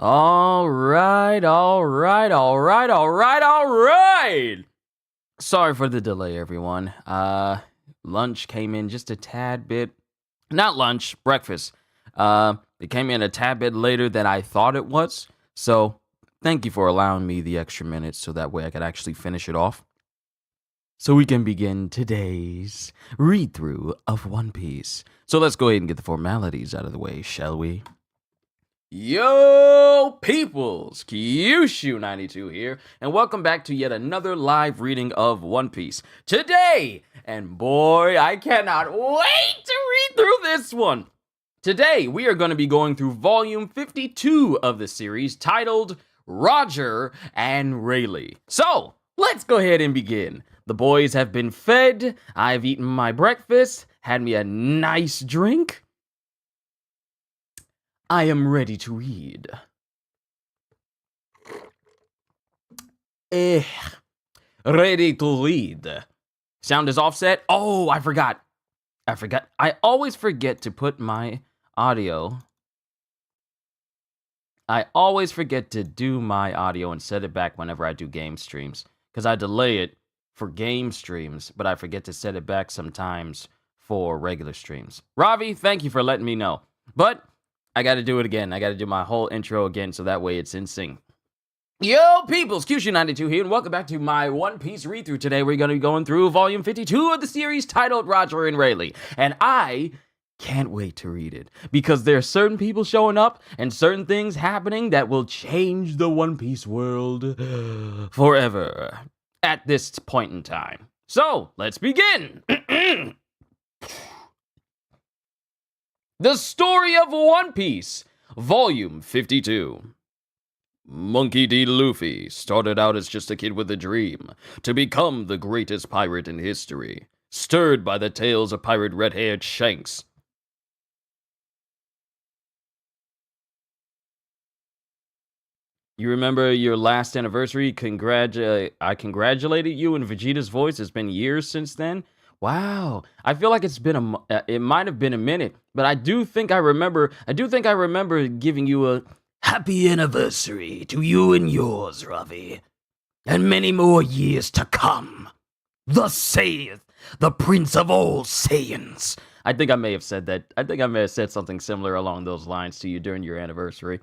All right. Sorry for the delay, everyone. Lunch came in just a tad bit. Not lunch, breakfast. It came in a tad bit later than I thought it was. So, thank you for allowing me the extra minutes so that way I could actually finish it off. So we can begin today's read through of One Piece. So let's go ahead and get the formalities out of the way, shall we? Yo, peoples! Kyushu92 here, and welcome back to yet another live reading of One Piece. Today, and boy, I cannot wait to read through this one. Today, we are going to be going through volume 52 of the series, titled Roger and Rayleigh. So, let's go ahead and begin. The boys have been fed, I've eaten my breakfast, had me a nice drink. I am ready to read. Ready to read. Sound is offset? Oh, I forgot. I always forget to put my audio. I always forget to do my audio and set it back whenever I do game streams. Because I delay it for game streams, but I forget to set it back sometimes for regular streams. Ravi, thank you for letting me know. But I gotta do it again. I gotta do my whole intro again so that way it's in sync. Yo, peoples, Kyushu92 here, and welcome back to my One Piece read-through. Today we're gonna be going through volume 52 of the series titled Roger and Rayleigh. And I can't wait to read it, because there are certain people showing up and certain things happening that will change the One Piece world forever at this point in time. So, let's begin! The Story of One Piece, Volume 52. Monkey D. Luffy started out as just a kid with a dream to become the greatest pirate in history, stirred by the tales of pirate red-haired Shanks. You remember your last anniversary? I congratulated you in Vegeta's voice. It's been years since then. Wow, I feel like it might have been a minute, but I do think I remember giving you a happy anniversary to you and yours, Ravi, and many more years to come. Thus saith the Prince of all Saiyans. I think I may have said that. I think I may have said something similar along those lines to you during your anniversary.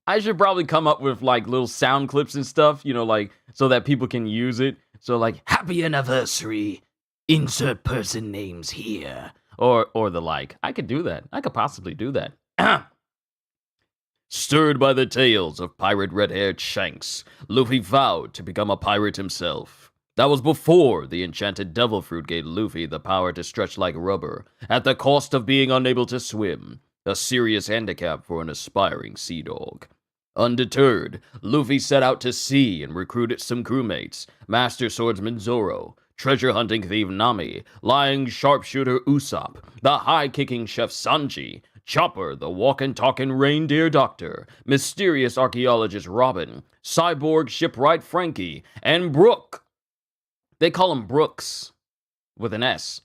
I should probably come up with like little sound clips and stuff, like so that people can use it. So like, happy anniversary, insert person names here, or the like. I could do that. I could possibly do that. Stirred by the tales of pirate red-haired Shanks, Luffy vowed to become a pirate himself. That was before the enchanted devil fruit gave Luffy the power to stretch like rubber, at the cost of being unable to swim. A serious handicap for an aspiring sea dog. Undeterred, Luffy set out to sea and recruited some crewmates, Master Swordsman Zoro, treasure hunting thief Nami, lying sharpshooter Usopp, the high-kicking chef Sanji, Chopper, the walking-talking reindeer doctor, mysterious archaeologist Robin, cyborg shipwright Frankie, and Brook. They call him Brooks, with an S.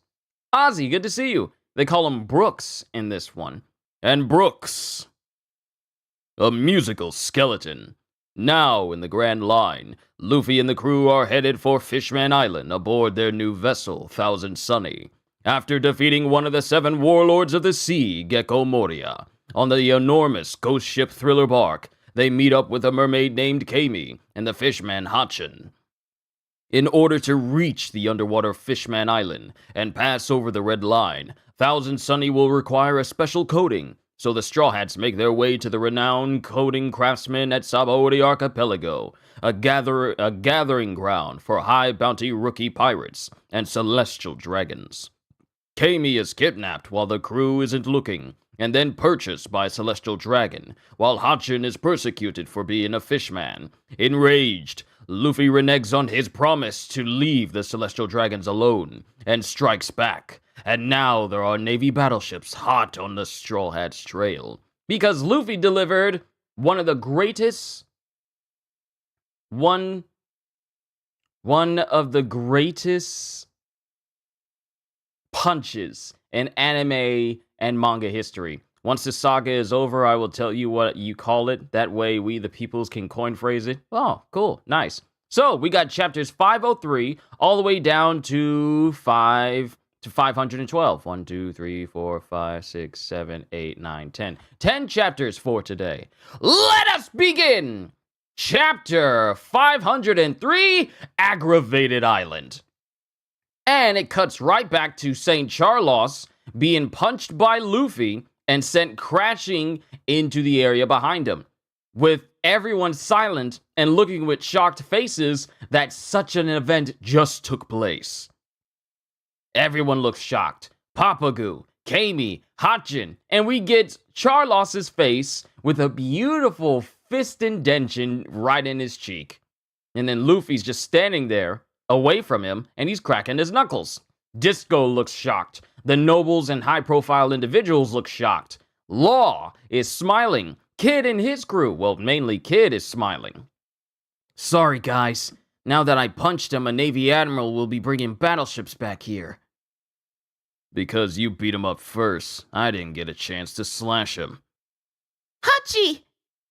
Ozzy, good to see you. They call him Brooks in this one. And Brooks, a musical skeleton. Now, in the Grand Line, Luffy and the crew are headed for Fishman Island aboard their new vessel, Thousand Sunny, after defeating one of the 7 warlords of the sea, Gecko Moria. On the enormous ghost ship Thriller bark, they meet up with a mermaid named Kami and the fishman Hachin. In order to reach the underwater Fishman Island and pass over the Red Line, Thousand Sunny will require a special coating, so the Straw Hats make their way to the renowned coating craftsmen at Sabaody Archipelago, a gathering ground for high bounty rookie pirates and celestial dragons. Kami is kidnapped while the crew isn't looking, and then purchased by a celestial dragon, while Hachin is persecuted for being a fishman. Enraged, Luffy reneges on his promise to leave the celestial dragons alone, and strikes back. And now there are Navy battleships hot on the Straw Hats' trail. Because Luffy delivered one of the greatest punches in anime and manga history. Once this saga is over, I will tell you what you call it. That way we, the peoples, can coin phrase it. Oh, cool. Nice. So we got chapters 503 all the way down to 512. 1, 2, 3, 4, 5, 6, 7, 8, 9, 10. 10 chapters for today. Let us begin! Chapter 503, Aggravated Island. And it cuts right back to St. Charlos being punched by Luffy and sent crashing into the area behind him, with everyone silent and looking with shocked faces that such an event just took place. Everyone looks shocked. Papagu, Kami, Hachin, and we get Charlos's face with a beautiful fist indentation right in his cheek. And then Luffy's just standing there, away from him, and he's cracking his knuckles. Disco looks shocked. The nobles and high-profile individuals look shocked. Law is smiling. Kid and his crew, well, mainly Kid, is smiling. Sorry, guys. Now that I punched him, a Navy admiral will be bringing battleships back here. Because you beat him up first. I didn't get a chance to slash him. Hachi!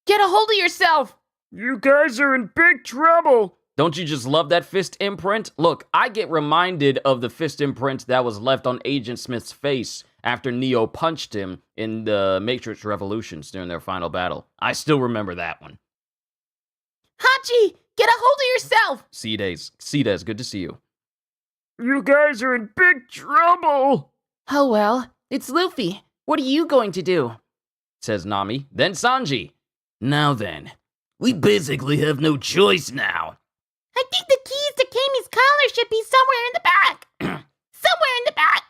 Get a hold of yourself! You guys are in big trouble! Don't you just love that fist imprint? Look, I get reminded of the fist imprint that was left on Agent Smith's face after Neo punched him in the Matrix Revolutions during their final battle. I still remember that one. Hachi! Get a hold of yourself! C-Days, good to see you. You guys are in big trouble! Oh well, it's Luffy. What are you going to do? Says Nami. Then Sanji. Now then, we basically have no choice now. I think the keys to Kami's collar should be somewhere in the back. Somewhere in the back.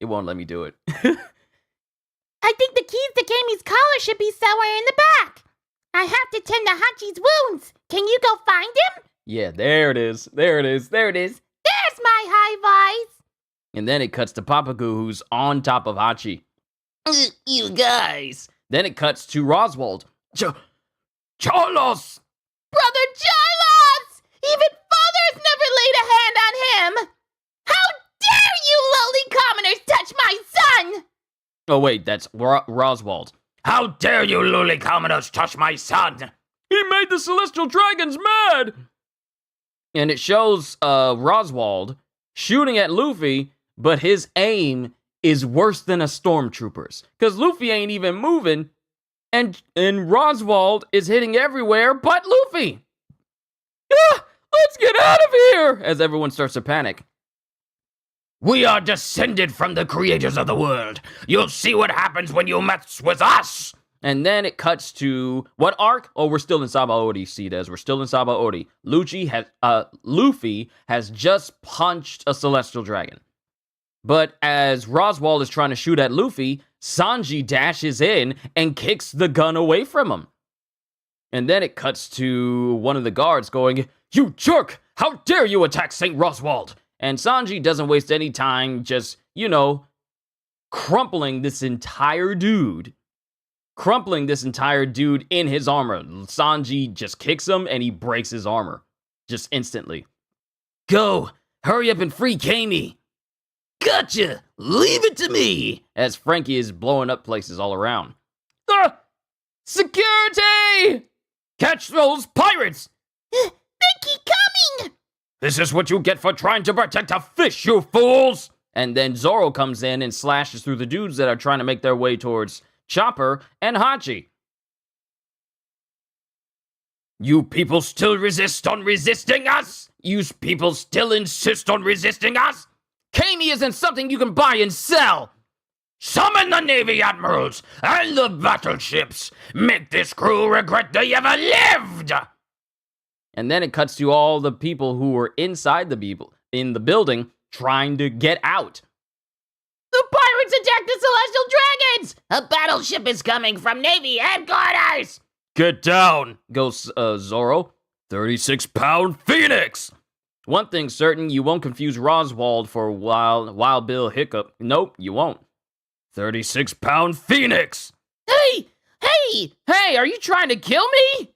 It won't let me do it. I think the keys to Kami's collar should be somewhere in the back. I have to tend to Hachi's wounds. Can you go find him? Yeah, there it is. There it is. There it is. There's my high voice. And then it cuts to Papagu, who's on top of Hachi. You guys. Then it cuts to Roswald. Charlos! Brother Charlos! Even father's never laid a hand on him! How dare you lowly commoners touch my son! Oh wait, that's Roswald. How dare you lowly commoners touch my son! He made the Celestial Dragons mad! And it shows Roswald shooting at Luffy, but his aim is worse than a stormtrooper's. Because Luffy ain't even moving, and Roswald is hitting everywhere but Luffy. Ah, let's get out of here! As everyone starts to panic. We are descended from the creators of the world. You'll see what happens when you mess with us. And then it cuts to what arc? Oh, we're still in Sabaody, C-Des. We're still in Sabaody. Luffy has just punched a Celestial Dragon. But as Roswald is trying to shoot at Luffy, Sanji dashes in and kicks the gun away from him. And then it cuts to one of the guards going, "You jerk! How dare you attack St. Roswald!" And Sanji doesn't waste any time just, crumpling this entire dude in his armor. Sanji just kicks him and he breaks his armor. Just instantly. Go! Hurry up and free Kami! Gotcha! Leave it to me! As Frankie is blowing up places all around. Security! Catch those pirates! They keep coming! This is what you get for trying to protect a fish, you fools! And then Zoro comes in and slashes through the dudes that are trying to make their way towards Chopper and Hachi. You people still resist on resisting us? You people still insist on resisting us? Kami isn't something you can buy and sell. Summon the Navy admirals and the battleships. Make this crew regret they ever lived. And then it cuts to all the people who were inside in the building trying to get out. The pirates attacked the Celestial Dragons! A battleship is coming from Navy headquarters! Get down, goes Zoro. 36-pound Phoenix! One thing's certain, you won't confuse Roswald for Wild Bill Hiccup. Nope, you won't. 36-pound Phoenix! Hey! Hey, are you trying to kill me?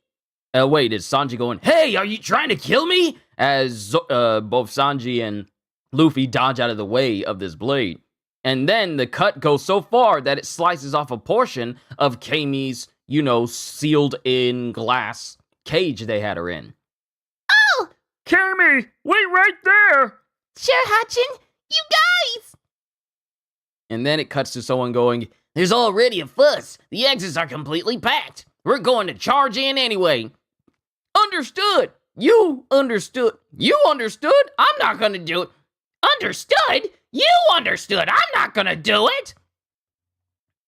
Wait, is Sanji going, hey, are you trying to kill me? As both Sanji and Luffy dodge out of the way of this blade. And then the cut goes so far that it slices off a portion of Kami's, sealed in glass cage they had her in. Oh! Kami, wait right there! Sure, Hachin. You guys! And then it cuts to someone going, there's already a fuss. The exits are completely packed. We're going to charge in anyway. Understood. You understood. You understood? I'm not gonna do it. Understood? You understood. I'm not gonna do it.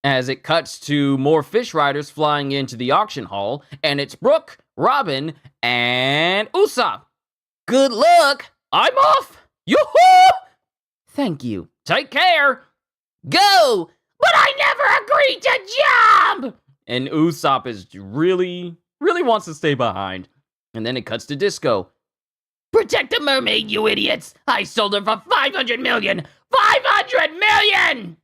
As it cuts to more fish riders flying into the auction hall, and it's Brook, Robin, and Usopp. Good luck. I'm off. Yoo-hoo! Thank you. Take care. Go! But I never agreed to jump! And Usopp is really wants to stay behind. And then it cuts to Disco. Protect the mermaid, you idiots! I sold her for 500 million! 500 million!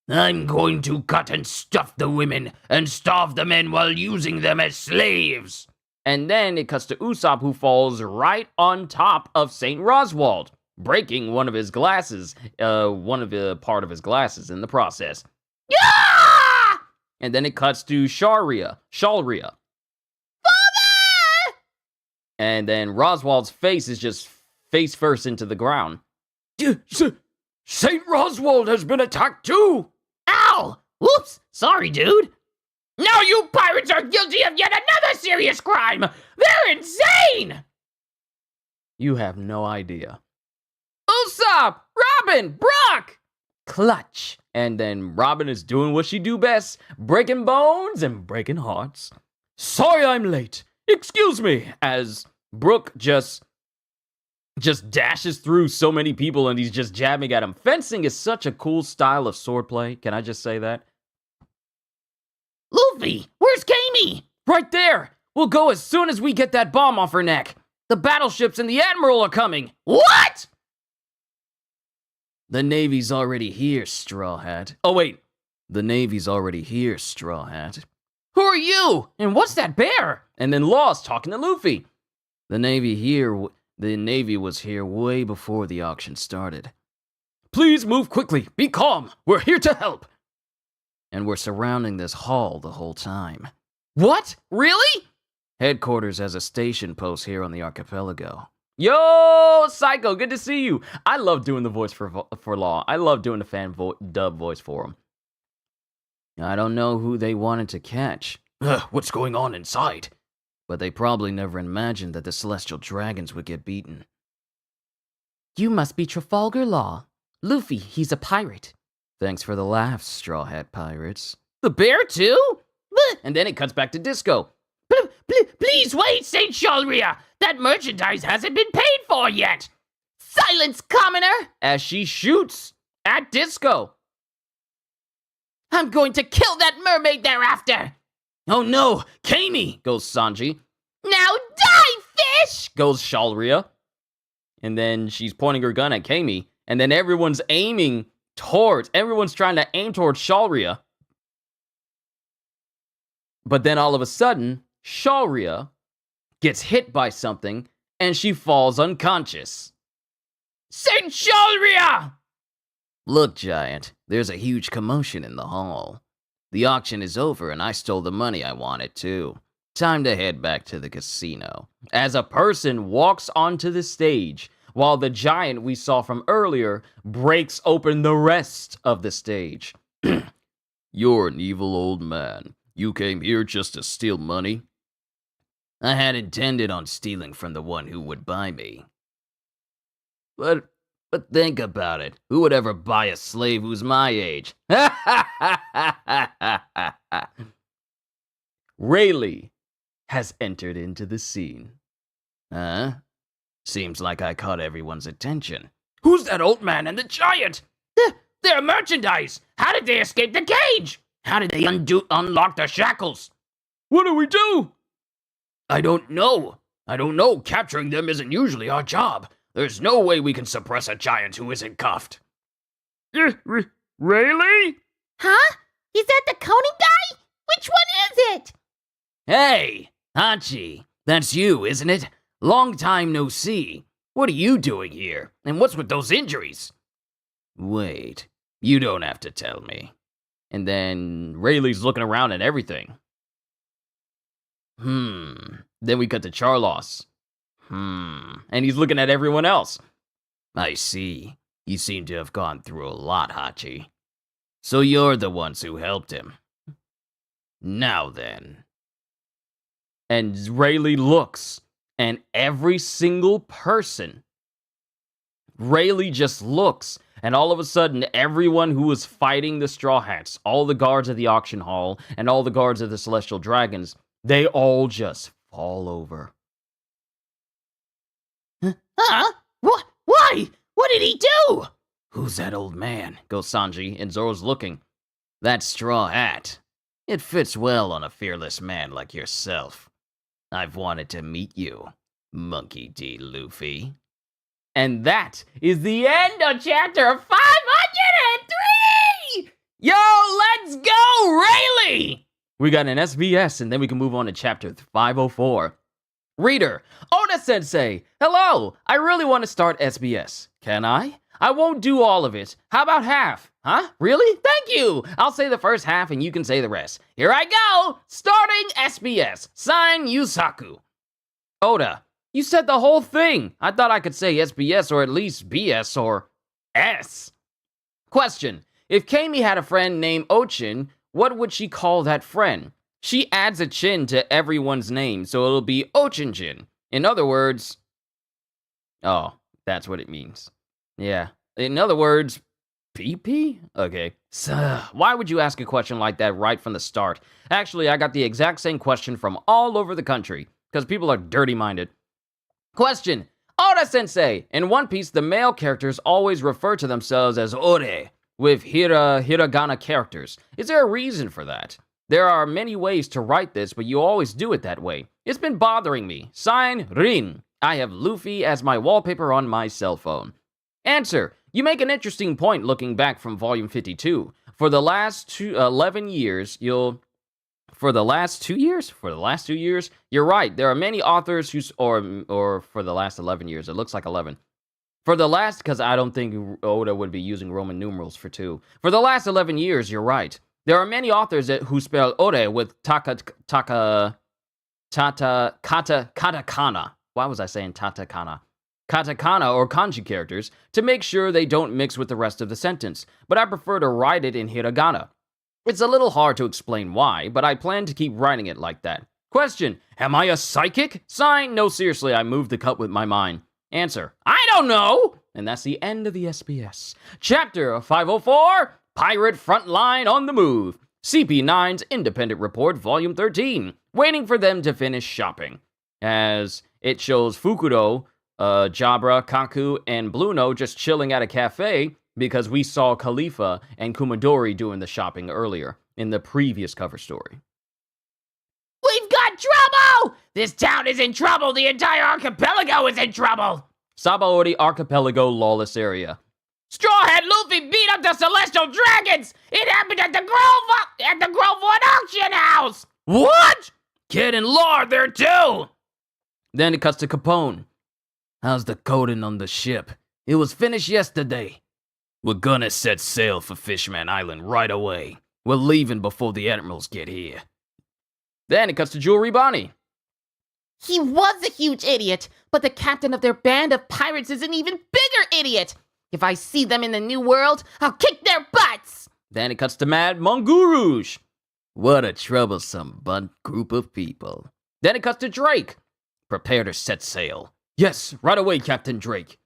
I'm going to cut and stuff the women and starve the men while using them as slaves. And then it cuts to Usopp, who falls right on top of St. Roswald, breaking one of his glasses, part of his glasses in the process. Yeah! And then it cuts to Shalria. Father! And then Roswald's face is just face first into the ground. St. Roswald has been attacked too! Ow! Whoops! Sorry, dude. Now you pirates are guilty of yet another serious crime! They're insane! You have no idea. Usopp! Robin! Brock! Clutch! And then Robin is doing what she do best, breaking bones and breaking hearts. Sorry I'm late. Excuse me, as Brook just dashes through so many people and he's just jabbing at him. Fencing is such a cool style of swordplay. Can I just say that? Luffy, where's Kami? Right there. We'll go as soon as we get that bomb off her neck. The battleships and the admiral are coming. What? The Navy's already here, Straw Hat. Oh, wait. The Navy's already here, Straw Hat. Who are you? And what's that bear? And then Lost talking to Luffy. The Navy was here way before the auction started. Please move quickly. Be calm. We're here to help. And we're surrounding this hall the whole time. What? Really? Headquarters has a station post here on the archipelago. Yo, Psycho, good to see you. I love doing the voice for Law. I love doing the fan dub voice for him. I don't know who they wanted to catch. What's going on inside? But they probably never imagined that the celestial dragons would get beaten. You must be Trafalgar Law. Luffy, he's a pirate. Thanks for the laughs, Straw Hat Pirates. The bear too? And then it cuts back to Disco. Please wait, Saint Shalria! That merchandise hasn't been paid for yet! Silence, commoner! As she shoots at Disco. I'm going to kill that mermaid thereafter! Oh no, Kami, goes Sanji. Now die, fish! Goes Shalria. And then she's pointing her gun at Kami. And then everyone's trying to aim towards Shalria. But then all of a sudden, Shalria gets hit by something and she falls unconscious. Saint Shalria! Look, Giant, there's a huge commotion in the hall. The auction is over and I stole the money I wanted too. Time to head back to the casino. As a person walks onto the stage, while the giant we saw from earlier breaks open the rest of the stage. You're an evil old man. You came here just to steal money? I had intended on stealing from the one who would buy me. But think about it. Who would ever buy a slave who's my age? Rayleigh has entered into the scene. Huh? Seems like I caught everyone's attention. Who's that old man and the giant? They're merchandise! How did they escape the cage? How did they unlock the shackles? What do we do? I don't know. Capturing them isn't usually our job. There's no way we can suppress a giant who isn't cuffed. Rayleigh? Huh? Is that the Conan guy? Which one is it? Hey, Hachi, that's you, isn't it? Long time no see. What are you doing here? And what's with those injuries? Wait, you don't have to tell me. And then Rayleigh's looking around at everything. Then we cut to Charlos. And he's looking at everyone else. I see. You seem to have gone through a lot, Hachi. So you're the ones who helped him. Now then. And Rayleigh looks, and every single person, Rayleigh just looks, and all of a sudden, everyone who was fighting the Straw Hats, all the guards at the auction hall, and all the guards of the Celestial Dragons, they all just fall over. Huh? What? Why? What did he do? Who's that old man? Goes Sanji, and Zoro's looking. That straw hat. It fits well on a fearless man like yourself. I've wanted to meet you, Monkey D. Luffy. And that is the end of chapter 503! Yo, let's go, Rayleigh! We got an SBS, and then we can move on to chapter 504. Reader, Oda-sensei, hello! I really want to start SBS. Can I? I won't do all of it. How about half? Huh? Really? Thank you! I'll say the first half and you can say the rest. Here I go! Starting SBS. Sign Yusaku. Oda, you said the whole thing. I thought I could say SBS or at least BS or S. Question. If Kami had a friend named Ochin, what would she call that friend? She adds a chin to everyone's name, so it'll be Ochin-jin. In other words... Oh, that's what it means. Yeah. In other words, PP? Okay. So, why would you ask a question like that right from the start? Actually, I got the exact same question from all over the country, because people are dirty-minded. Question. Oda-sensei! In One Piece, the male characters always refer to themselves as Ore, with hiragana characters. Is there a reason for that? There are many ways to write this, but you always do it that way. It's been bothering me. Sign, Rin. I have Luffy as my wallpaper on my cell phone. Answer. You make an interesting point looking back from volume 52. For the last 11 years, For the last 2 years? For the last 2 years? You're right. There are many authors who... Or for the last 11 years. It looks like 11. For the last... Because I don't think Oda would be using Roman numerals for 2. For the last 11 years, you're right. There are many authors who spell Ore with katakana. Why was I saying katakana? Katakana or kanji characters to make sure they don't mix with the rest of the sentence, but I prefer to write it in hiragana. It's a little hard to explain why, but I plan to keep writing it like that. Question, am I a psychic? Sign, no seriously, I moved the cup with my mind. Answer, I don't know! And that's the end of the SBS. Chapter 504, Pirate Frontline on the Move. CP9's Independent Report, Volume 13. Waiting for them to finish shopping. As it shows Fukuro, Jabra, Kaku, and Bluno just chilling at a cafe because we saw Khalifa and Kumadori doing the shopping earlier in the previous cover story. We've got trouble! This town is in trouble! The entire archipelago is in trouble! Sabaody Archipelago Lawless Area. Straw Hat Luffy beat up the Celestial Dragons! It happened at the Grovewood Auction House! What? Kid and Law are there too! Then it cuts to Capone. How's the coding on the ship? It was finished yesterday. We're gonna set sail for Fishman Island right away. We're leaving before the admirals get here. Then it cuts to Jewelry Bonnie. He was a huge idiot, but the captain of their band of pirates is an even bigger idiot. If I see them in the New World, I'll kick their butts. Then it cuts to Mad Mongurouge. What a troublesome group of people. Then it cuts to Drake. Prepare to set sail. Yes, right away, Captain Drake.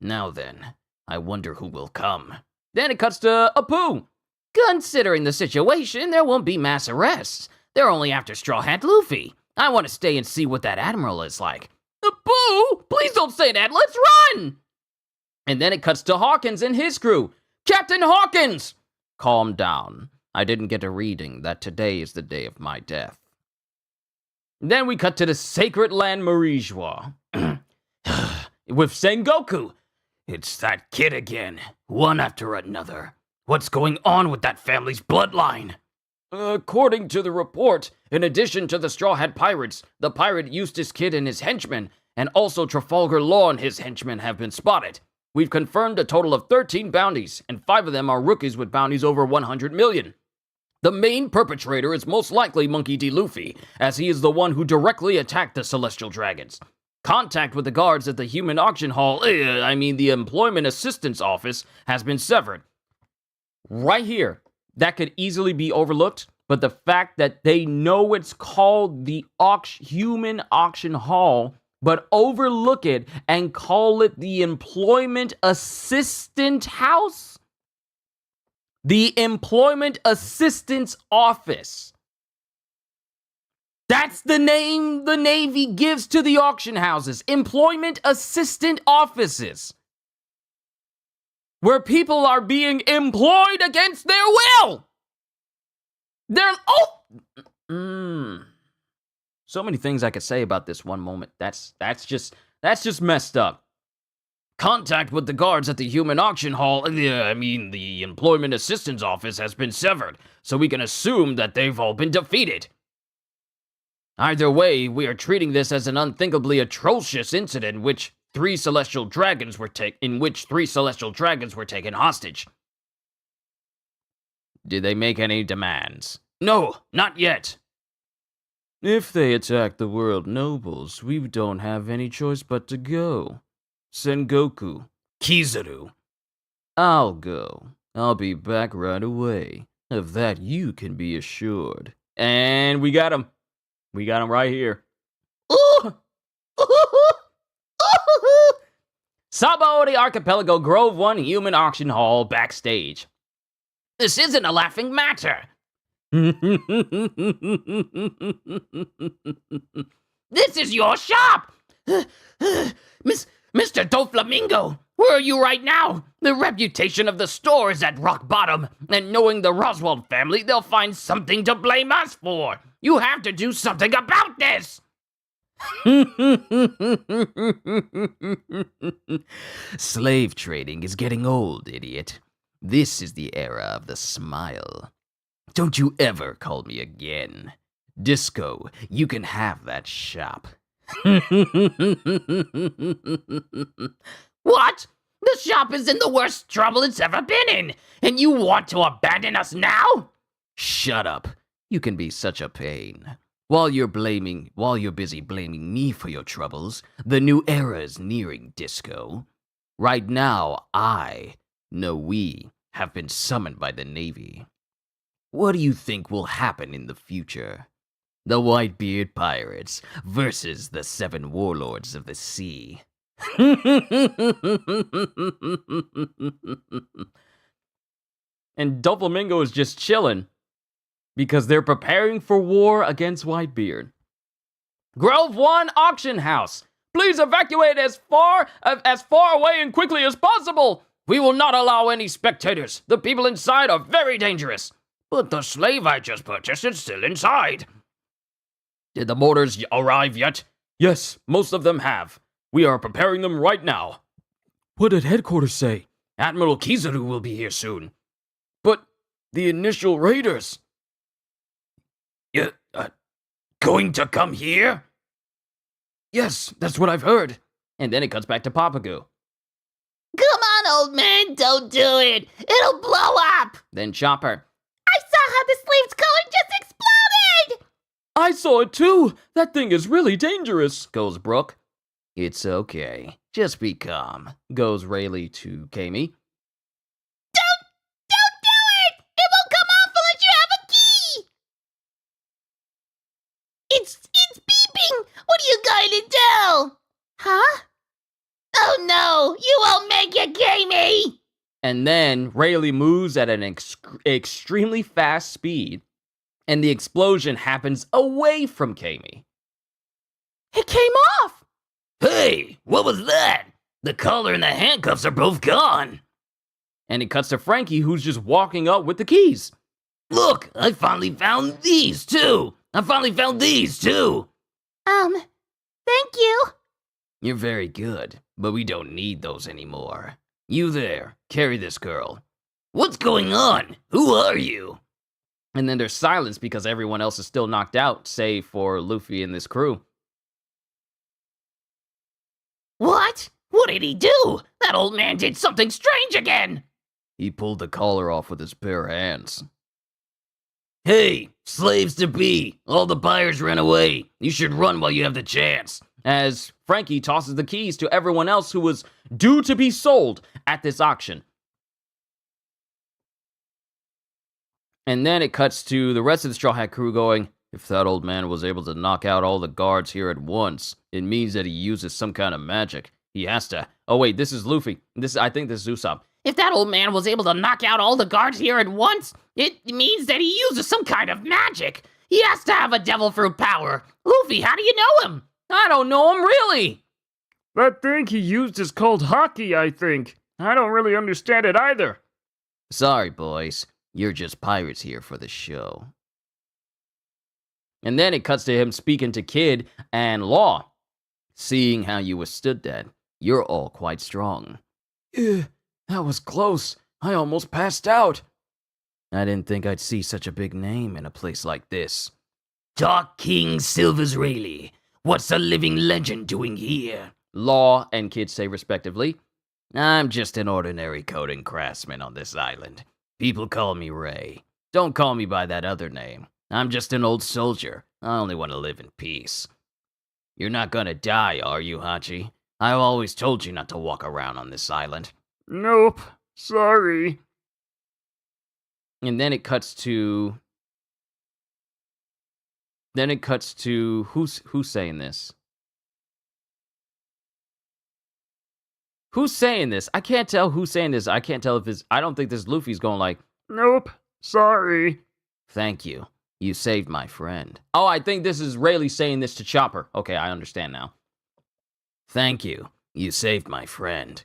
Now then, I wonder who will come. Then it cuts to Apu. Considering the situation, there won't be mass arrests. They're only after Straw Hat Luffy. I want to stay and see what that admiral is like. Apu, please don't say that. Let's run. And then it cuts to Hawkins and his crew. Captain Hawkins! Calm down. I didn't get a reading that today is the day of my death. Then we cut to the Sacred Land Marijois. With Sengoku. It's that kid again. One after another. What's going on with that family's bloodline? According to the report, in addition to the Straw Hat Pirates, the pirate Eustace Kidd and his henchmen, and also Trafalgar Law and his henchmen have been spotted. We've confirmed a total of 13 bounties, and 5 of them are rookies with bounties over 100 million. The main perpetrator is most likely Monkey D. Luffy, as he is the one who directly attacked the Celestial Dragons. Contact with the guards at the Human Auction Hall, the Employment Assistance Office, has been severed. Right here, that could easily be overlooked, but the fact that they know it's called the Human Auction Hall, but overlook it and call it the Employment Assistant House? The Employment Assistance Office. That's the name the Navy gives to the auction houses. Employment Assistant Offices. Where people are being employed against their will. So many things I could say about this one moment. That's just messed up. Contact with the guards at the Human Auction Hall, the Employment Assistance Office has been severed, so we can assume that they've all been defeated. Either way, we are treating this as an unthinkably atrocious incident in which 3 celestial dragons were taken hostage. Did they make any demands? No, not yet. If they attack the world nobles, we don't have any choice but to go. Sengoku, Kizaru. I'll go. I'll be back right away. Of that you can be assured. And we got him. We got him right here. Ooh! Sabaody Archipelago Grove 1 Human Auction Hall backstage. This isn't a laughing matter. This is your shop! Mr. Doflamingo, where are you right now? The reputation of the store is at rock bottom, and knowing the Roswell family, they'll find something to blame us for. You have to do something about this! Slave trading is getting old, idiot. This is the era of the smile. Don't you ever call me again. Disco, you can have that shop. What? The shop is in the worst trouble it's ever been in, and you want to abandon us now? Shut up. You can be such a pain. While you're busy blaming me for your troubles, the new era is nearing, Disco. Right now, we have been summoned by the Navy. What do you think will happen in the future? The Whitebeard Pirates versus the 7 Warlords of the Sea. And Doflamingo is just chilling because they're preparing for war against Whitebeard. Grove 1 Auction House. Please evacuate as far away and quickly as possible. We will not allow any spectators. The people inside are very dangerous. But the slave I just purchased is still inside. Did the mortars arrive yet? Yes, most of them have. We are preparing them right now. What did headquarters say? Admiral Kizaru will be here soon. But the initial raiders... Going to come here? Yes, that's what I've heard. And then it cuts back to Papago. Come on, old man, don't do it. It'll blow up. Then Chopper. I saw how the slave's collar just exploded. I saw it too. That thing is really dangerous, goes Brooke. It's okay. Just be calm, goes Rayleigh to Kami. Don't do it. It won't come off unless you have a key. It's beeping. What are you going to do? Huh? Oh no, you won't make it, Kami! And then Rayleigh moves at an extremely fast speed, and the explosion happens away from Kami. It came off! Hey, what was that? The collar and the handcuffs are both gone. And it cuts to Frankie, who's just walking up with the keys. Look, I finally found these too. Thank you. You're very good, but we don't need those anymore. You there, carry this girl. What's going on? Who are you? And then there's silence because everyone else is still knocked out, save for Luffy and this crew. What? What did he do? That old man did something strange again! He pulled the collar off with his bare hands. Hey, slaves to be! All the buyers ran away. You should run while you have the chance. As Frankie tosses the keys to everyone else who was due to be sold at this auction. And then it cuts to the rest of the Straw Hat crew going, if that old man was able to knock out all the guards here at once, it means that he uses some kind of magic. He has to... Oh wait, this is Luffy. I think this is Usopp. If that old man was able to knock out all the guards here at once, it means that he uses some kind of magic. He has to have a devil fruit power. Luffy, how do you know him? I don't know him, really. That thing he used is called hockey, I think. I don't really understand it either. Sorry, boys. You're just pirates here for the show. And then it cuts to him speaking to Kid and Law. Seeing how you withstood that, you're all quite strong. That was close. I almost passed out. I didn't think I'd see such a big name in a place like this. Dark King Silver's Rayleigh. What's a living legend doing here? Law and Kid say respectively. I'm just an ordinary coding craftsman on this island. People call me Ray. Don't call me by that other name. I'm just an old soldier. I only want to live in peace. You're not gonna die, are you, Hachi? I've always told you not to walk around on this island. Nope. Sorry. And then it cuts to... Who's saying this? Who's saying this? I can't tell who's saying this. I can't tell if it's... I don't think this Luffy's going like... Nope. Sorry. Thank you. You saved my friend. Oh, I think this is Rayleigh saying this to Chopper. Okay, I understand now. Thank you. You saved my friend.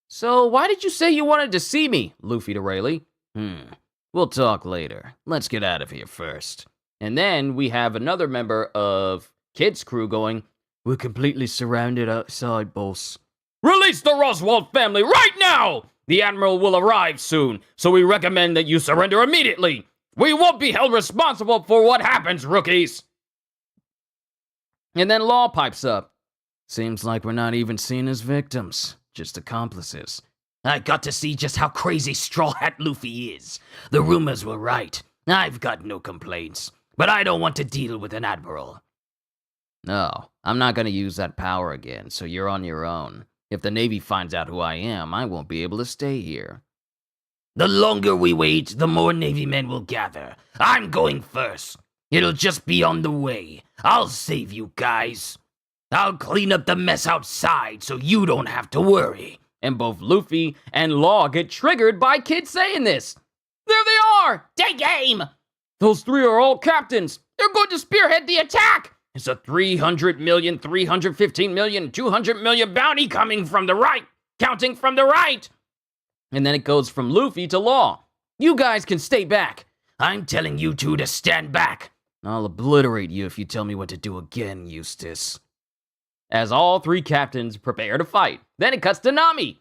So, why did you say you wanted to see me? Luffy to Rayleigh. We'll talk later. Let's get out of here first. And then we have another member of Kid's crew going, we're completely surrounded outside, boss. Release the Roswald family right now! The Admiral will arrive soon, so we recommend that you surrender immediately. We won't be held responsible for what happens, rookies. And then Law pipes up. Seems like we're not even seen as victims, just accomplices. I got to see just how crazy Straw Hat Luffy is. The rumors were right. I've got no complaints, but I don't want to deal with an admiral. No, I'm not going to use that power again, so you're on your own. If the Navy finds out who I am, I won't be able to stay here. The longer we wait, the more Navy men will gather. I'm going first. It'll just be on the way. I'll save you guys. I'll clean up the mess outside so you don't have to worry. And both Luffy and Law get triggered by Kid saying this. There they are! Take aim! Those three are all captains. They're going to spearhead the attack. It's a 300 million, 315 million, 200 million bounty coming from the right. Counting from the right. And then it goes from Luffy to Law. You guys can stay back. I'm telling you two to stand back. I'll obliterate you if you tell me what to do again, Eustace. As all three captains prepare to fight. Then it cuts to Nami.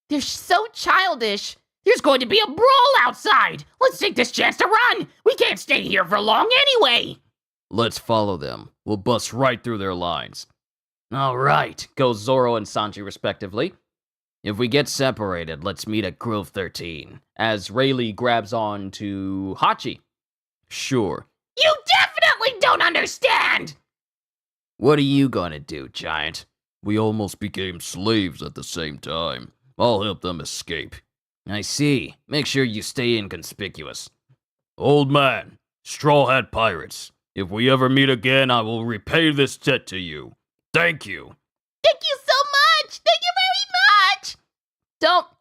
They're so childish. There's going to be a brawl outside. Let's take this chance to run. We can't stay here for long anyway. Let's follow them. We'll bust right through their lines. All right, goes Zoro and Sanji respectively. If we get separated, let's meet at Grove 13. As Rayleigh grabs on to Hachi. Sure. You definitely don't understand! What are you gonna do, Giant? We almost became slaves at the same time. I'll help them escape. I see. Make sure you stay inconspicuous. Old man, Straw Hat Pirates. If we ever meet again, I will repay this debt to you. Thank you. Thank you so much. Thank you very much.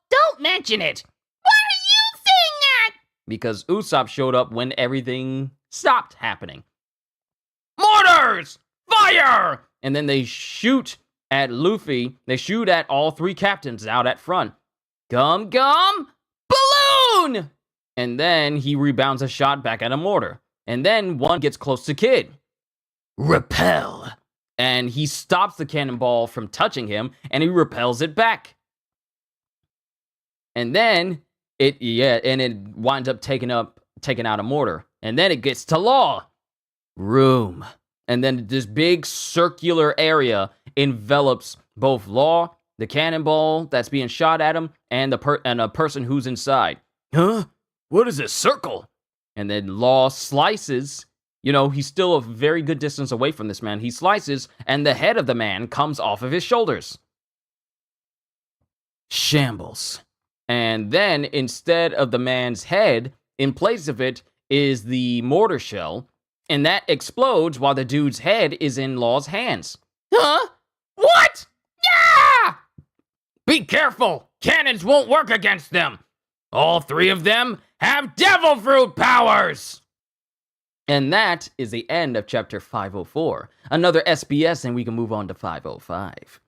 Don't mention it. Why are you saying that? Because Usopp showed up when everything stopped happening. Mortars! Fire! And then they shoot at Luffy. They shoot at all three captains out at front. Gum gum! Balloon! And then he rebounds a shot back at a mortar. And then one gets close to Kid. Repel! And he stops the cannonball from touching him, and he repels it back. And then it winds up taking out a mortar. And then it gets to Law. Room. And then this big circular area envelops both Law, the cannonball that's being shot at him, and a person who's inside. Huh? What is this circle? And then Law slices. You know, he's still a very good distance away from this man. He slices, and the head of the man comes off of his shoulders. Shambles. And then, instead of the man's head, in place of it is the mortar shell, and that explodes while the dude's head is in Law's hands. Huh? What? Yeah! Be careful! Cannons won't work against them! All three of them have devil fruit powers! And that is the end of chapter 504. Another SBS, and we can move on to 505.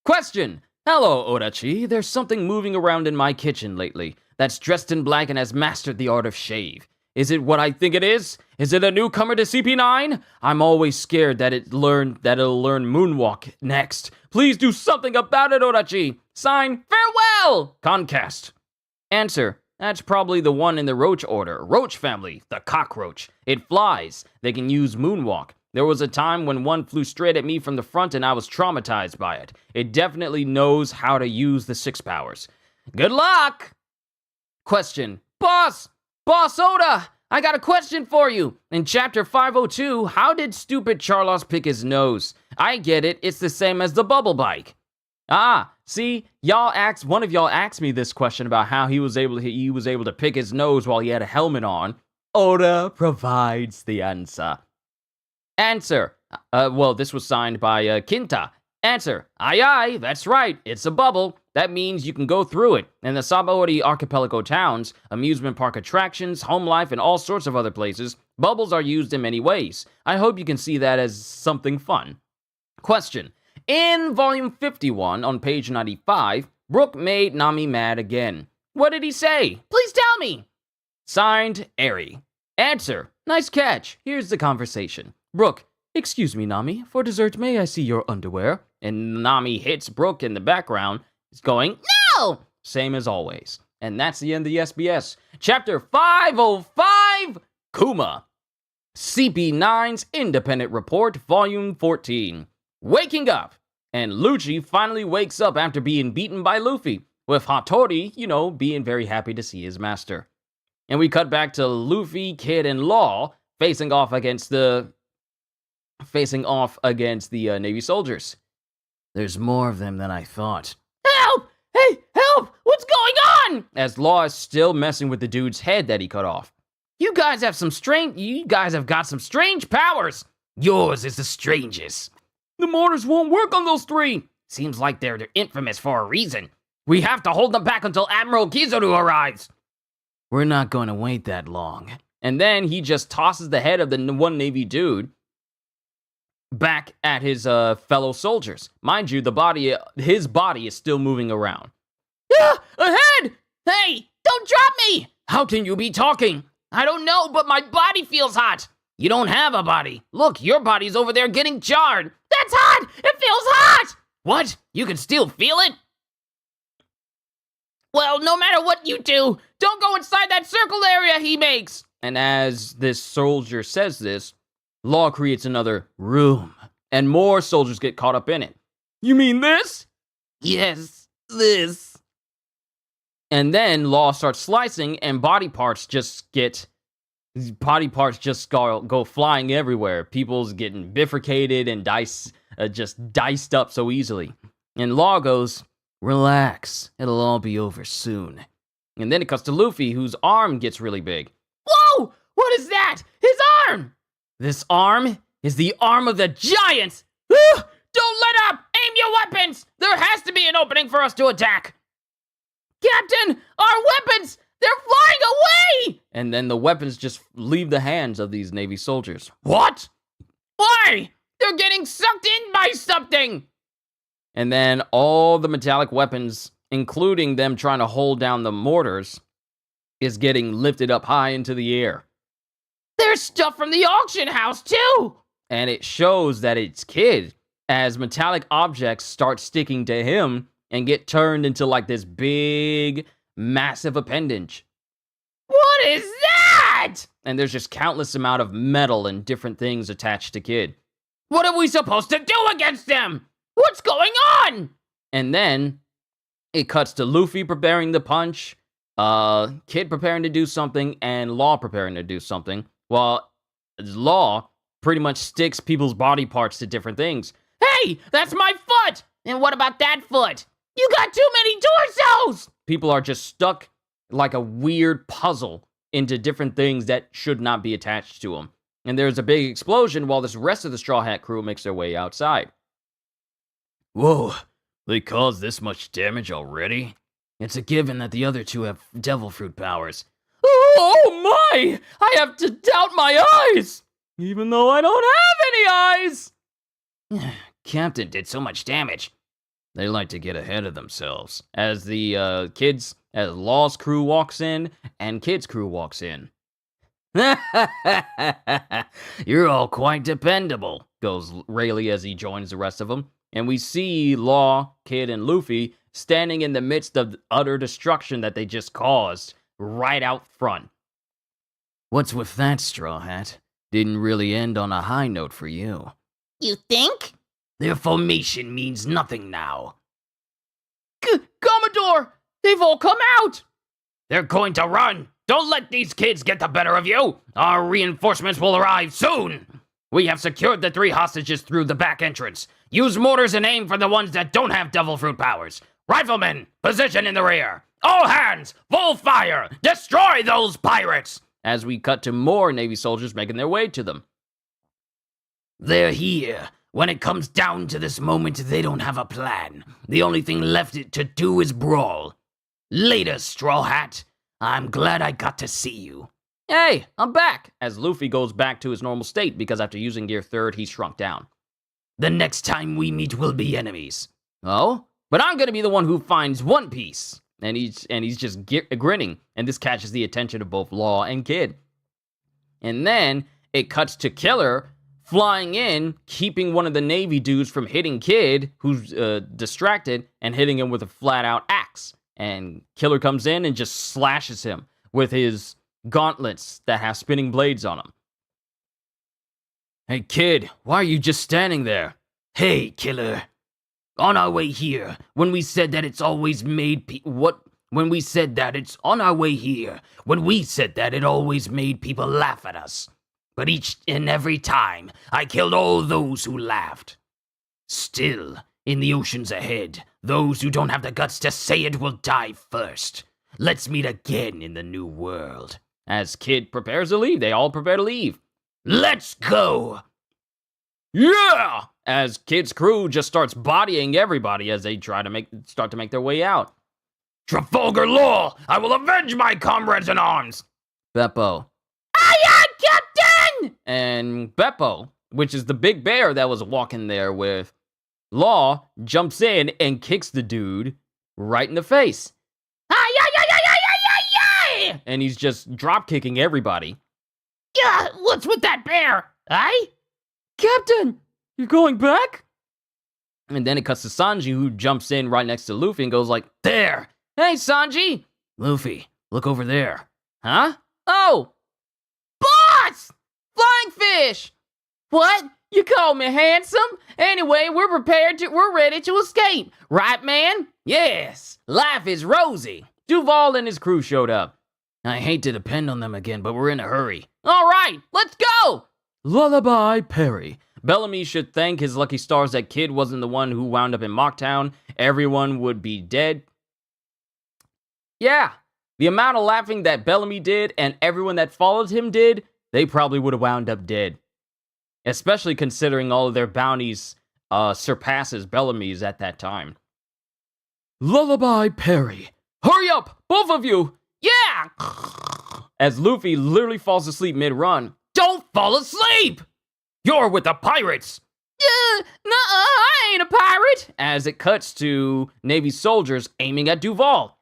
Question. Hello, Odachi. There's something moving around in my kitchen lately that's dressed in black and has mastered the art of shave. Is it what I think it is? Is it a newcomer to CP9? I'm always scared that it'll learn moonwalk next. Please do something about it, Odachi. Sign, farewell! Concast. Answer. That's probably the one in the roach order. Roach family, the cockroach. It flies. They can use moonwalk. There was a time when one flew straight at me from the front and I was traumatized by it. It definitely knows how to use the 6 powers. Good luck! Question. Boss Oda! I got a question for you. In chapter 502, how did stupid Charlos pick his nose? I get it. It's the same as the bubble bike. See, one of y'all asked me this question about how he was able to pick his nose while he had a helmet on. Oda provides the answer. Answer. This was signed by Kinta. Answer. Aye, that's right. It's a bubble. That means you can go through it. In the Sabaody archipelago towns, amusement park attractions, home life, and all sorts of other places, bubbles are used in many ways. I hope you can see that as something fun. Question. In volume 51, on page 95, Brook made Nami mad again. What did he say? Please tell me. Signed, Eri. Answer. Nice catch. Here's the conversation. Brook. Excuse me, Nami. For dessert, may I see your underwear? And Nami hits Brook in the background. He's going, no! Same as always. And that's the end of the SBS. Chapter 505, Kuma. CP9's Independent Report, Volume 14. Waking up. And Lucci finally wakes up after being beaten by Luffy, with Hattori, being very happy to see his master. And we cut back to Luffy, Kid, and Law facing off against the Navy soldiers. There's more of them than I thought. Help! Hey, help! What's going on? As Law is still messing with the dude's head that he cut off. You guys have got some strange powers. Yours is the strangest. The mortars won't work on those 3. Seems like they're infamous for a reason. We have to hold them back until Admiral Kizaru arrives. We're not going to wait that long. And then he just tosses the head of the one Navy dude back at his fellow soldiers. Mind you, his body is still moving around. Yeah, ahead! Hey, don't drop me! How can you be talking? I don't know, but my body feels hot. You don't have a body. Look, your body's over there getting charred. That's hot! It feels hot! What? You can still feel it? Well, no matter what you do, don't go inside that circle area he makes. And as this soldier says this, Law creates another room, and more soldiers get caught up in it. You mean this? Yes, this. And then Law starts slicing, and body parts just go flying everywhere. People's getting bifurcated and diced up so easily. And Law goes, relax, it'll all be over soon. And then it cuts to Luffy, whose arm gets really big. Whoa! What is that? His arm! This arm is the arm of the giant! Don't let up! Aim your weapons! There has to be an opening for us to attack! Captain! Our weapons! They're flying away! And then the weapons just leave the hands of these Navy soldiers. What? Why? They're getting sucked in by something! And then all the metallic weapons, including them trying to hold down the mortars, is getting lifted up high into the air. There's stuff from the auction house, too! And it shows that it's Kid, as metallic objects start sticking to him and get turned into like this big, massive appendage. What is that? What? And there's just countless amount of metal and different things attached to Kid. What are we supposed to do against him? What's going on? And then it cuts to Luffy preparing the punch, Kid preparing to do something, and Law preparing to do something. While Law pretty much sticks people's body parts to different things. Hey, that's my foot! And what about that foot? You got too many torsos! People are just stuck like a weird puzzle into different things that should not be attached to them. And there's a big explosion while this rest of the Straw Hat crew makes their way outside. Whoa, they caused this much damage already? It's a given that the other two have devil fruit powers. Oh my! I have to doubt my eyes! Even though I don't have any eyes! Captain did so much damage. They like to get ahead of themselves. As the as Law's crew walks in, and Kid's crew walks in. You're all quite dependable, goes Rayleigh as he joins the rest of them. And we see Law, Kid, and Luffy standing in the midst of utter destruction that they just caused, right out front. What's with that, Straw Hat? Didn't really end on a high note for you. You think? Their formation means nothing now. Commodore! They've all come out! They're going to run! Don't let these kids get the better of you! Our reinforcements will arrive soon! We have secured the 3 hostages through the back entrance. Use mortars and aim for the ones that don't have devil fruit powers. Riflemen, position in the rear! All hands, full fire! Destroy those pirates! As we cut to more Navy soldiers making their way to them. They're here. When it comes down to this moment, they don't have a plan. The only thing left to do is brawl. Later, Straw Hat. I'm glad I got to see you. Hey, I'm back! As Luffy goes back to his normal state because after using Gear 3rd, he shrunk down. The next time we meet, we'll be enemies. Oh? But I'm gonna be the one who finds One Piece! And he's just grinning, and this catches the attention of both Law and Kid. And then it cuts to Killer flying in, keeping one of the Navy dudes from hitting Kid, who's distracted, and hitting him with a flat-out axe. And Killer comes in and just slashes him with his gauntlets that have spinning blades on them. Hey, Kid, why are you just standing there? Hey, Killer. On our way here, when we said that it's always made when we said that it's on our way here, when we said that it always made people laugh at us. But each and every time, I killed all those who laughed. Still, in the oceans ahead, those who don't have the guts to say it will die first. Let's meet again in the new world. As Kid prepares to leave, they all prepare to leave. Let's go! Yeah! As Kid's crew just starts bodying everybody as they start to make their way out. Trafalgar Law! I will avenge my comrades in arms! Beppo. Aye, Captain! And Beppo, which is the big bear that was walking there with Law, jumps in and kicks the dude right in the face. Aye, aye, aye, aye, aye, aye, aye, aye! And he's just drop kicking everybody. Yeah, what's with that bear? Aye? Captain, you're going back? And then it cuts to Sanji, who jumps in right next to Luffy and goes like, There! Hey, Sanji! Luffy, look over there. Huh? Oh! Boss! Flying fish! What? You call me handsome? Anyway, we're ready to escape. Right, man? Yes, life is rosy. Duval and his crew showed up. I hate to depend on them again, but we're in a hurry. All right, let's go! Lullaby Perry. Bellamy should thank his lucky stars that Kid wasn't the one who wound up in Mocktown. Everyone would be dead. Yeah, the amount of laughing that Bellamy did and everyone that followed him did, they probably would have wound up dead. Especially considering all of their bounties surpasses Bellamy's at that time. Lullaby Perry. Hurry up, both of you! Yeah! As Luffy literally falls asleep mid-run. Don't fall asleep! You're with the pirates! I ain't a pirate! As it cuts to Navy soldiers aiming at Duval.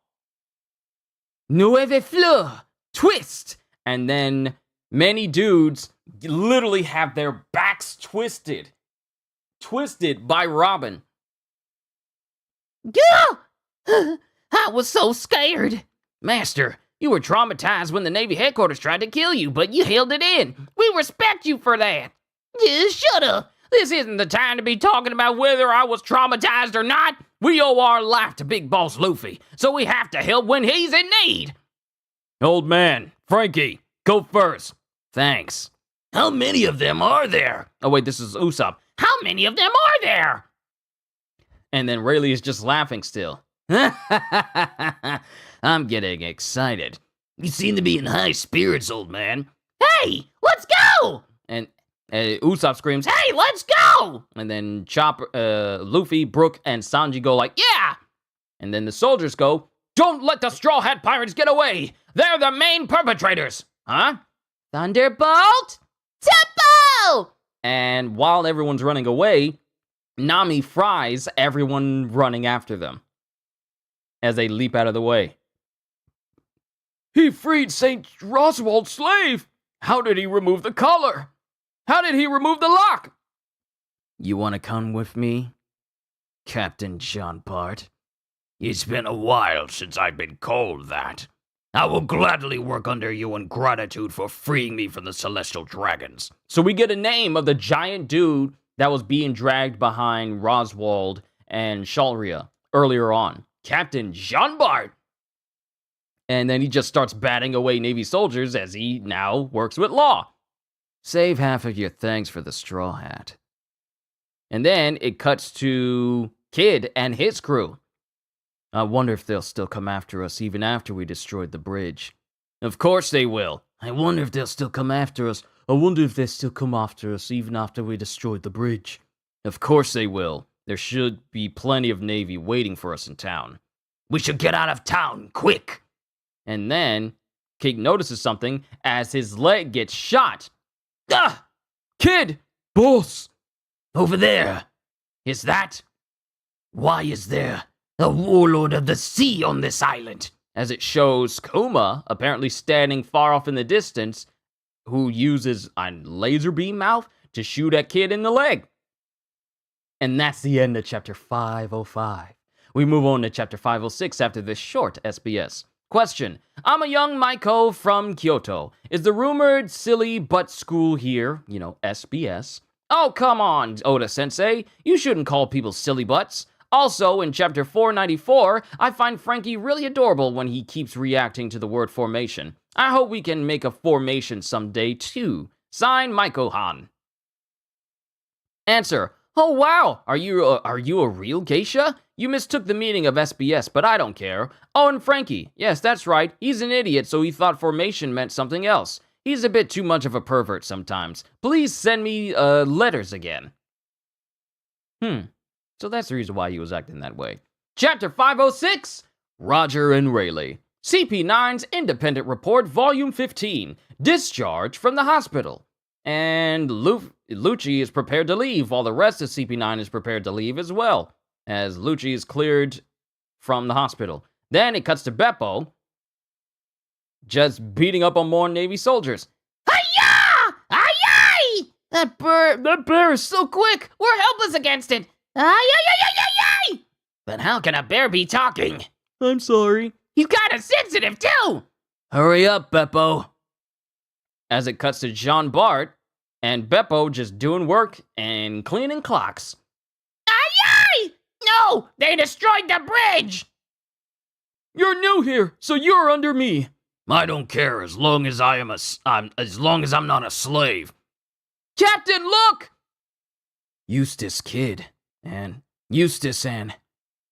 Nueve fleur! Twist! And then many dudes literally have their backs twisted. Twisted by Robin. Yeah! I was so scared. Master, You were traumatized when the Navy headquarters tried to kill you, but you held it in. We respect you for that. Shut up. This isn't the time to be talking about whether I was traumatized or not. We owe our life to Big Boss Luffy, so we have to help when he's in need. Old man, Frankie, go first. Thanks. How many of them are there? Oh wait, this is Usopp. How many of them are there? And then Rayleigh is just laughing still. I'm getting excited. You seem to be in high spirits, old man. Hey, let's go! And Usopp screams, Hey, let's go! and then Luffy, Brook, and Sanji go like, yeah! And then the soldiers go, don't let the Straw Hat Pirates get away! They're the main perpetrators! Huh? Thunderbolt! Tempo! And while everyone's running away, Nami fries everyone running after them as they leap out of the way. He freed St. Roswald's slave! How did he remove the collar? How did he remove the lock? You want to come with me, Captain John Bart? It's been a while since I've been called that. I will gladly work under you in gratitude for freeing me from the Celestial Dragons. So we get a name of the giant dude that was being dragged behind Roswald and Shalria earlier on. Captain Jean Bart. And then he just starts batting away Navy soldiers as he now works with Law. Save half of your thanks for the Straw Hat. And then it cuts to Kid and his crew. I wonder if they'll still come after us even after we destroyed the bridge. Of course they will. I wonder if they'll still come after us. I wonder if they'll still come after us even after we destroyed the bridge. Of course they will. There should be plenty of Navy waiting for us in town. We should get out of town, quick! And then Kid notices something as his leg gets shot. Ah! Kid! Boss! Over there. Is that? Why is there a warlord of the sea on this island? As it shows Kuma apparently standing far off in the distance, who uses a laser beam mouth to shoot at Kid in the leg. And that's the end of chapter 505. We move on to chapter 506 after this short SBS. Question. I'm a young Maiko from Kyoto. Is the rumored silly butt school here, SBS? Oh, come on, Oda-sensei. You shouldn't call people silly butts. Also, in chapter 494, I find Frankie really adorable when he keeps reacting to the word formation. I hope we can make a formation someday, too. Sign, Maiko-han. Answer. Oh, wow. Are you a real geisha? You mistook the meaning of SBS, but I don't care. Oh, and Frankie. Yes, that's right. He's an idiot, so he thought formation meant something else. He's a bit too much of a pervert sometimes. Please send me letters again. So that's the reason why he was acting that way. Chapter 506, Roger and Rayleigh. CP9's Independent Report, Volume 15, Discharge from the Hospital. And Lucci is prepared to leave, while the rest of CP9 is prepared to leave as well, as Lucci is cleared from the hospital. Then it cuts to Beppo, just beating up on more Navy soldiers. Hi-ya! Aye-aye! That bear is so quick! We're helpless against it! Aye-aye-aye-aye-aye! But how can a bear be talking? I'm sorry. He's kinda sensitive, too! Hurry up, Beppo. As it cuts to Jean Bart, and Beppo just doing work and cleaning clocks. Aye-aye! No! They destroyed the bridge! You're new here, so you're under me. I don't care as long as I'm not a slave. Captain, look! Eustace, Kid, and Eustace, and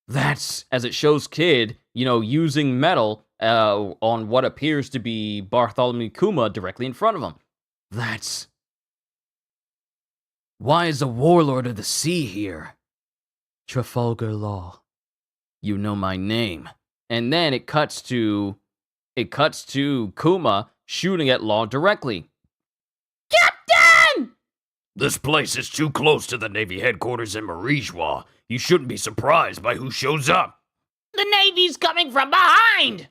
that's as it shows Kid, using metal on what appears to be Bartholomew Kuma directly in front of him. That's... Why is the warlord of the sea here? Trafalgar Law. You know my name. And then it cuts to Kuma shooting at Law directly. Captain! This place is too close to the Navy headquarters in Marijois. You shouldn't be surprised by who shows up. The Navy's coming from behind!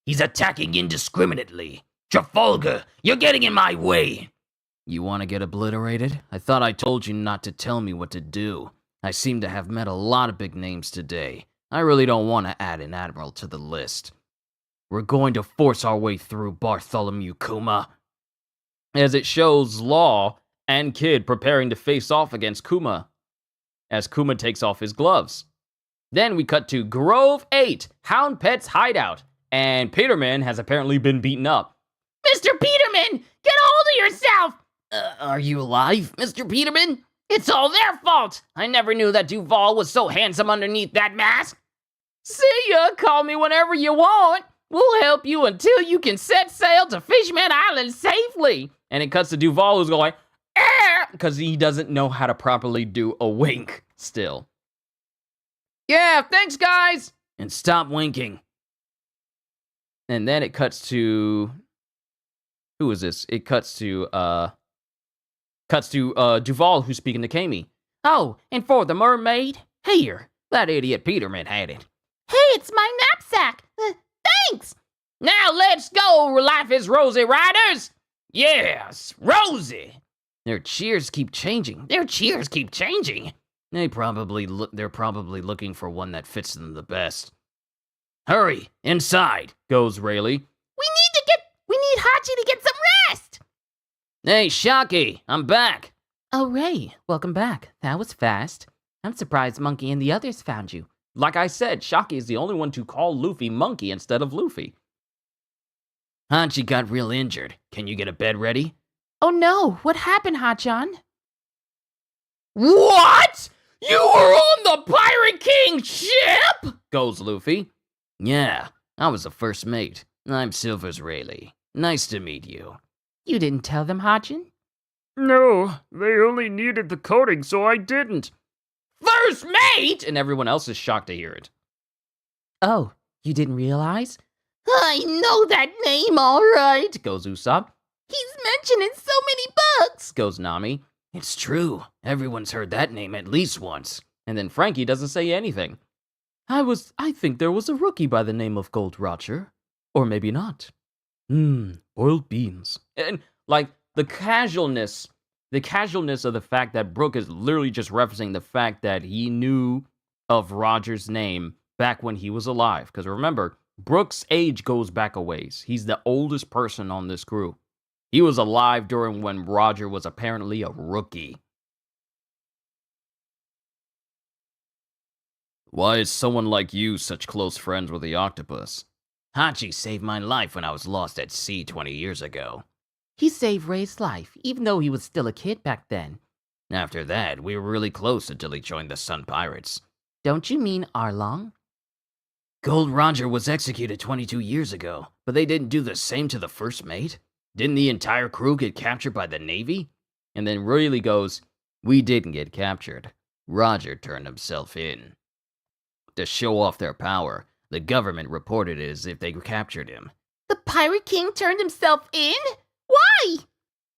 He's attacking indiscriminately. Trafalgar, you're getting in my way. You want to get obliterated? I thought I told you not to tell me what to do. I seem to have met a lot of big names today. I really don't want to add an admiral to the list. We're going to force our way through Bartholomew Kuma. As it shows Law and Kid preparing to face off against Kuma, as Kuma takes off his gloves. Then we cut to Grove 8, Hound Pet's hideout, and Peterman has apparently been beaten up. Mr. Peterman, get a hold of yourself! Are you alive, Mr. Peterman? It's all their fault! I never knew that Duval was so handsome underneath that mask! See ya, call me whenever you want. We'll help you until you can set sail to Fishman Island safely. And it cuts to Duval, who's going, because he doesn't know how to properly do a wink still. Yeah, thanks, guys. And stop winking. And then it cuts to... Who is this? It cuts to Duval, who's speaking to Kami. Oh, and for the mermaid? Here, that idiot Peterman had it. Hey, it's my knapsack. Thanks. Now let's go, Life is Rosie Riders! Yes, Rosie! Their cheers keep changing. Their cheers keep changing. They're probably looking for one that fits them the best. Hurry, inside, goes Rayleigh. We need Hachi to get some rest. Hey, Shocky, I'm back. Oh, Ray, welcome back. That was fast. I'm surprised Monkey and the others found you. Like I said, Shocky is the only one to call Luffy Monkey instead of Luffy. Hachi got real injured. Can you get a bed ready? Oh no, what happened, Hachan? What? You were on the Pirate King ship? Goes Luffy. Yeah, I was the first mate. I'm Silver's Rayleigh. Nice to meet you. You didn't tell them, Hachan? No, they only needed the coating, so I didn't. First mate? And everyone else is shocked to hear it. Oh, you didn't realize? I know that name all right. Goes Usopp. He's mentioned in so many books. Goes Nami. It's true. Everyone's heard that name at least once. And then Frankie doesn't say anything. I think there was a rookie by the name of Gold Roger. Or maybe not. Boiled beans. And, like, the casualness of the fact that Brook is literally just referencing the fact that he knew of Roger's name back when he was alive. Because remember, Brook's age goes back a ways. He's the oldest person on this crew. He was alive during when Roger was apparently a rookie. Why is someone like you such close friends with the octopus? Hachi saved my life when I was lost at sea 20 years ago. He saved Ray's life, even though he was still a kid back then. After that, we were really close until he joined the Sun Pirates. Don't you mean Arlong? Gold Roger was executed 22 years ago, but they didn't do the same to the first mate? Didn't the entire crew get captured by the Navy? And then Rayleigh goes, we didn't get captured. Roger turned himself in. To show off their power, the government reported it as if they captured him. The Pirate King turned himself in? Why?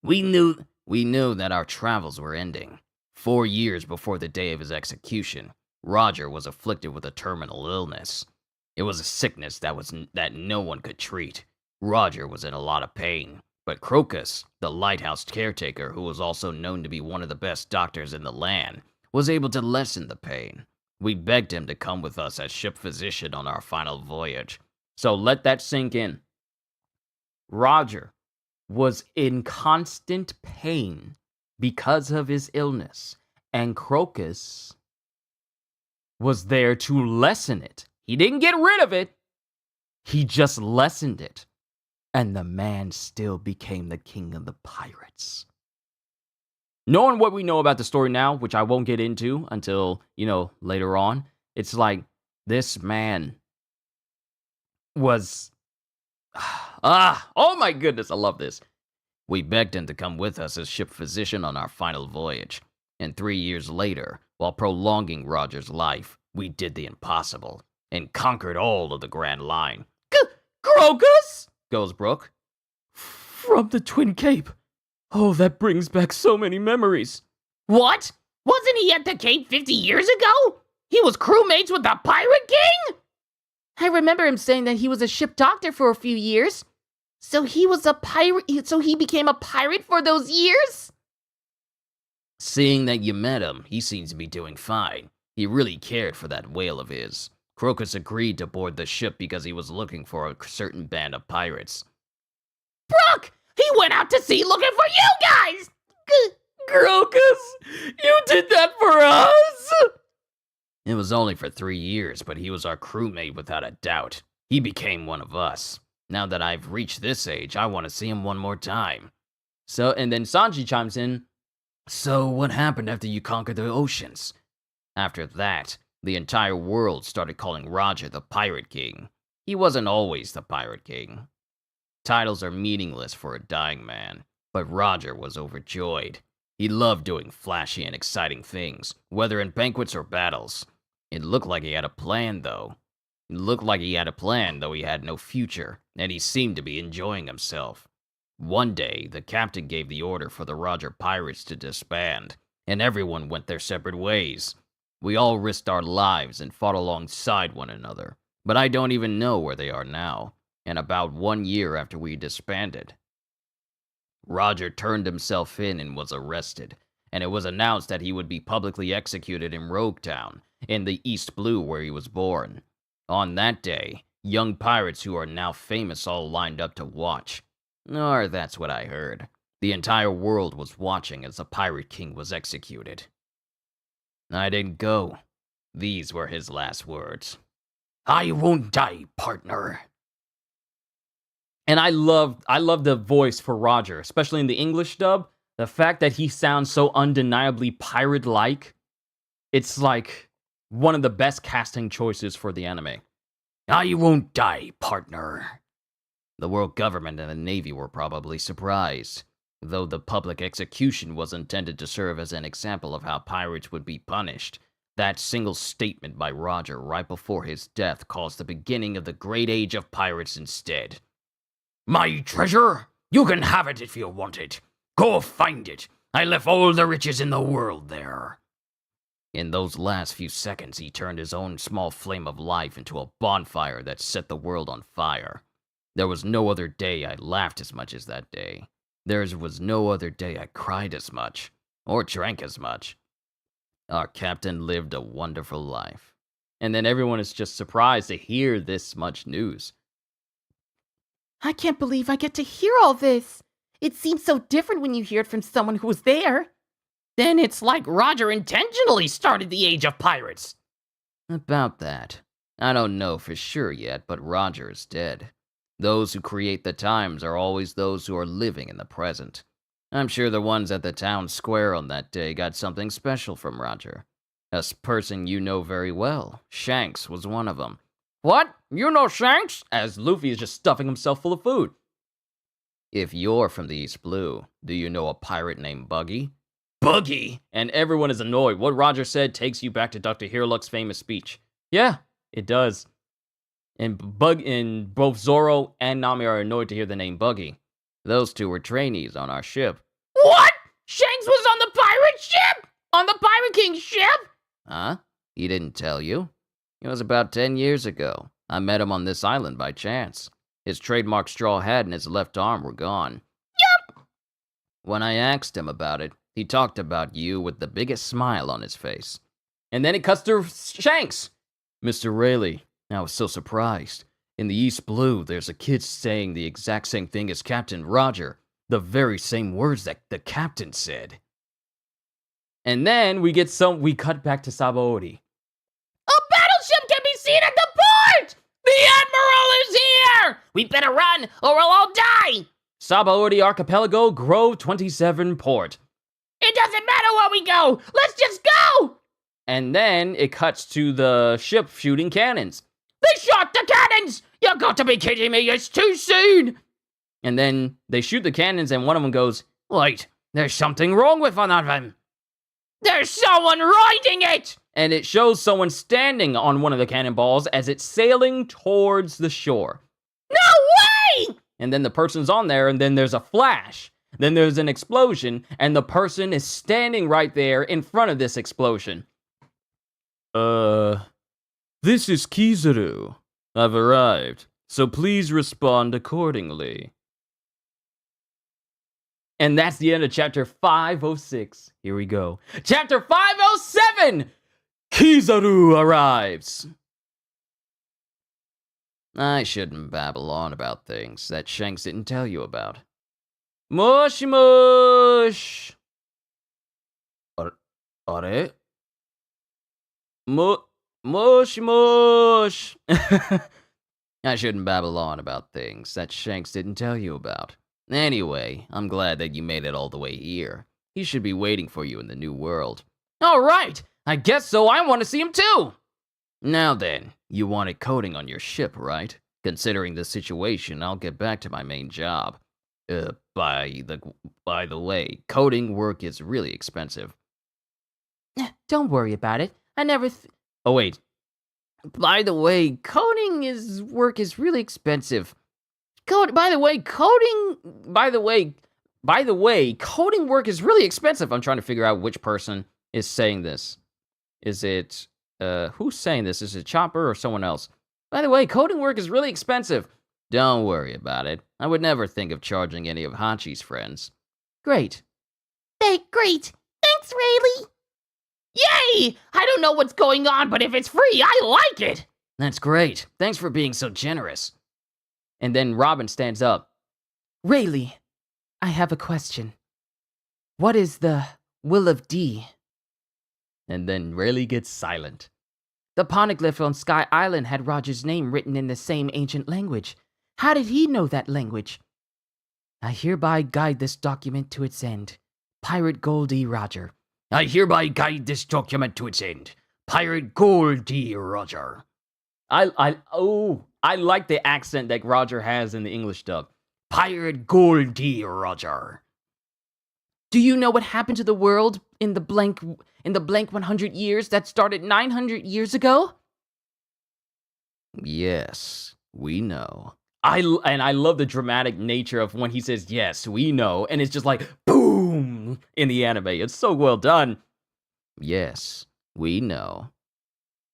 We knew that our travels were ending. 4 years before the day of his execution, Roger was afflicted with a terminal illness. It was a sickness that no one could treat. Roger was in a lot of pain, but Crocus, the lighthouse caretaker who was also known to be one of the best doctors in the land, was able to lessen the pain. We begged him to come with us as ship physician on our final voyage. So let that sink in. Roger was in constant pain because of his illness, and Crocus was there to lessen it. He didn't get rid of it. He just lessened it. And the man still became the king of the pirates. Knowing what we know about the story now, which I won't get into until, later on, it's like this man was... oh my goodness, I love this. We begged him to come with us as ship physician on our final voyage. And 3 years later, while prolonging Roger's life, we did the impossible and conquered all of the Grand Line. Crocus? Goes Brook. From the Twin Cape. Oh, that brings back so many memories. What? Wasn't he at the Cape 50 years ago? He was crewmates with the Pirate King? I remember him saying that he was a ship doctor for a few years. So he was a pirate, so he became a pirate for those years? Seeing that you met him, he seems to be doing fine. He really cared for that whale of his. Crocus agreed to board the ship because he was looking for a certain band of pirates. Brock, he went out to sea looking for you guys! Crocus, you did that for us? It was only for 3 years, but he was our crewmate without a doubt. He became one of us. Now that I've reached this age, I want to see him one more time. So, and then Sanji chimes in, so what happened after you conquered the oceans? After that, the entire world started calling Roger the Pirate King. He wasn't always the Pirate King. Titles are meaningless for a dying man, but Roger was overjoyed. He loved doing flashy and exciting things, whether in banquets or battles. It looked like he had a plan, though. It looked like he had a plan, though he had no future, and he seemed to be enjoying himself. One day, the captain gave the order for the Roger Pirates to disband, and everyone went their separate ways. We all risked our lives and fought alongside one another, but I don't even know where they are now, and about 1 year after we disbanded. Roger turned himself in and was arrested, and it was announced that he would be publicly executed in Roguetown, in the East Blue where he was born. On that day, young pirates who are now famous all lined up to watch. Or that's what I heard. The entire world was watching as the Pirate King was executed. I didn't go. These were his last words. I won't die, partner. And I love the voice for Roger, especially in the English dub. The fact that he sounds so undeniably pirate-like, it's like one of the best casting choices for the anime. I won't die, partner. The world government and the Navy were probably surprised, though the public execution was intended to serve as an example of how pirates would be punished. That single statement by Roger right before his death caused the beginning of the great age of pirates instead. My treasure? You can have it if you want it. Go find it. I left all the riches in the world there. In those last few seconds, he turned his own small flame of life into a bonfire that set the world on fire. There was no other day I laughed as much as that day. There was no other day I cried as much, or drank as much. Our captain lived a wonderful life. And then everyone is just surprised to hear this much news. I can't believe I get to hear all this. It seems so different when you hear it from someone who was there. Then it's like Roger intentionally started the Age of Pirates. About that, I don't know for sure yet, but Roger is dead. Those who create the times are always those who are living in the present. I'm sure the ones at the town square on that day got something special from Roger. A person you know very well. Shanks was one of them. What? You know Shanks? As Luffy is just stuffing himself full of food. If you're from the East Blue, do you know a pirate named Buggy? Buggy! And everyone is annoyed. What Roger said takes you back to Dr. Hirluck's famous speech. Yeah, it does. And both Zoro and Nami are annoyed to hear the name Buggy. Those two were trainees on our ship. What? Shanks was on the pirate ship? On the Pirate King's ship? Huh? He didn't tell you? It was about 10 years ago. I met him on this island by chance. His trademark straw hat and his left arm were gone. Yup! When I asked him about it, he talked about you with the biggest smile on his face. And then it cuts to Shanks. Mr. Rayleigh, I was so surprised. In the East Blue, there's a kid saying the exact same thing as Captain Roger. The very same words that the captain said. And then we cut back to Sabaody. A battleship can be seen at the port! The Admiral is here! We better run or we'll all die! Sabaody Archipelago, Grove 27 Port. It doesn't matter where we go! Let's just go! And then it cuts to the ship shooting cannons. They shot the cannons! You got to be kidding me, it's too soon! And then they shoot the cannons and one of them goes, wait, there's something wrong with one of them. There's someone riding it! And it shows someone standing on one of the cannonballs as it's sailing towards the shore. No way! And then the person's on there, and then there's a flash. Then there's an explosion, and the person is standing right there in front of this explosion. This is Kizaru. I've arrived, so please respond accordingly. And that's the end of chapter 506. Here we go. Chapter 507! Kizaru arrives! I shouldn't babble on about things that Shanks didn't tell you about. Mush mush! Are? Mush mush! I shouldn't babble on about things that Shanks didn't tell you about. Anyway, I'm glad that you made it all the way here. He should be waiting for you in the new world. All right, I guess so. I want to see him too. Now then, you wanted coding on your ship, right? Considering the situation, I'll get back to my main job. By the way, coding work is really expensive. Don't worry about it. I never. Oh wait. By the way, coding work is really expensive. By the way, coding work is really expensive. I'm trying to figure out which person is saying this. Is it who's saying this? Is it Chopper or someone else? By the way, coding work is really expensive. Don't worry about it. I would never think of charging any of Hachi's friends. Great. Hey, great. Thanks, Rayleigh. Yay! I don't know what's going on, but if it's free, I like it. That's great. Thanks for being so generous. And then Robin stands up. Rayleigh, I have a question. What is the Will of D? And then Rayleigh gets silent. The poneglyph on Sky Island had Roger's name written in the same ancient language. How did he know that language? I hereby guide this document to its end. Pirate Goldie Roger. I hereby guide this document to its end. Pirate Goldie Roger. I like the accent that Roger has in the English dub. Pirate Goldie Roger. Do you know what happened to the world in the blank 100 years that started 900 years ago? Yes, we know. I love the dramatic nature of when he says, yes, we know, and it's just like, boom, in the anime. It's so well done. Yes, we know.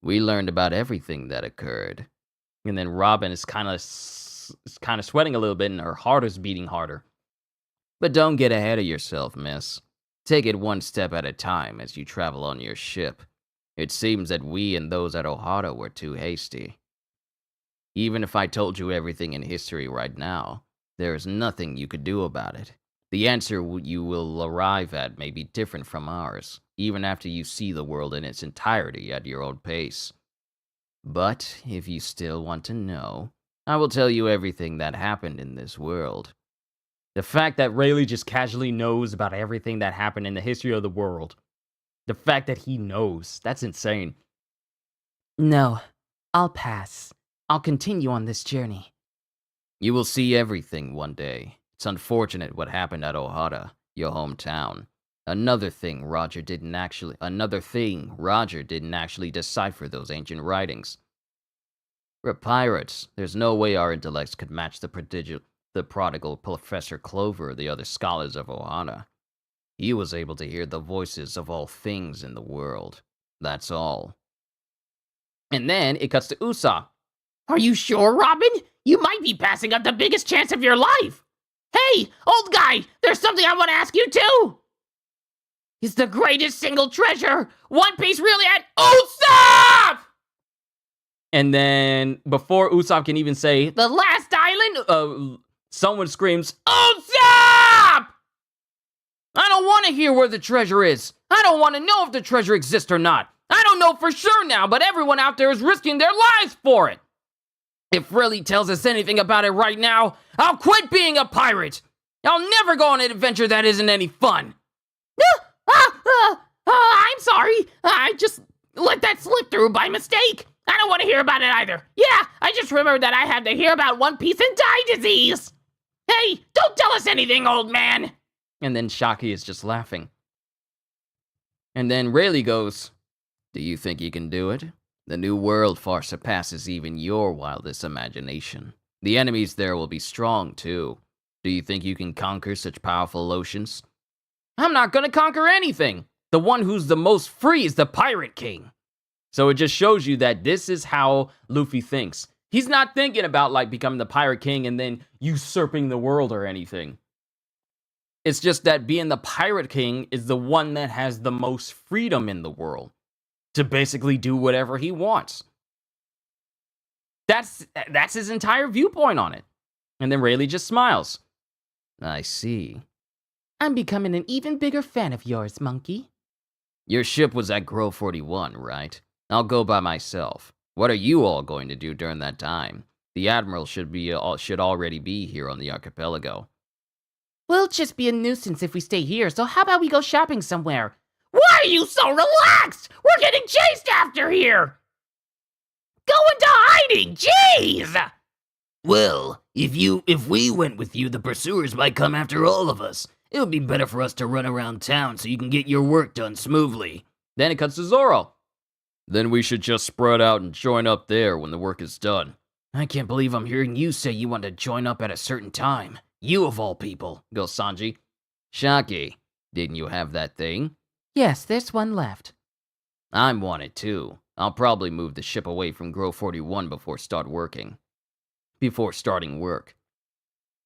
We learned about everything that occurred. And then Robin is kind of sweating a little bit, and her heart is beating harder. But don't get ahead of yourself, miss. Take it one step at a time as you travel on your ship. It seems that we and those at Ohara were too hasty. Even if I told you everything in history right now, there is nothing you could do about it. The answer you will arrive at may be different from ours, even after you see the world in its entirety at your own pace. But if you still want to know, I will tell you everything that happened in this world. The fact that Rayleigh just casually knows about everything that happened in the history of the world. The fact that he knows, that's insane. No, I'll pass. I'll continue on this journey. You will see everything one day. It's unfortunate what happened at Ohara, your hometown. Another thing, Roger didn't actually decipher those ancient writings. We're pirates. There's no way our intellects could match the prodigal Professor Clover or the other scholars of Ohana. He was able to hear the voices of all things in the world. That's all. And then it cuts to Usopp. Are you sure, Robin? You might be passing up the biggest chance of your life. Hey, old guy, there's something I want to ask you too. Is the greatest single treasure One Piece really at Usopp? And then, before Usopp can even say, the last island, someone screams, Usopp! I don't want to hear where the treasure is. I don't want to know if the treasure exists or not. I don't know for sure now, but everyone out there is risking their lives for it. If Rayleigh tells us anything about it right now, I'll quit being a pirate. I'll never go on an adventure that isn't any fun. I'm sorry. I just let that slip through by mistake. I don't want to hear about it either. Yeah, I just remembered that I had to hear about One Piece and die disease. Hey, don't tell us anything, old man. And then Shaki is just laughing. And then Rayleigh goes, do you think you can do it? The new world far surpasses even your wildest imagination. The enemies there will be strong, too. Do you think you can conquer such powerful oceans? I'm not gonna conquer anything. The one who's the most free is the Pirate King. So it just shows you that this is how Luffy thinks. He's not thinking about, like, becoming the Pirate King and then usurping the world or anything. It's just that being the Pirate King is the one that has the most freedom in the world to basically do whatever he wants. That's his entire viewpoint on it. And then Rayleigh just smiles. I see. I'm becoming an even bigger fan of yours, monkey. Your ship was at Grove 41, right? I'll go by myself. What are you all going to do during that time? The Admiral should already be here on the archipelago. We'll just be a nuisance if we stay here, so how about we go shopping somewhere? Why are you so relaxed? We're getting chased after here! Go into hiding, jeez! Well, if we went with you, the pursuers might come after all of us. It would be better for us to run around town so you can get your work done smoothly. Then it cuts to Zoro. Then we should just spread out and join up there when the work is done. I can't believe I'm hearing you say you want to join up at a certain time. You of all people, Goes Sanji. Shaki, didn't you have that thing? Yes, there's one left. I'm wanted too. I'll probably move the ship away from Grove 41 before starting work.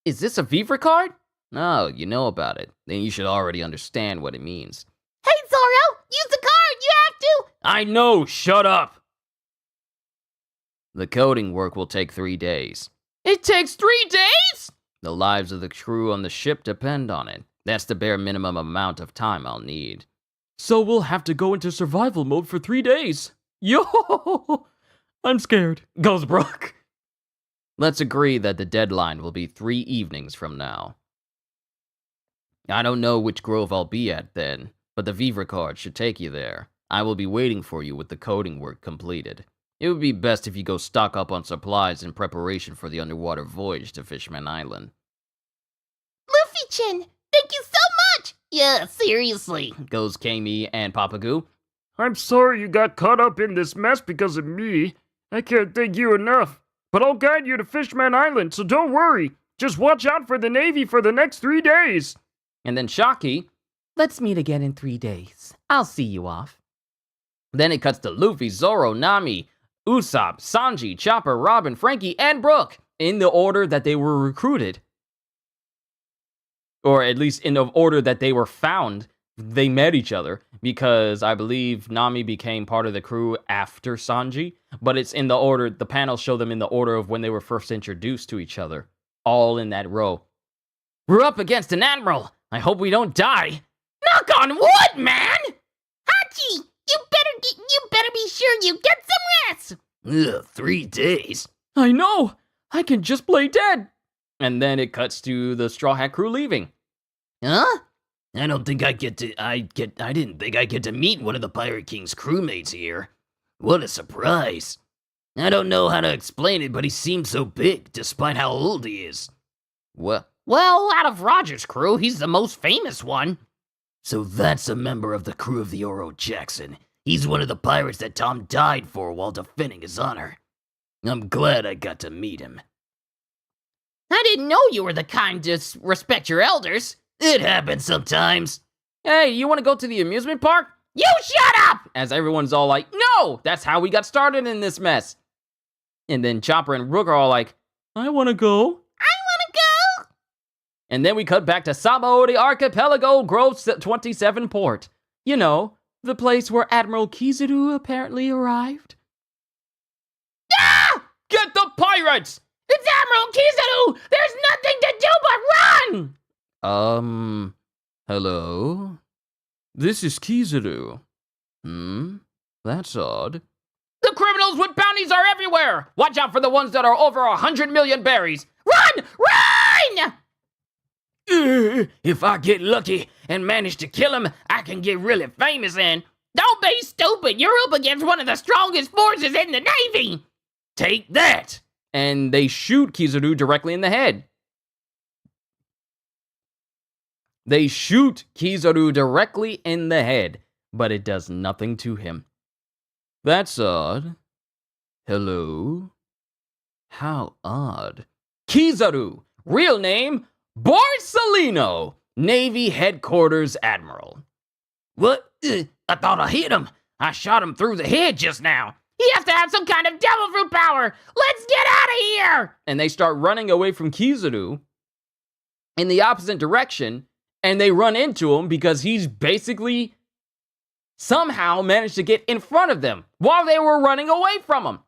Is this a Vivre card? Oh, you know about it. Then you should already understand what it means. Hey, Zoro, use the card. You have to. I know, shut up! The coding work will take 3 days. It takes 3 days? The lives of the crew on the ship depend on it. That's the bare minimum amount of time I'll need. So we'll have to go into survival mode for 3 days. Yo! I'm scared. Goes Brooke. Let's agree that the deadline will be 3 evenings from now. I don't know which grove I'll be at then, but the Vivre card should take you there. I will be waiting for you with the coding work completed. It would be best if you go stock up on supplies in preparation for the underwater voyage to Fishman Island. Luffy-chan, thank you so much. Yeah, seriously. Goes Kami and Papagu. I'm sorry you got caught up in this mess because of me. I can't thank you enough. But I'll guide you to Fishman Island, so don't worry. Just watch out for the Navy for the next 3 days. And then Shaki. Let's meet again in 3 days. I'll see you off. Then it cuts to Luffy, Zoro, Nami, Usopp, Sanji, Chopper, Robin, Frankie, and Brook in the order that they were recruited. Or at least in the order that they were found. They met each other because I believe Nami became part of the crew after Sanji, but it's in the order, the panels show them in the order of when they were first introduced to each other, all in that row. We're up against an admiral. I hope we don't die. Knock on wood, man! Hachi, you better be sure you get some rest. Ugh, 3 days. I know! I can just play dead! And then it cuts to the Straw Hat crew leaving. Huh? I didn't think I'd get to meet one of the Pirate King's crewmates here. What a surprise. I don't know how to explain it, but he seems so big, despite how old he is. What? Well, out of Roger's crew, he's the most famous one. So that's a member of the crew of the Oro Jackson. He's one of the pirates that Tom died for while defending his honor. I'm glad I got to meet him. I didn't know you were the kind to respect your elders. It happens sometimes. Hey, you want to go to the amusement park? You shut up! As everyone's all like, no, that's how we got started in this mess. And then Chopper and Rook are all like, I want to go. and then we cut back to Sabaody Archipelago, Grove 27 port. You know, the place where Admiral Kizaru apparently arrived. Ah! Get the pirates! It's Admiral Kizaru! There's nothing to do but run! Hello? This is Kizaru. That's odd. The criminals with bounties are everywhere! Watch out for the ones that are over 100 million berries! Run! Run! If I get lucky and manage to kill him, I can get really famous and... Don't be stupid! You're up against one of the strongest forces in the Navy! Take that! And they shoot Kizaru directly in the head. They shoot Kizaru directly in the head, but it does nothing to him. That's odd. Hello? How odd. Kizaru, real name, Borsalino, Navy Headquarters Admiral. What? I thought I hit him. I shot him through the head just now. He has to have some kind of devil fruit power! Let's get out of here! And they start running away from Kizaru in the opposite direction, and they run into him because he's basically somehow managed to get in front of them while they were running away from him.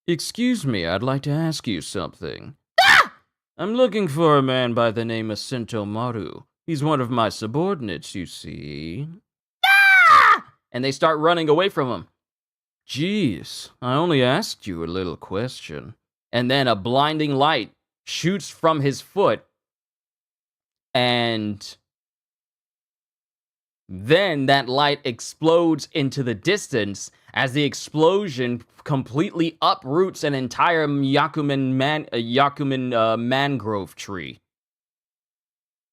Excuse me, I'd like to ask you something. I'm looking for a man by the name of Sentomaru. He's one of my subordinates, you see. And they start running away from him. Jeez, I only asked you a little question. And then a blinding light shoots from his foot, and then that light explodes into the distance as the explosion completely uproots an entire Yakuman mangrove tree.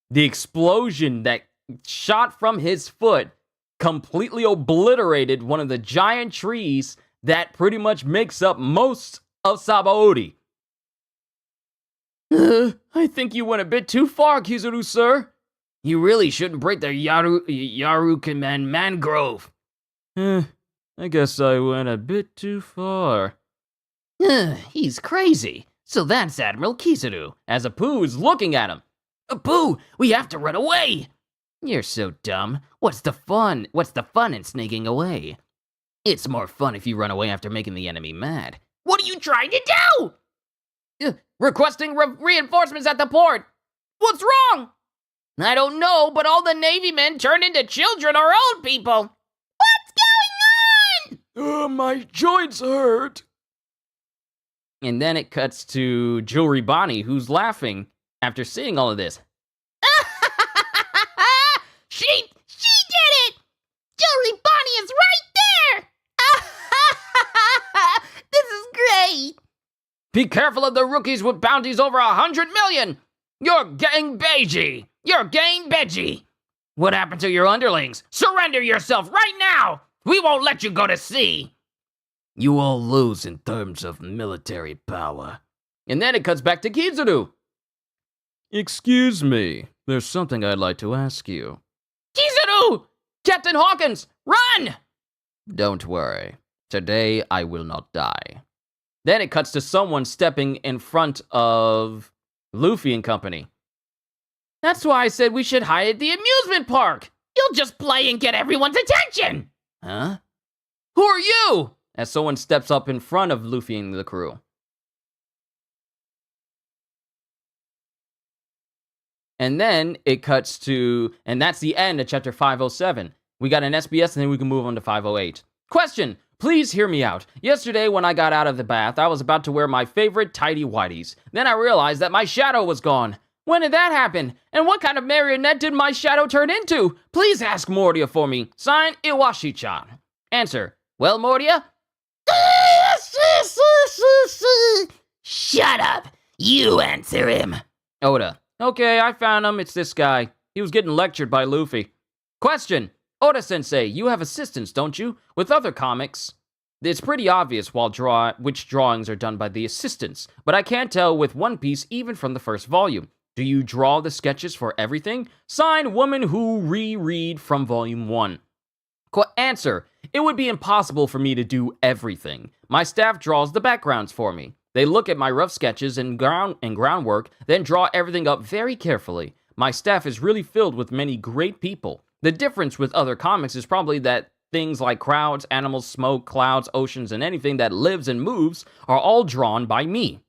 The explosion that shot from his foot completely obliterated one of the giant trees that pretty much makes up most of Sabaody. I think you went a bit too far, Kizaru, sir. You really shouldn't break the Yarukaman mangrove. I guess I went a bit too far. He's crazy. So that's Admiral Kizaru, as Apu is looking at him. Apu, we have to run away. You're so dumb. What's the fun? What's the fun in sneaking away? It's more fun if you run away after making the enemy mad. What are you trying to do? Requesting reinforcements at the port. What's wrong? I don't know, but all the Navy men turned into children or old people. What's going on? My joints hurt. And then it cuts to Jewelry Bonnie, who's laughing after seeing all of this. She did it! Jewelry Bonnie is right there! This is great! Be careful of the rookies with bounties over 100 million! You're getting beigey! You're getting bedgy! What happened to your underlings? Surrender yourself right now! We won't let you go to sea! You all lose in terms of military power. And then it cuts back to Kizaru. Excuse me, there's something I'd like to ask you. Kizaru! Captain Hawkins, run! Don't worry. Today I will not die. Then it cuts to someone stepping in front of Luffy and company. That's why I said we should hide at the amusement park. You'll just play and get everyone's attention! Huh? Who are you? As someone steps up in front of Luffy and the crew. And then it cuts to, and that's the end of chapter 507. We got an SBS and then we can move on to 508. Question, please hear me out. Yesterday when I got out of the bath, I was about to wear my favorite tighty whities. Then I realized that my shadow was gone. When did that happen? And what kind of marionette did my shadow turn into? Please ask Mordia for me. Sign, Iwashi-chan. Answer, well, Mordia? Shut up! You answer him! Oda, okay, I found him. It's this guy. He was getting lectured by Luffy. Question, Oda-sensei, you have assistants, don't you? With other comics, it's pretty obvious which drawings are done by the assistants, but I can't tell with One Piece even from the first volume. Do you draw the sketches for everything? Signed, woman who reread from volume 1. Answer, it would be impossible for me to do everything. My staff draws the backgrounds for me. They look at my rough sketches and groundwork, then draw everything up very carefully. My staff is really filled with many great people. The difference with other comics is probably that things like crowds, animals, smoke, clouds, oceans, and anything that lives and moves are all drawn by me.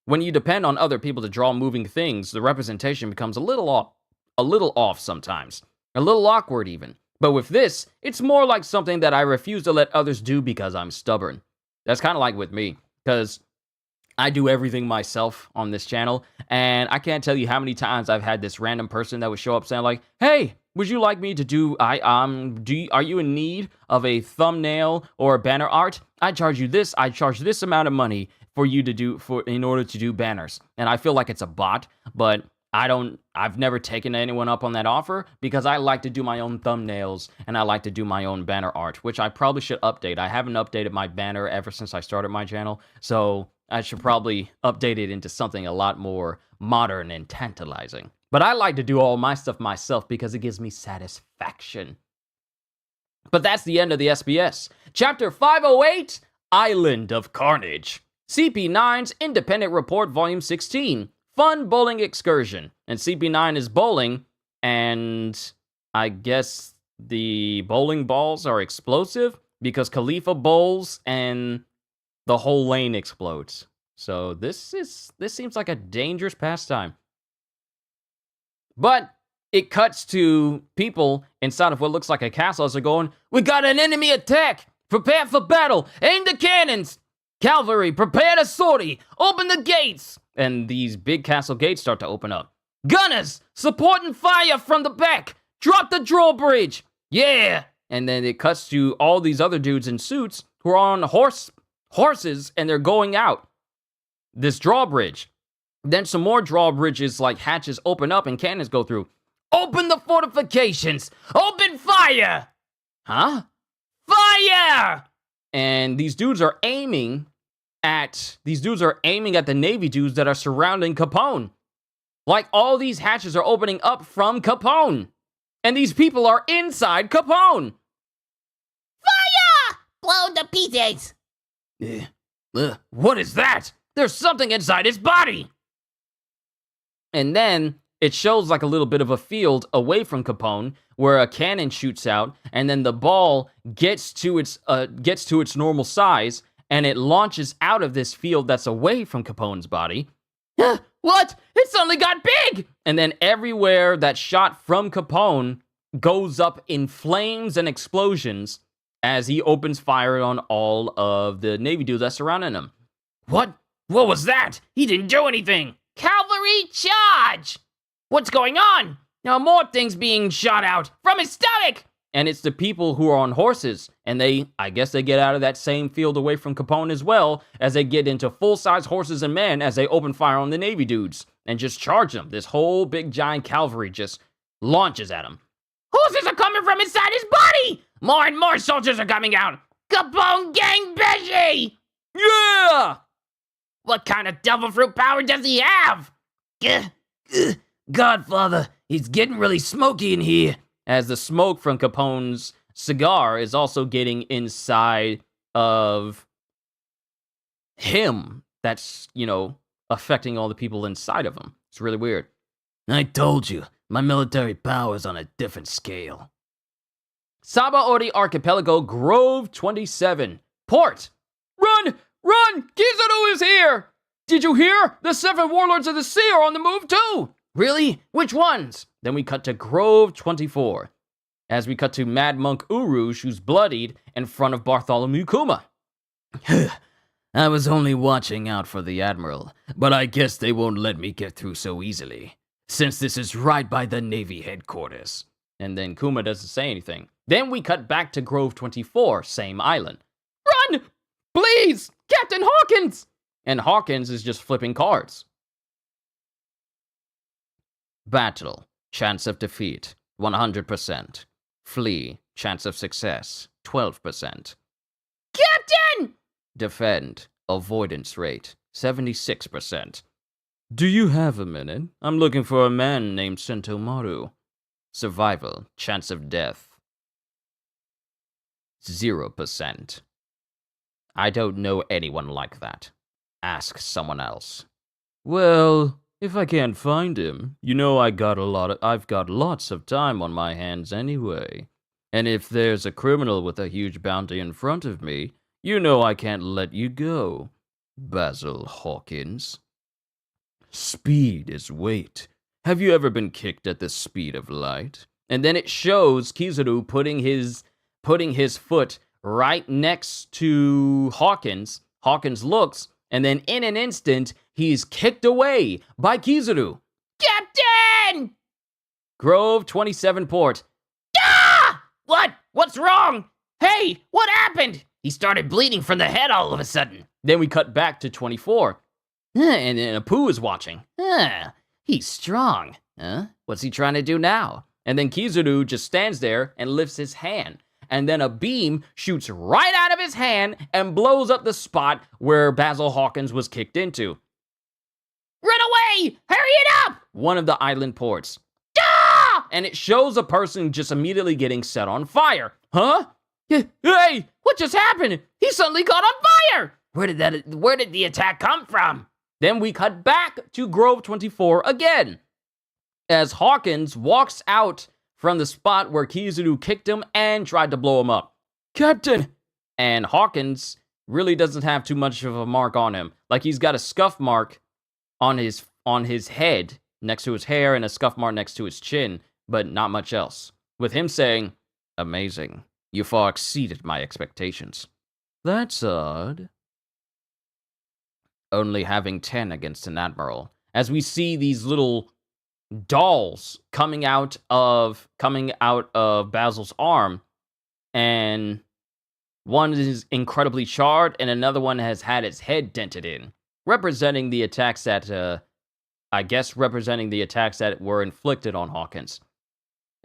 When you depend on other people to draw moving things, the representation becomes a little off sometimes. A little awkward even. But with this, it's more like something that I refuse to let others do because I'm stubborn. That's kind of like with me, because I do everything myself on this channel, and I can't tell you how many times I've had this random person that would show up saying like, hey, would you like me to do, are you in need of a thumbnail or a banner art? I charge this amount of money for you to do, in order to do banners. And I feel like it's a bot, but I've never taken anyone up on that offer because I like to do my own thumbnails and I like to do my own banner art, which I probably should update. I haven't updated my banner ever since I started my channel, so I should probably update it into something a lot more modern and tantalizing. But I like to do all my stuff myself because it gives me satisfaction. But that's the end of the SBS. Chapter 508, Island of Carnage. CP9's Independent Report Volume 16. Fun bowling excursion. And CP9 is bowling, and I guess the bowling balls are explosive because Khalifa bowls and the whole lane explodes. So this seems like a dangerous pastime. But it cuts to people inside of what looks like a castle as they're going, "We got an enemy attack! Prepare for battle! Aim the cannons! Cavalry, prepare the sortie! Open the gates!" And these big castle gates start to open up. "Gunners, support and fire from the back! Drop the drawbridge! Yeah!" And then it cuts to all these other dudes in suits who are on horses, and they're going out this drawbridge. Then some more drawbridges, like hatches, open up and cannons go through. "Open the fortifications! Open fire!" Huh? Fire! And these dudes are aiming at the Navy dudes that are surrounding Capone. Like, all these hatches are opening up from Capone. And these people are inside Capone. Fire! Blown to pieces. What is that? There's something inside his body. And then it shows like a little bit of a field away from Capone where a cannon shoots out, and then the ball gets to its normal size, and it launches out of this field that's away from Capone's body. What? It suddenly got big! And then everywhere that shot from Capone goes up in flames and explosions as he opens fire on all of the Navy dudes that surrounding him. What? What was that? He didn't do anything. Cavalry charge! What's going on? Now more things being shot out from his stomach! And it's the people who are on horses, and I guess they get out of that same field away from Capone as well, as they get into full-size horses and men as they open fire on the Navy dudes and just charge them. This whole big giant cavalry just launches at them. Horses are coming from inside his body! More and more soldiers are coming out! Capone gang busy! Yeah! What kind of devil fruit power does he have? Godfather, it's getting really smoky in here. As the smoke from Capone's cigar is also getting inside of him. That's, affecting all the people inside of him. It's really weird. I told you, my military power's on a different scale. Sabaody Archipelago, Grove 27. Port! Run! Run! Kizaru is here! Did you hear? The 7 warlords of the sea are on the move too! Really? Which ones? Then we cut to Grove 24. As we cut to Mad Monk Uruj, who's bloodied in front of Bartholomew Kuma. I was only watching out for the Admiral, but I guess they won't let me get through so easily, since this is right by the Navy headquarters. And then Kuma doesn't say anything. Then we cut back to Grove 24, same island. Run! Please! Captain Hawkins! And Hawkins is just flipping cards. Battle. Chance of defeat, 100%. Flee. Chance of success, 12%. Captain! Defend. Avoidance rate, 76%. Do you have a minute? I'm looking for a man named Sentomaru. Survival. Chance of death, 0%. I don't know anyone like that. Ask someone else. Well, if I can't find him, I've got lots of time on my hands anyway. And if there's a criminal with a huge bounty in front of me, I can't let you go, Basil Hawkins. Speed is weight. Have you ever been kicked at the speed of light? And then it shows Kizaru putting his foot right next to Hawkins. Hawkins looks, and then in an instant, he's kicked away by Kizaru. Captain! Grove 27 port. Ah! What? What's wrong? Hey, what happened? He started bleeding from the head all of a sudden. Then we cut back to 24. And Apu is watching. He's strong. What's he trying to do now? And then Kizaru just stands there and lifts his hand. And then a beam shoots right out of his hand and blows up the spot where Basil Hawkins was kicked into. Run away! Hurry it up! One of the island ports. Ah! And it shows a person just immediately getting set on fire. Huh? Hey! What just happened? He suddenly caught on fire! Where did the attack come from? Then we cut back to Grove 24 again, as Hawkins walks out from the spot where Kizaru kicked him and tried to blow him up. Captain! And Hawkins really doesn't have too much of a mark on him. Like, he's got a scuff mark on his head next to his hair and a scuff mark next to his chin, but not much else. With him saying, "Amazing. You far exceeded my expectations." That's odd. Only having 10 against an admiral. As we see these little dolls coming out of Basil's arm, and one is incredibly charred, and another one has had its head dented in, representing the attacks that were inflicted on Hawkins.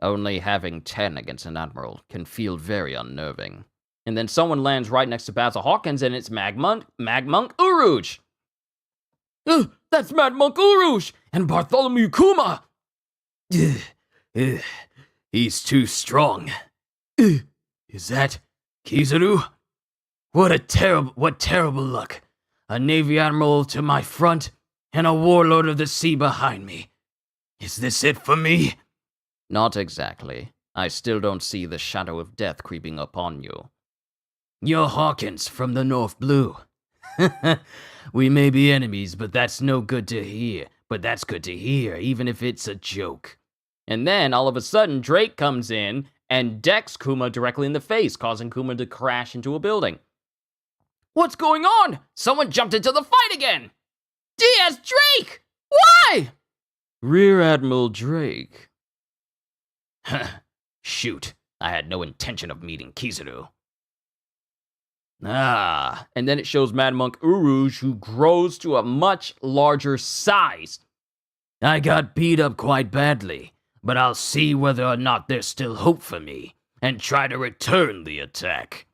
Only having 10 against an admiral can feel very unnerving. And then someone lands right next to Basil Hawkins, and it's Mag Monk Uruj. That's Mad Monk Uruj and Bartholomew Kuma. He's too strong. Is that Kizaru? What terrible luck. A Navy Admiral to my front, and a Warlord of the Sea behind me. Is this it for me? Not exactly. I still don't see the shadow of death creeping upon you. You're Hawkins from the North Blue. We may be enemies, but that's good to hear, even if it's a joke. And then, all of a sudden, Drake comes in and decks Kuma directly in the face, causing Kuma to crash into a building. What's going on? Someone jumped into the fight again! Diaz, Drake! Why? Rear Admiral Drake. Shoot, I had no intention of meeting Kizaru. And then it shows Mad Monk Uruj, who grows to a much larger size. I got beat up quite badly, but I'll see whether or not there's still hope for me, and try to return the attack.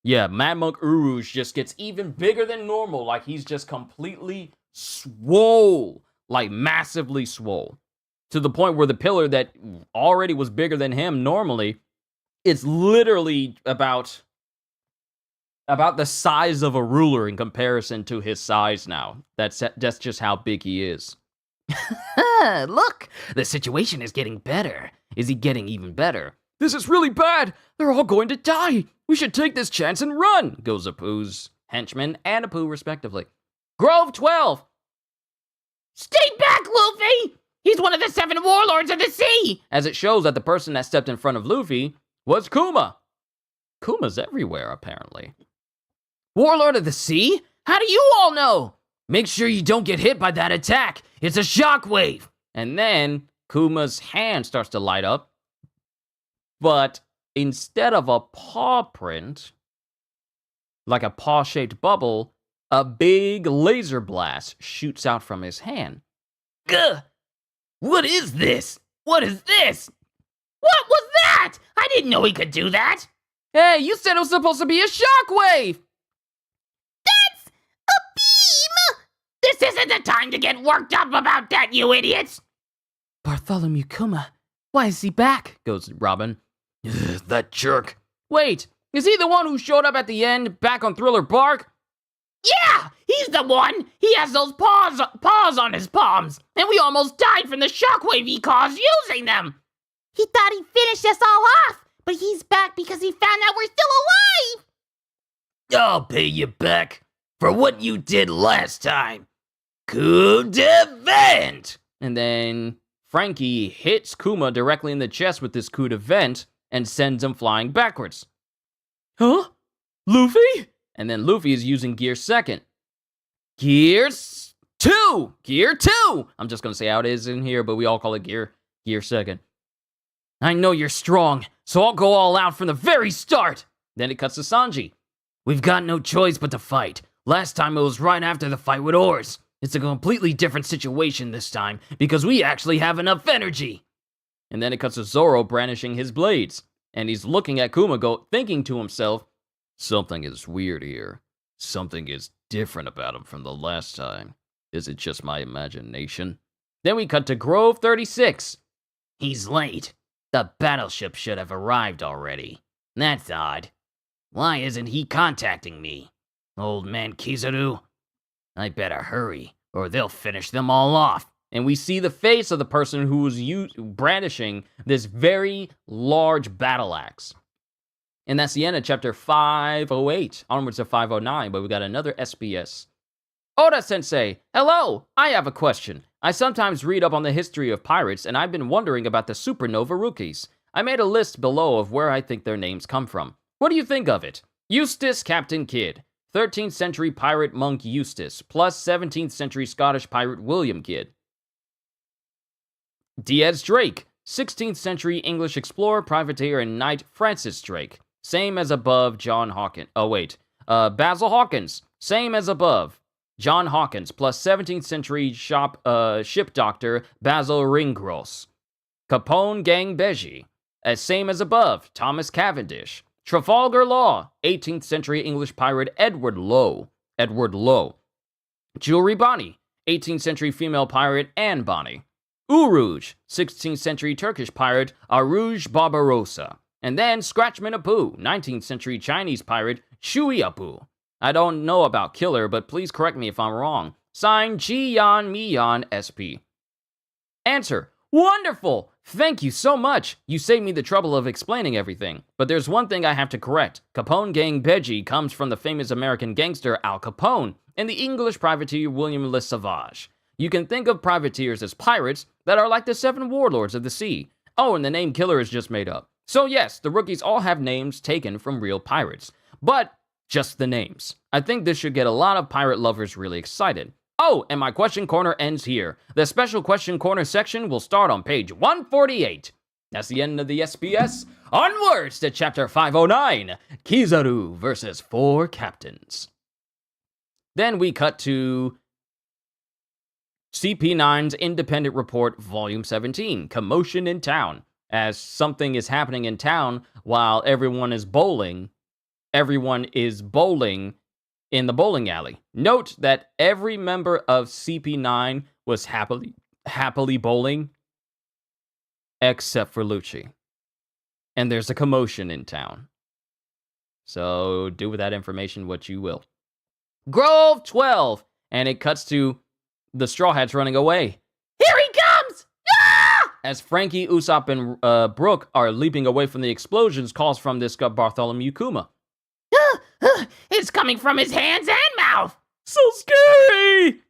Yeah, Mad Monk Uruj just gets even bigger than normal, like he's just completely swole, like massively swole. To the point where the pillar that already was bigger than him normally, it's literally about the size of a ruler in comparison to his size now. That's just how big he is. Look, the situation is getting better. Is he getting even better? This is really bad. They're all going to die. We should take this chance and run, goes Apu's henchman and Apu respectively. Grove 12. Stay back, Luffy! He's one of the 7 warlords of the sea! As it shows that the person that stepped in front of Luffy was Kuma. Kuma's everywhere, apparently. Warlord of the Sea? How do you all know? Make sure you don't get hit by that attack. It's a shockwave. And then Kuma's hand starts to light up. But instead of a paw print, like a paw-shaped bubble, a big laser blast shoots out from his hand. Gah! What is this? What is this? What was that? I didn't know he could do that. Hey, you said it was supposed to be a shockwave. That's a beam. This isn't the time to get worked up about that, you idiots. Bartholomew Kuma, why is he back? Goes Robin. That jerk. Wait, is he the one who showed up at the end, back on Thriller Bark? Yeah, he's the one. He has those paws on his palms, and we almost died from the shockwave he caused using them. He thought he finished us all off, but he's back because he found out we're still alive. I'll pay you back for what you did last time. Coup de vent! And then Frankie hits Kuma directly in the chest with this coup de vent and sends him flying backwards. Huh? Luffy? And then Luffy is using Gear 2nd. Gear 2! Gear 2! I'm just going to say how it is in here, but we all call it Gear 2nd. I know you're strong, so I'll go all out from the very start! Then it cuts to Sanji. We've got no choice but to fight. Last time it was right after the fight with Oars. It's a completely different situation this time, because we actually have enough energy. And then it cuts to Zoro brandishing his blades. And he's looking at Kuma, thinking to himself, something is weird here. Something is different about him from the last time. Is it just my imagination? Then we cut to Grove 36. He's late. The battleship should have arrived already. That's odd. Why isn't he contacting me? Old man Kizaru? I better hurry, or they'll finish them all off. And we see the face of the person who was brandishing this very large battle axe. And that's the end of chapter 508, onwards to 509, but we got another SBS. Oda-sensei, hello! I have a question. I sometimes read up on the history of pirates, and I've been wondering about the supernova rookies. I made a list below of where I think their names come from. What do you think of it? Eustace Captain Kidd, 13th century pirate monk Eustace, plus 17th century Scottish pirate William Kidd. Diaz Drake, 16th century English explorer, privateer, and knight Francis Drake. Same as above, John Hawkins. Basil Hawkins, same as above. John Hawkins, plus 17th century ship doctor Basil Ringross. Capone Gang Beji, same as above, Thomas Cavendish. Trafalgar Law, 18th century English pirate Edward Lowe. Jewelry Bonnie, 18th century female pirate Anne Bonny. Uruj, 16th century Turkish pirate Aruj Barbarossa. And then Scratchman Apu, 19th century Chinese pirate Shui Apu. I don't know about Killer, but please correct me if I'm wrong. Signed, Ji-Yan Mi-Yan SP. Answer, wonderful! Thank you so much. You saved me the trouble of explaining everything. But there's one thing I have to correct. Capone Gang Beji comes from the famous American gangster Al Capone and the English privateer William Le Savage. You can think of privateers as pirates that are like the 7 warlords of the sea. Oh, and the name Killer is just made up. So yes, the rookies all have names taken from real pirates. But just the names. I think this should get a lot of pirate lovers really excited. Oh, and my question corner ends here. The special question corner section will start on page 148. That's the end of the SBS. Onwards to chapter 509, Kizaru versus 4 captains. Then we cut to CP9's Independent Report, Volume 17, Commotion in Town. As something is happening in town while everyone is bowling in the bowling alley. Note that every member of CP9 was happily bowling, except for Lucci. And there's a commotion in town. So do with that information what you will. Grove 12! And it cuts to the Straw Hats running away. Here he comes! Ah! As Frankie, Usopp, and Brooke are leaping away from the explosions caused from this Bartholomew Kuma. It's coming from his hands and mouth. So scary!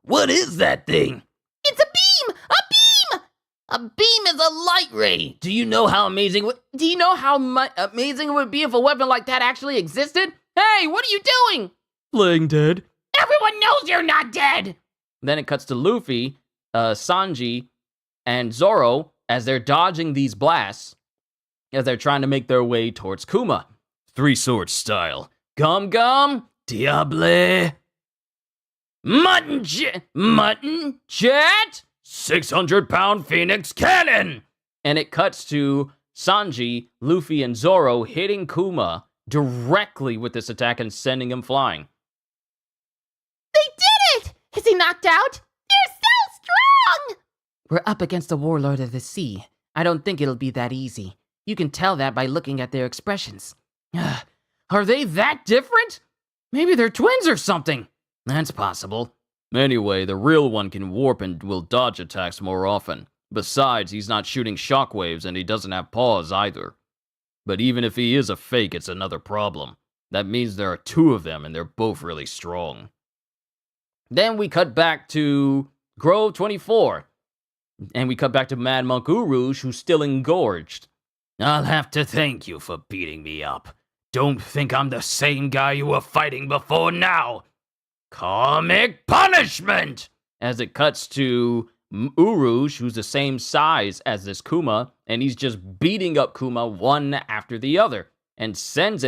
What is that thing? It's a beam! A beam! A beam is a light ray. Do you know how amazing Do you know how amazing it would be if a weapon like that actually existed? Hey, what are you doing? Playing dead. Everyone knows you're not dead. Then it cuts to Luffy, Sanji, and Zoro as they're dodging these blasts as they're trying to make their way towards Kuma. 3 Swords style. Gum Gum, Diable. Mutton Jet, 600-pound Phoenix Cannon. and it cuts to Sanji, Luffy, and Zoro hitting Kuma directly with this attack and sending him flying. They did it! Is he knocked out? They're so strong! We're up against the warlord of the sea. I don't think it'll be that easy. You can tell that by looking at their expressions. Are they that different? Maybe they're twins or something. That's possible. Anyway, the real one can warp and will dodge attacks more often. Besides, he's not shooting shockwaves and he doesn't have paws either. But even if he is a fake, it's another problem. That means there are 2 of them and they're both really strong. Then we cut back to Grove 24. And we cut back to Mad Monk Uruj, who's still engorged. I'll have to thank you for beating me up. Don't think I'm the same guy you were fighting before now. Comic punishment! As it cuts to Uruj, who's the same size as this Kuma, and he's just beating up Kuma one after the other, and sends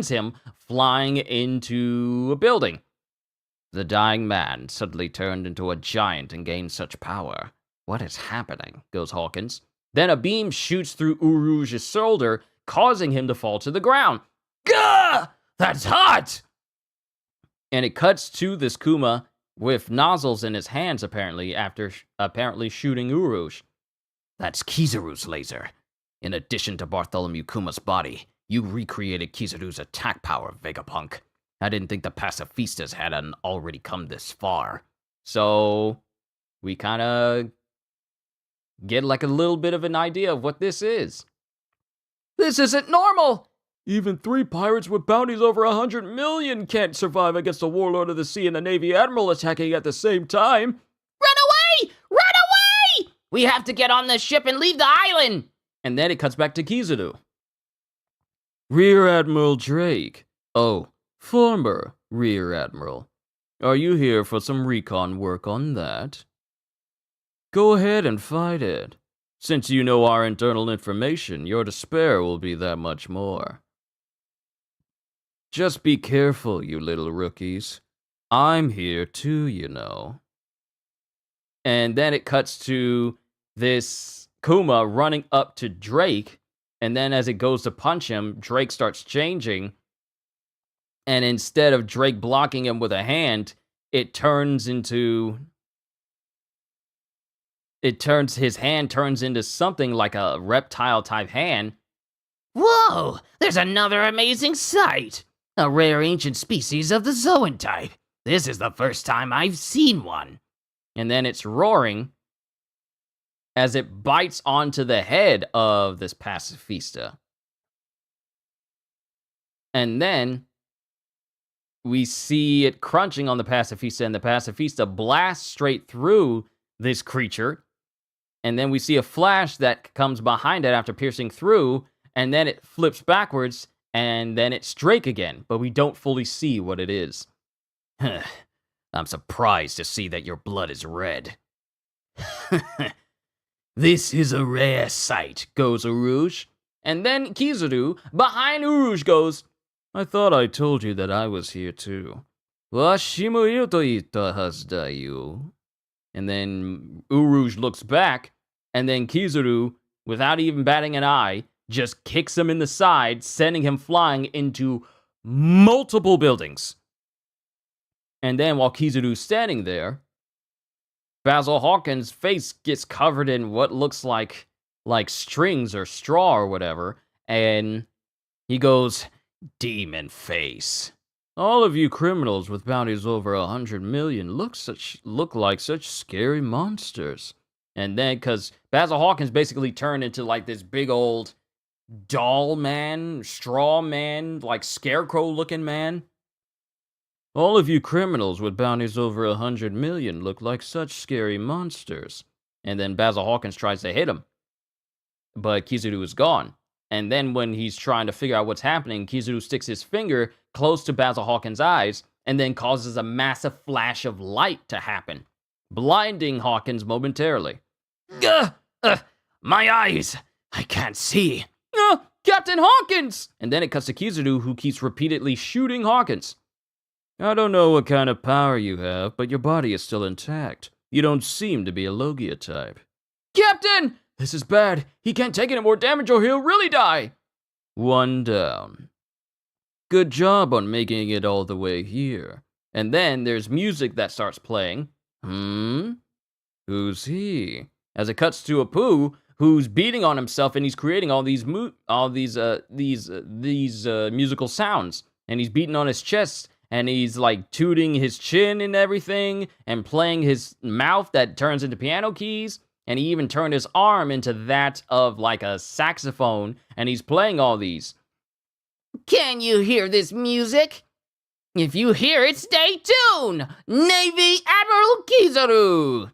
him flying into a building. The dying man suddenly turned into a giant and gained such power. What is happening? Goes Hawkins. Then a beam shoots through Uruj's shoulder, causing him to fall to the ground. Gah! That's hot! And it cuts to this Kuma with nozzles in his hands, apparently, after shooting Uruj. That's Kizaru's laser. In addition to Bartholomew Kuma's body, you recreated Kizaru's attack power, Vegapunk. I didn't think the pacifistas had already come this far. So, we kind of get like a little bit of an idea of what this is. This isn't normal! Even 3 pirates with bounties over 100 million can't survive against a warlord of the sea and a Navy admiral attacking at the same time. Run away! Run away! We have to get on the ship and leave the island! And then it cuts back to Kizaru. Rear Admiral Drake. Oh, former Rear Admiral. Are you here for some recon work on that? Go ahead and fight it. Since you know our internal information, your despair will be that much more. Just be careful, you little rookies. I'm here too, you know. And then it cuts to this Kuma running up to Drake, and then as it goes to punch him, Drake starts changing, and instead of Drake blocking him with a hand, his hand turns into something like a reptile type hand. Whoa! There's another amazing sight! A rare ancient species of the Zoan type. This is the first time I've seen one. And then it's roaring as it bites onto the head of this pacifista. And then we see it crunching on the pacifista, and the pacifista blasts straight through this creature. And then we see a flash that comes behind it after piercing through, and then it flips backwards, and then it's Drake again, but we don't fully see what it is. I'm surprised to see that your blood is red. This is a rare sight, goes Urouge. And then Kizaru, behind Urouge, goes, I thought I told you that I was here too. Washimu iru to itta hazu da yo. And then Urouge looks back, and then Kizaru, without even batting an eye, just kicks him in the side, sending him flying into multiple buildings. And then while Kizaru's standing there, Basil Hawkins' face gets covered in what looks like strings or straw or whatever, and he goes, Demon face. All of you criminals with bounties over 100 million look like such scary monsters. And then, because Basil Hawkins basically turned into like this big old doll man, straw man, like scarecrow-looking man. All of you criminals with bounties over 100 million look like such scary monsters. And then Basil Hawkins tries to hit him, but Kizaru is gone. And then when he's trying to figure out what's happening, Kizaru sticks his finger close to Basil Hawkins' eyes and then causes a massive flash of light to happen, blinding Hawkins momentarily. My eyes! I can't see. Captain Hawkins! And then it cuts to Kizaru, who keeps repeatedly shooting Hawkins. I don't know what kind of power you have, but your body is still intact. You don't seem to be a Logia type. Captain! This is bad. He can't take any more damage or he'll really die. One down. Good job on making it all the way here. And then there's music that starts playing. Who's he? As it cuts to Apu, who's beating on himself, and he's creating all these musical sounds. And he's beating on his chest, and he's like tooting his chin and everything, and playing his mouth that turns into piano keys. And he even turned his arm into that of like a saxophone, and he's playing all these. Can you hear this music? If you hear it, stay tuned! Navy Admiral Kizaru!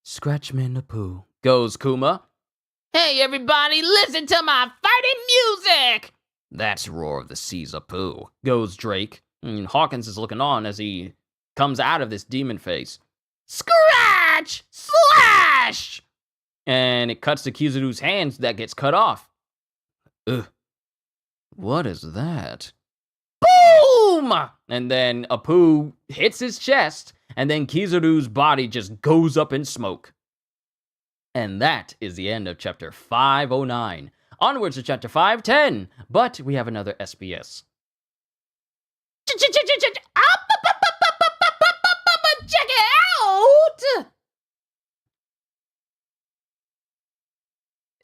Scratchman Apu, goes Kuma. Hey everybody, listen to my fighting music! That's Roar of the Seas Apu, goes Drake. And Hawkins is looking on as he comes out of this demon face. Scratch! Slash! And it cuts to Kizaru's hands that gets cut off. What is that? Boom! And then Apu hits his chest, and then Kizaru's body just goes up in smoke. And that is the end of chapter 509. Onwards to chapter 510, but we have another SBS. Check it out!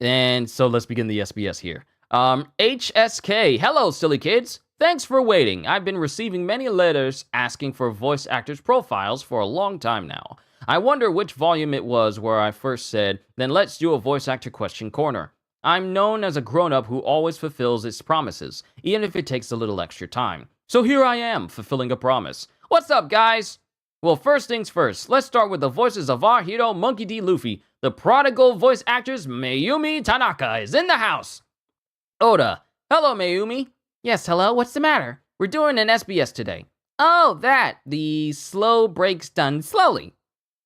And so let's begin the SBS here. HSK, hello silly kids. Thanks for waiting. I've been receiving many letters asking for voice actors' profiles for a long time now. I wonder which volume it was where I first said, then let's do a voice actor question corner. I'm known as a grown-up who always fulfills its promises, even if it takes a little extra time. So here I am, fulfilling a promise. What's up, guys? Well, first things first, let's start with the voices of our hero, Monkey D. Luffy. The prodigal voice actress, Mayumi Tanaka, is in the house. Oda. Hello, Mayumi. Yes, hello, what's the matter? We're doing an SBS today. Oh, that. The slow breaks done slowly.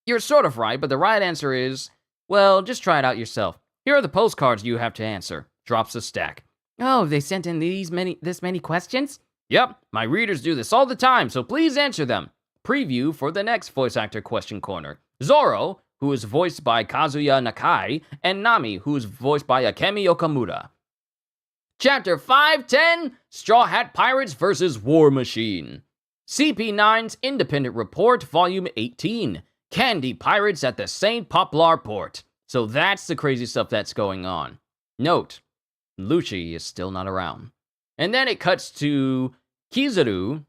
You're sort of right, but the right answer is, well, just try it out yourself. Here are the postcards you have to answer. Drops a stack. Oh, they sent in this many questions? Yep, my readers do this all the time, so please answer them. Preview for the next voice actor question corner. Zoro, who is voiced by Kazuya Nakai, and Nami, who is voiced by Akemi Okamura. Chapter 510, Straw Hat Pirates vs. War Machine. CP9's Independent Report, Volume 18. Candy Pirates at the St. Poplar Port. So that's the crazy stuff that's going on. Note, Lucci is still not around. And then it cuts to Kizaru,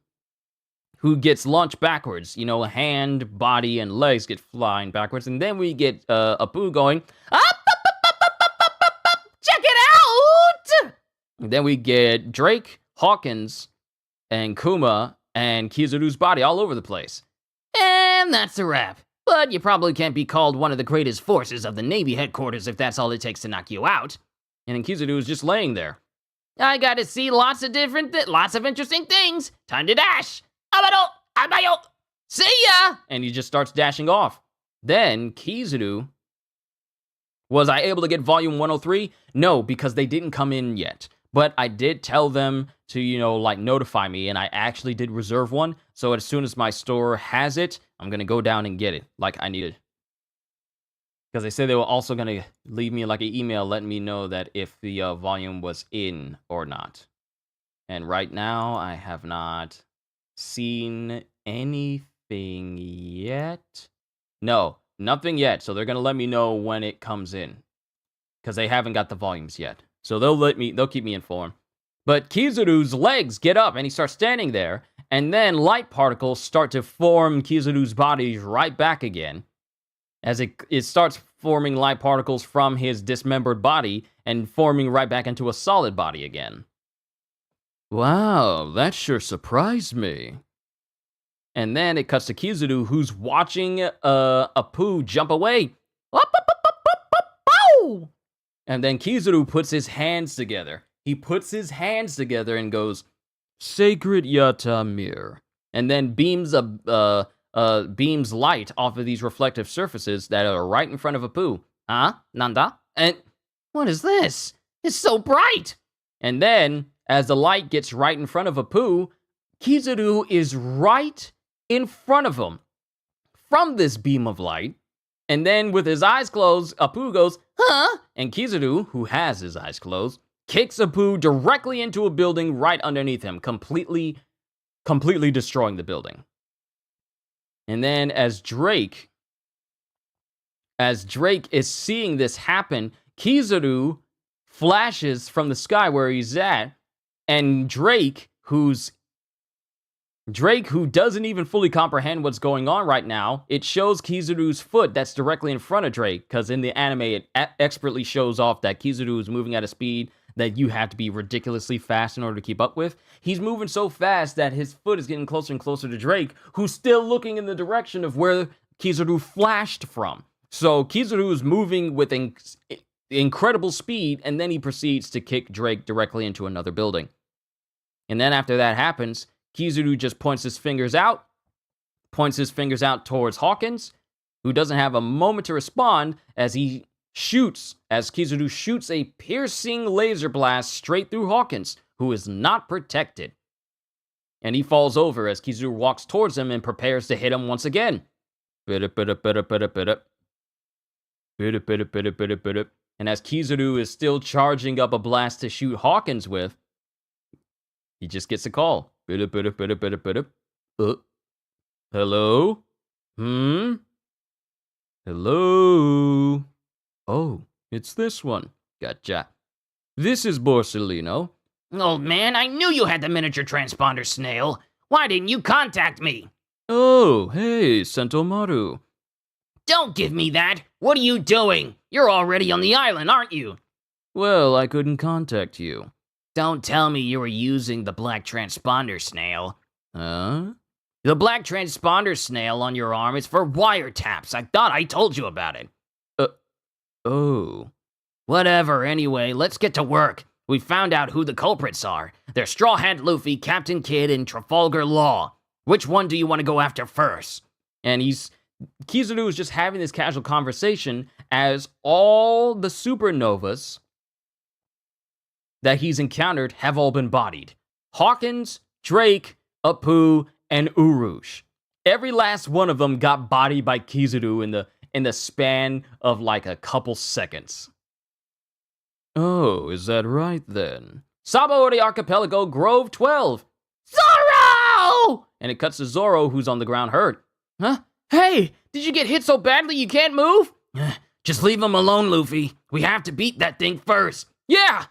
who gets launched backwards. You know, hand, body, and legs get flying backwards. And then we get Apu going, up, Check it out! and then we get Drake, Hawkins, and Kuma, and Kizaru's body all over the place. And that's a wrap. But you probably can't be called one of the greatest forces of the Navy headquarters if that's all it takes to knock you out. And then Kizaru is just laying there. I got to see lots of interesting things. Time to dash. Abayo. See ya! And he just starts dashing off. Then Kizaru... Was I able to get Volume 103? No, because they didn't come in yet. But I did tell them to, notify me, and I actually did reserve one. So as soon as my store has it, I'm going to go down and get it, like I needed. Because they said they were also going to leave me like an email letting me know that if the volume was in or not. And right now, I have not seen anything yet. No, nothing yet. So they're going to let me know when it comes in. Because they haven't got the volumes yet. So they'll keep me informed. But Kizaru's legs get up and he starts standing there. And then light particles start to form Kizaru's body right back again. As it starts forming light particles from his dismembered body and forming right back into a solid body again. Wow, that sure surprised me. And then it cuts to Kizaru, who's watching Apu jump away. And then Kizaru puts his hands together. He puts his hands together and goes, Sacred Yatamir. And then beams light off of these reflective surfaces that are right in front of Apu. Huh? Nanda? And What is this? It's so bright. And then, as the light gets right in front of Apu, Kizaru is right in front of him from this beam of light. And then with his eyes closed, Apu goes, huh? And Kizaru, who has his eyes closed, kicks Apu directly into a building right underneath him, completely destroying the building. And then as Drake is seeing this happen, Kizaru flashes from the sky where he's at, and Drake, who doesn't even fully comprehend what's going on right now, it shows Kizaru's foot that's directly in front of Drake, because in the anime it expertly shows off that Kizaru is moving at a speed that you have to be ridiculously fast in order to keep up with. He's moving so fast that his foot is getting closer and closer to Drake, who's still looking in the direction of where Kizaru flashed from. So Kizaru is moving with incredible speed, and then he proceeds to kick Drake directly into another building. And then after that happens, Kizaru just points his fingers out towards Hawkins, who doesn't have a moment to respond as Kizaru shoots a piercing laser blast straight through Hawkins, who is not protected. And he falls over as Kizaru walks towards him and prepares to hit him once again. And as Kizaru is still charging up a blast to shoot Hawkins with, he just gets a call. Hello? Hello? Oh, it's this one. Gotcha. This is Borsellino. Old man, I knew you had the miniature transponder, Snail. Why didn't you contact me? Oh, hey, Sentomaru. Don't give me that. What are you doing? You're already on the island, aren't you? Well, I couldn't contact you. Don't tell me you were using the black transponder snail. Huh? The black transponder snail on your arm is for wiretaps. I thought I told you about it. Oh. Whatever, anyway, let's get to work. We found out who the culprits are. They're Straw Hat Luffy, Captain Kidd, and Trafalgar Law. Which one do you want to go after first? And Kizaru is just having this casual conversation as all the supernovas that he's encountered have all been bodied. Hawkins, Drake, Apu, and Urush. Every last one of them got bodied by Kizaru in the span of like a couple seconds. Oh, is that right then? Sabaody Archipelago, Grove 12. Zoro! And it cuts to Zoro, who's on the ground hurt. Huh? Hey, did you get hit so badly you can't move? Just leave him alone, Luffy. We have to beat that thing first. Yeah!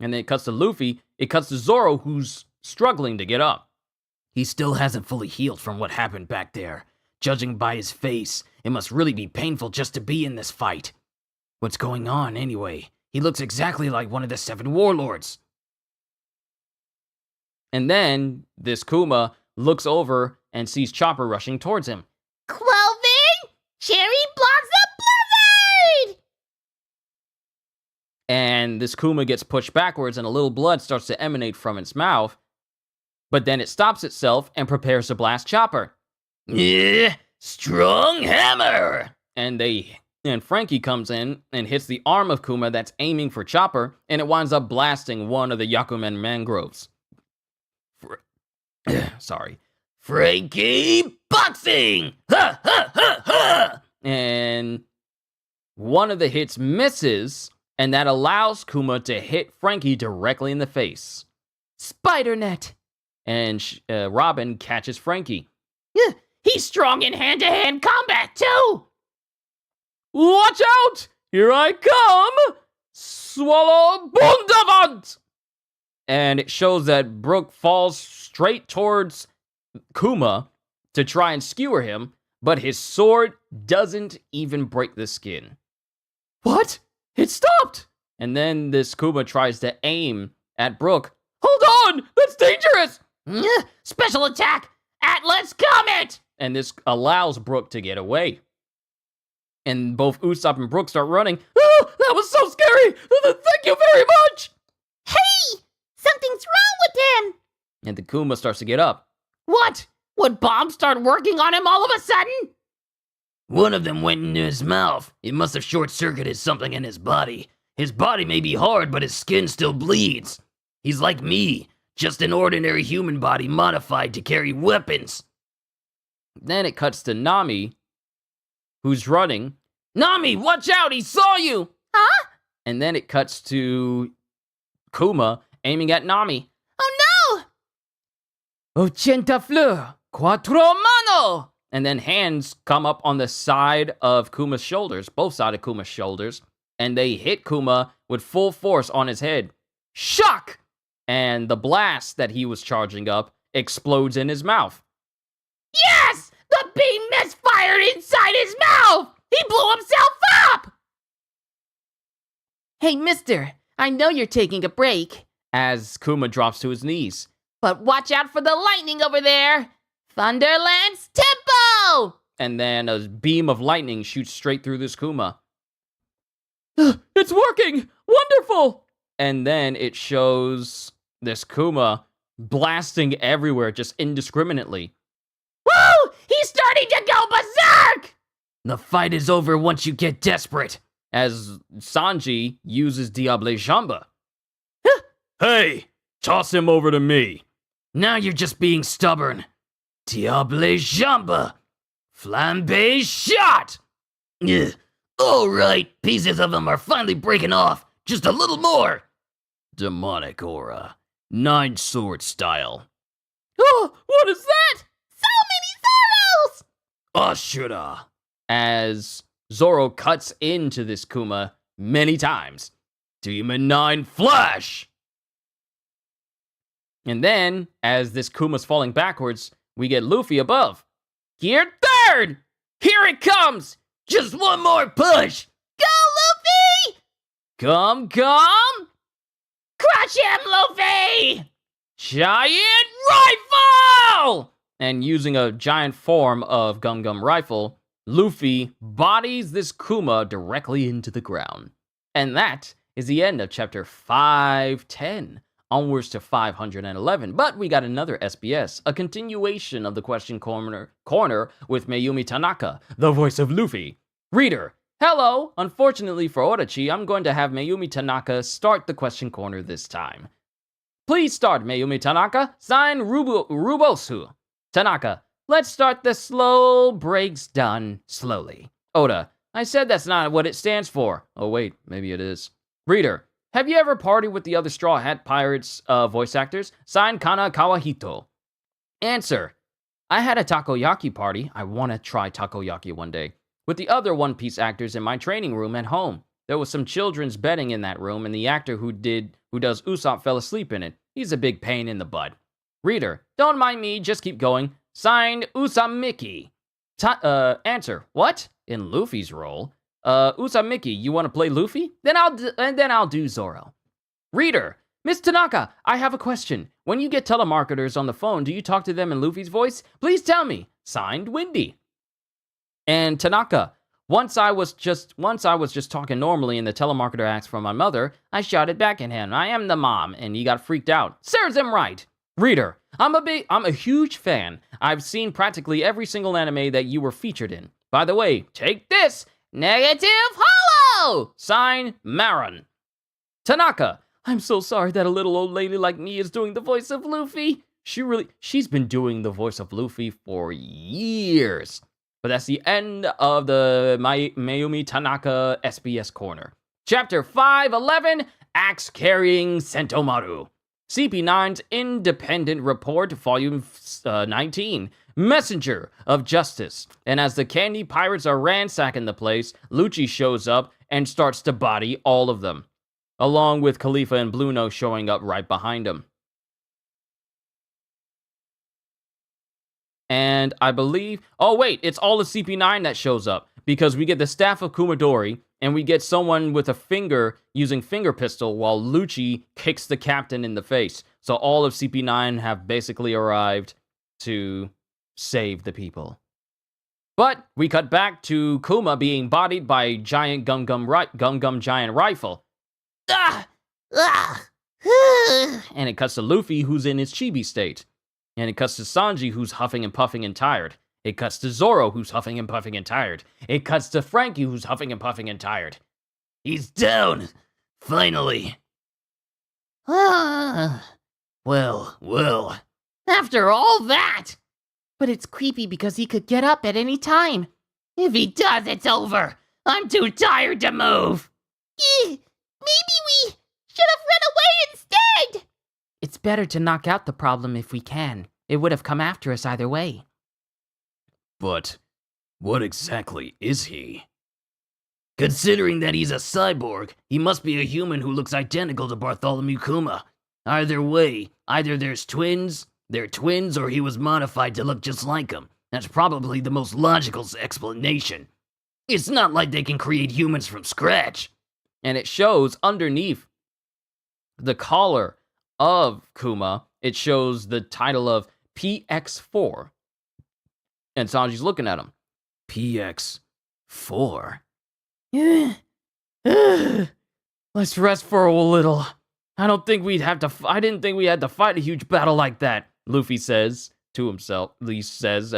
And then it cuts to Luffy. It cuts to Zoro, who's struggling to get up. He still hasn't fully healed from what happened back there. Judging by his face, it must really be painful just to be in this fight. What's going on, anyway? He looks exactly like one of the 7 warlords. And then this Kuma looks over and sees Chopper rushing towards him. Cloven, Cherry Blossom Blizzard! And this Kuma gets pushed backwards and a little blood starts to emanate from its mouth. But then it stops itself and prepares to blast Chopper. Yeah, strong hammer! And Frankie comes in and hits the arm of Kuma that's aiming for Chopper, and it winds up blasting one of the Yakumen mangroves. Sorry. Frankie boxing! Ha ha ha ha! And one of the hits misses, and that allows Kuma to hit Frankie directly in the face. Spider net! And Robin catches Frankie. He's strong in hand-to-hand combat, too! Watch out! Here I come! Swallow Bundavant! And it shows that Brook falls straight towards Kuma to try and skewer him, but his sword doesn't even break the skin. What? It stopped! And then this Kuma tries to aim at Brook. Hold on! That's dangerous! Special attack! Atlas Comet! And this allows Brook to get away. And both Usopp and Brook start running. Oh, that was so scary! Thank you very much! Hey! Something's wrong with him! And the Kuma starts to get up. What? Would bombs start working on him all of a sudden? One of them went into his mouth. It must have short-circuited something in his body. His body may be hard, but his skin still bleeds. He's like me, just an ordinary human body modified to carry weapons. Then it cuts to Nami, who's running. Nami, watch out! He saw you! Huh? And then it cuts to Kuma aiming at Nami. Oh no! Ochenta fleur, cuatro mano! And then hands come up on the side of Kuma's shoulders, both sides of Kuma's shoulders, and they hit Kuma with full force on his head. Shock! And the blast that he was charging up explodes in his mouth. Yes! The beam misfired inside his mouth! He blew himself up! Hey, mister, I know you're taking a break. As Kuma drops to his knees. But watch out for the lightning over there! Thunderland's tempo! And then a beam of lightning shoots straight through this Kuma. It's working! Wonderful! And then it shows this Kuma blasting everywhere just indiscriminately. Woo! He's starting to go berserk! The fight is over once you get desperate. As Sanji uses Diable Jamba. Hey, toss him over to me. Now you're just being stubborn. Diable Jamba. Flambe shot! Ugh. All right, pieces of him are finally breaking off. Just a little more. Demonic aura. 9 sword style. Oh, what is that? So many Zoros! Ashura. As Zoro cuts into this Kuma many times. Demon 9 flash! And then, as this Kuma's falling backwards, we get Luffy above. Gear 3rd! Here it comes! Just one more push! Go, Luffy! Come! Crush him, Luffy! Giant rifle! And using a giant form of Gum Gum rifle, Luffy bodies this Kuma directly into the ground. And that is the end of chapter 510. Onwards to 511. But we got another SBS, a continuation of the question corner with Mayumi Tanaka, the voice of Luffy. Reader, hello! Unfortunately for Orochi, I'm going to have Mayumi Tanaka start the question corner this time. Please start, Mayumi Tanaka. Sign Rubosu. Tanaka, let's start the slow breaks done slowly. Oda, I said that's not what it stands for. Oh wait, maybe it is. Reader, have you ever partied with the other Straw Hat Pirates voice actors? Signed, Kana Kawahito. Answer, I had a takoyaki party. I want to try takoyaki one day. With the other One Piece actors in my training room at home. There was some children's bedding in that room, and the actor who does Usopp fell asleep in it. He's a big pain in the butt. Reader, don't mind me, just keep going. Signed, Usamiki. Answer, what? In Luffy's role? Usamiki, you want to play Luffy? Then I'll do Zoro. Reader, Miss Tanaka, I have a question. When you get telemarketers on the phone, do you talk to them in Luffy's voice? Please tell me. Signed, Windy. And Tanaka, once I was just talking normally and the telemarketer asked for my mother, I shouted back at him, I am the mom, and he got freaked out. Serves him right. Reader, I'm a huge fan. I've seen practically every single anime that you were featured in. By the way, take this. Negative Hollow! Sign, Maron. Tanaka, I'm so sorry that a little old lady like me is doing the voice of Luffy. She's been doing the voice of Luffy for years. But that's the end of the Mayumi Tanaka SBS Corner. Chapter 511, Axe Carrying Sentomaru. CP9's Independent Report, Volume 19. Messenger of Justice. And as the candy pirates are ransacking the place, Lucci shows up and starts to body all of them, along with Khalifa and Blue Nose showing up right behind him. And I believe, oh wait, it's all the CP9 that shows up, because we get the staff of Kumadori, and we get someone with a finger using finger pistol while Lucci kicks the captain in the face. So all of CP9 have basically arrived to save the people. But we cut back to Kuma being bodied by giant Gum Gum giant rifle. Ah! And it cuts to Luffy, who's in his chibi state. And it cuts to Sanji, who's huffing and puffing and tired. It cuts to Zoro, who's huffing and puffing and tired. It cuts to Frankie, who's huffing and puffing and tired. He's down! Finally! Well. After all that! But it's creepy because he could get up at any time. If he does, it's over. I'm too tired to move. Maybe we should have run away instead. It's better to knock out the problem if we can. It would have come after us either way. But what exactly is he? Considering that he's a cyborg, he must be a human who looks identical to Bartholomew Kuma. Either way, either they're twins, or he was modified to look just like him. That's probably the most logical explanation. It's not like they can create humans from scratch. And it shows underneath the collar of Kuma, it shows the title of PX4. And Sanji's looking at him. PX4? Let's rest for a little. I didn't think we had to fight a huge battle like that, Luffy says to himself. Lee says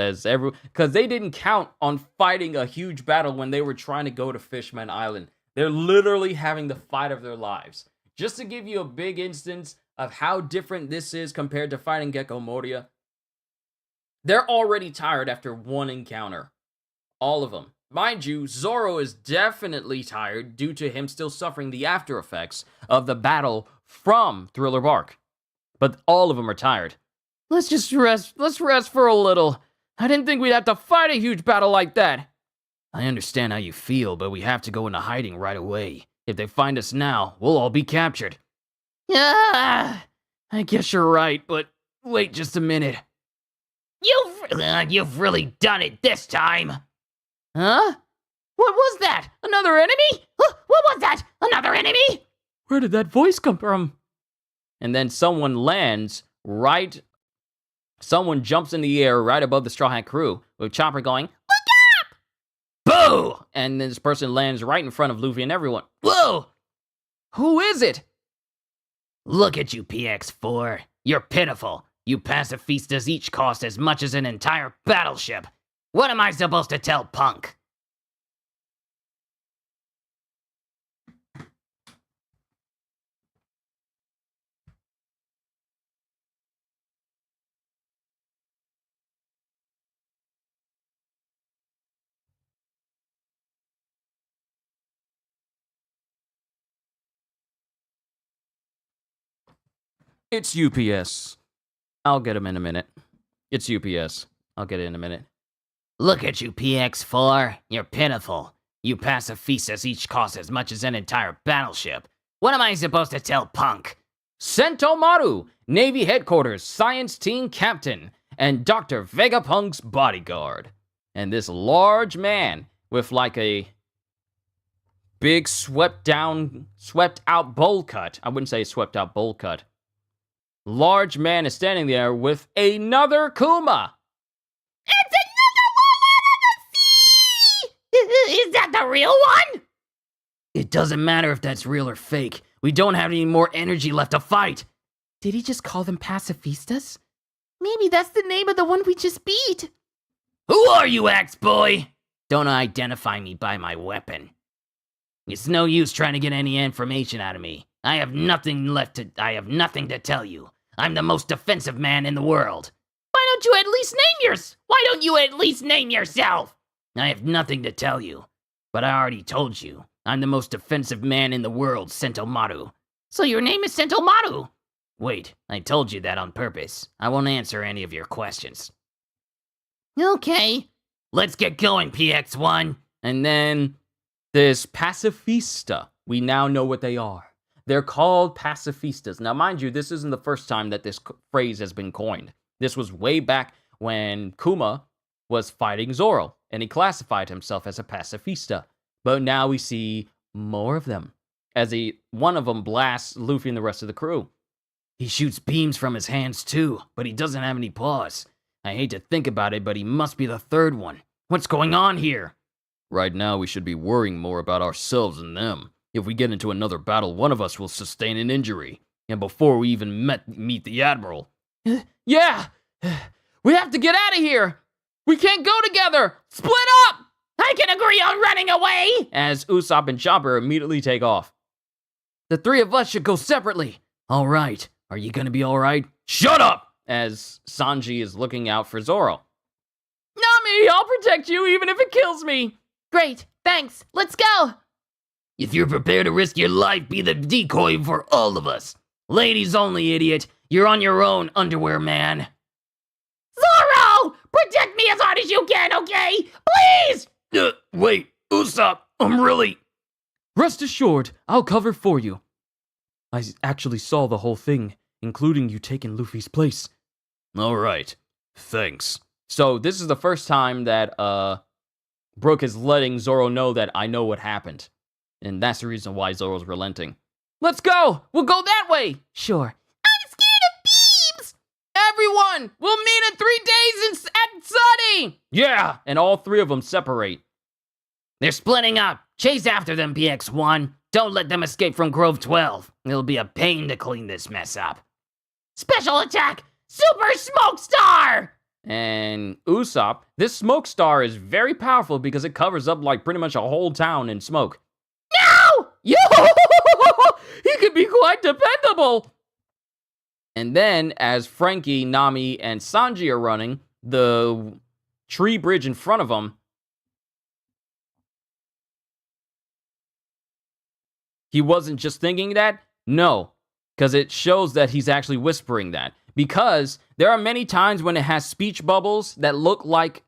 because they didn't count on fighting a huge battle when they were trying to go to Fishman Island. They're literally having the fight of their lives. Just to give you a big instance of how different this is compared to fighting Gecko Moria, they're already tired after one encounter. All of them. Mind you, Zoro is definitely tired due to him still suffering the after effects of the battle from Thriller Bark. But all of them are tired. Let's just rest. Let's rest for a little. I didn't think we'd have to fight a huge battle like that. I understand how you feel, but we have to go into hiding right away. If they find us now, we'll all be captured. I guess you're right, but wait just a minute. You've really done it this time. Huh? What was that? Another enemy? What was that? Another enemy? Where did that voice come from? And then someone jumps in the air right above the Straw Hat crew, with Chopper going, "Look up!" Boo! And then this person lands right in front of Luffy and everyone. Whoa! Who is it? Look at you, PX4. You're pitiful. You pacifistas each cost as much as an entire battleship. What am I supposed to tell Punk? It's UPS. I'll get him in a minute. It's UPS. I'll get it in a minute. Look at you, PX4. You're pitiful. You pacifistas each cost as much as an entire battleship. What am I supposed to tell Punk? Sentomaru, Navy Headquarters, Science Team Captain, and Dr. Vegapunk's bodyguard. And this large man with like a big swept out bowl cut. I wouldn't say swept out bowl cut. Large man is standing there with another Kuma. It's another one out of the sea! Is that the real one? It doesn't matter if that's real or fake. We don't have any more energy left to fight. Did he just call them pacifistas? Maybe that's the name of the one we just beat. Who are you, Axe Boy? Don't identify me by my weapon. It's no use trying to get any information out of me. I have nothing to tell you. I'm the most defensive man in the world. Why don't you at least name yourself? I have nothing to tell you. But I already told you. I'm the most defensive man in the world, Sentomaru. So your name is Sentomaru? Wait, I told you that on purpose. I won't answer any of your questions. Okay. Let's get going, PX1. And then this pacifista. We now know what they are. They're called pacifistas. Now, mind you, this isn't the first time that this phrase has been coined. This was way back when Kuma was fighting Zoro, and he classified himself as a pacifista. But now we see more of them, as one of them blasts Luffy and the rest of the crew. He shoots beams from his hands too, but he doesn't have any paws. I hate to think about it, but he must be the third one. What's going on here? Right now, we should be worrying more about ourselves than them. If we get into another battle, one of us will sustain an injury. And before we even meet the Admiral. Yeah! We have to get out of here! We can't go together! Split up! I can agree on running away! As Usopp and Chopper immediately take off. The three of us should go separately. All right. Are you gonna be all right? Shut up! As Sanji is looking out for Zoro. Nami, I'll protect you even if it kills me. Great, thanks. Let's go. If you're prepared to risk your life, be the decoy for all of us. Ladies only, idiot. You're on your own, underwear man. Zoro! Protect me as hard as you can, okay? Please! Wait, Usopp, I'm really... Rest assured, I'll cover for you. I actually saw the whole thing, including you taking Luffy's place. All right, thanks. So this is the first time that Brook is letting Zoro know that I know what happened. And that's the reason why Zoro's relenting. Let's go! We'll go that way! Sure. I'm scared of beams! Everyone! We'll meet in 3 days at Sunny! Yeah! And all three of them separate. They're splitting up. Chase after them, PX1. Don't let them escape from Grove 12. It'll be a pain to clean this mess up. Special attack! Super Smoke Star! And Usopp, this smoke star is very powerful because it covers up like pretty much a whole town in smoke. No! Yo! He could be quite dependable! And then, as Frankie, Nami, and Sanji are running, the tree bridge in front of them, he wasn't just thinking that? No, because it shows that he's actually whispering that. Because there are many times when it has speech bubbles that look like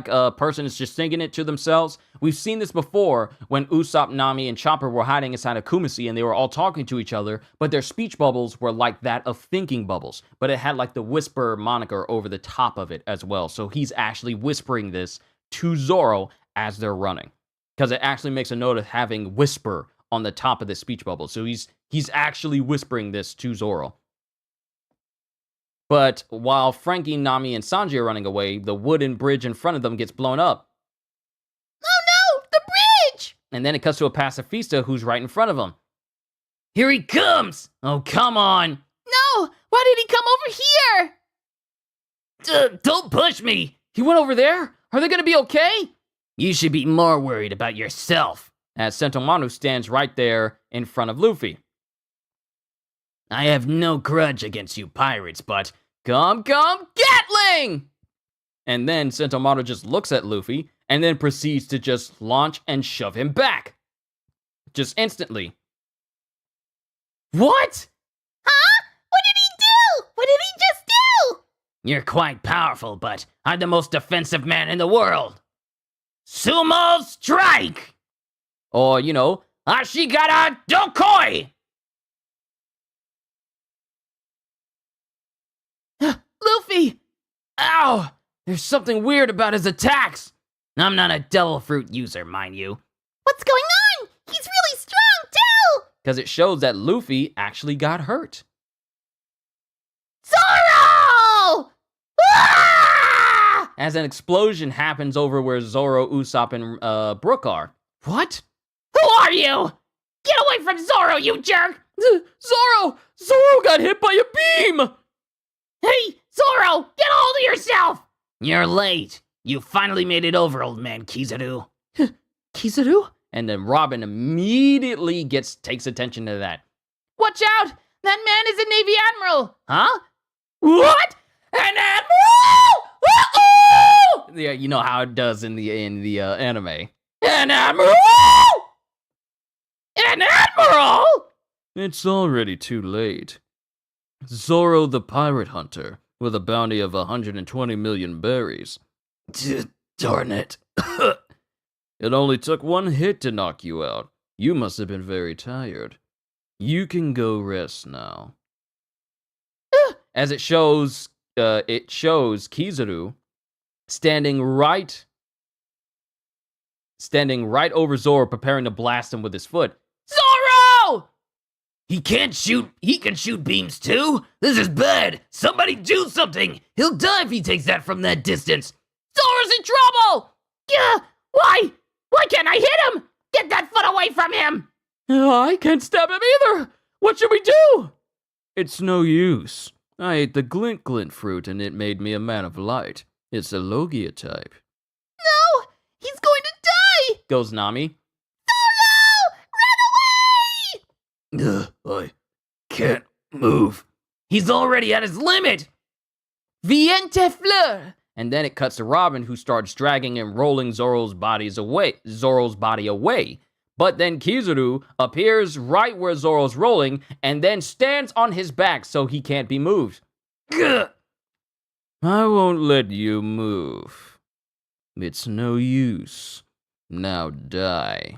a person is just thinking it to themselves. We've seen this before when Usopp, Nami, and Chopper were hiding inside of Kumasi and they were all talking to each other, but their speech bubbles were like that of thinking bubbles. But it had like the whisper moniker over the top of it as well. So he's actually whispering this to Zoro as they're running. because it actually makes a note of having whisper on the top of the speech bubble. So he's actually whispering this to Zoro. But while Frankie, Nami, and Sanji are running away, the wooden bridge in front of them gets blown up. Oh no, the bridge! And then it cuts to a pacifista who's right in front of them. Here he comes! Oh, come on! No, why did he come over here? Don't push me! He went over there? Are they gonna be okay? You should be more worried about yourself. As Sentomaru stands right there in front of Luffy. I have no grudge against you pirates, but Come, Gatling! And then Sentomaru just looks at Luffy and then proceeds to just launch and shove him back. Just instantly. What? Huh? What did he do? What did he just do? you're quite powerful, but I'm the most defensive man in the world. Sumo strike! Or, you know, Ashigara dokoi! Luffy! Ow! There's something weird about his attacks. I'm not a devil fruit user, mind you. What's going on? He's really strong, too! because it shows that Luffy actually got hurt. Zoro! Ah! As an explosion happens over where Zoro, Usopp, and Brook are. What? Who are you? Get away from Zoro, you jerk! Zoro! Zoro got hit by a beam! Hey, Zoro, get a hold of yourself! You're late. You finally made it over, old man Kizaru. Kizaru? And then Robin immediately takes attention to that. Watch out! That man is a Navy Admiral! Huh? What? An admiral? Uh-oh! Yeah, you know how it does in the anime. An admiral? An admiral? It's already too late. Zoro the pirate hunter, with a bounty of 120 million berries. Darn it. It only took one hit to knock you out. You must have been very tired. You can go rest now. As it shows Kizaru standing right over Zoro, preparing to blast him with his foot. Zoro! He can shoot beams too? This is bad. Somebody do something. He'll die if he takes that from that distance. Zoro's in trouble! Yeah, why? Why can't I hit him? Get that foot away from him! I can't stab him either! What should we do? It's no use. I ate the glint glint fruit and it made me a man of light. It's a Logia type. No! He's going to die! Goes Nami. Run away! I can't move. He's already at his limit! Viente fleur! And then it cuts to Robin, who starts dragging and rolling Zoro's body away. But then Kizaru appears right where Zoro's rolling and then stands on his back so he can't be moved. Gah! I won't let you move. It's no use. Now die.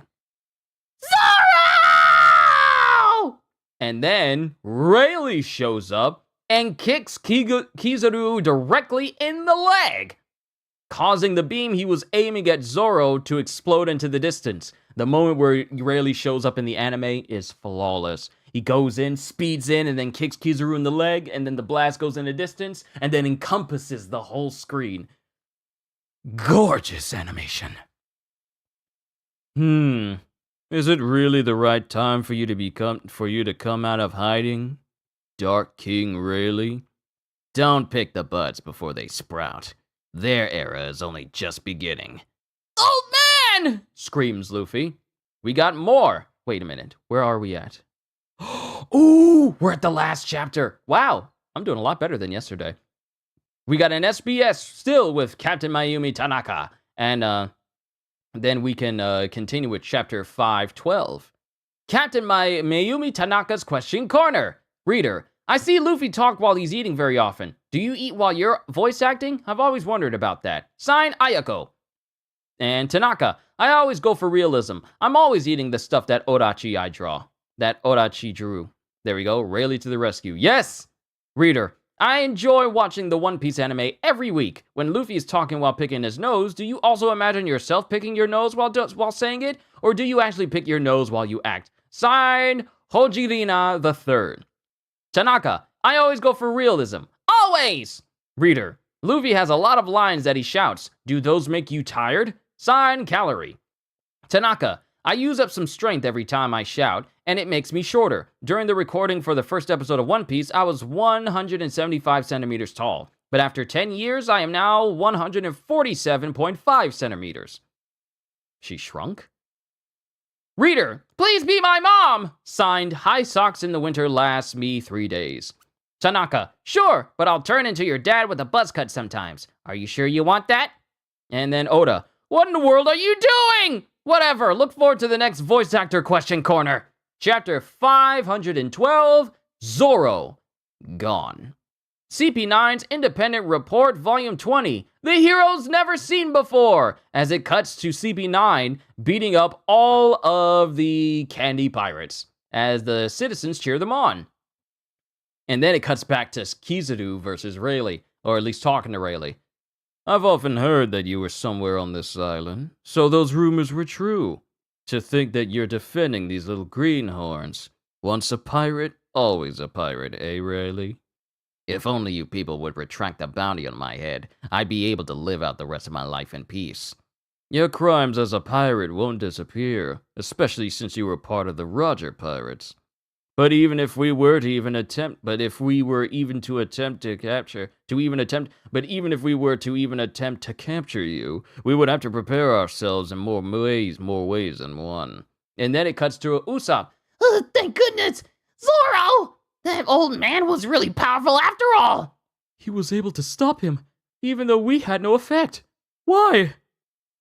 Zoro! And then Rayleigh shows up and kicks Kizaru directly in the leg, causing the beam he was aiming at Zoro to explode into the distance. The moment where Rayleigh shows up in the anime is flawless. He goes in, speeds in, and then kicks Kizaru in the leg, and then the blast goes in the distance, and then encompasses the whole screen. Gorgeous animation. Is it really the right time for you to come out of hiding? Dark King Rayleigh? Don't pick the buds before they sprout. Their era is only just beginning. Old man! Screams Luffy. We got more. Wait a minute. Where are we at? Ooh, we're at the last chapter. Wow, I'm doing a lot better than yesterday. We got an SBS still with Captain Mayumi Tanaka. And then we can continue with chapter 512. Captain Mayumi Tanaka's Question Corner. Reader, I see Luffy talk while he's eating very often. Do you eat while you're voice acting? I've always wondered about that. Sign, Ayako. And Tanaka, I always go for realism. I'm always eating the stuff that Orochi I draw. That Orochi drew. There we go. Rayleigh to the rescue. Yes! Reader, I enjoy watching the One Piece anime every week. When Luffy is talking while picking his nose, do you also imagine yourself picking your nose while saying it? Or do you actually pick your nose while you act? Signed, Hojirina III. Tanaka, I always go for realism. Always! Reader, Luffy has a lot of lines that he shouts. Do those make you tired? Signed, Calorie. Tanaka, I use up some strength every time I shout, and it makes me shorter. During the recording for the first episode of One Piece, I was 175 centimeters tall. But after 10 years, I am now 147.5 centimeters. She shrunk? Reader, please be my mom! Signed, High Socks in the Winter Lasts Me 3 Days. Tanaka, sure, but I'll turn into your dad with a buzz cut sometimes. Are you sure you want that? And then Oda, what in the world are you doing? Whatever, look forward to the next voice actor question corner. Chapter 512, Zoro, Gone. CP9's Independent Report, Volume 20, The Heroes Never Seen Before, as it cuts to CP9 beating up all of the candy pirates, as the citizens cheer them on. And then it cuts back to Kizaru versus Rayleigh, or at least talking to Rayleigh. I've often heard that you were somewhere on this island, so those rumors were true. To think that you're defending these little greenhorns. Once a pirate, always a pirate, eh, Rayleigh? If only you people would retract the bounty on my head, I'd be able to live out the rest of my life in peace. Your crimes as a pirate won't disappear, especially since you were part of the Roger Pirates. But even if we were to even attempt to capture you, we would have to prepare ourselves in more ways than one. And then it cuts to Usopp. Oh, thank goodness! Zoro! That old man was really powerful after all! He was able to stop him, even though we had no effect. Why?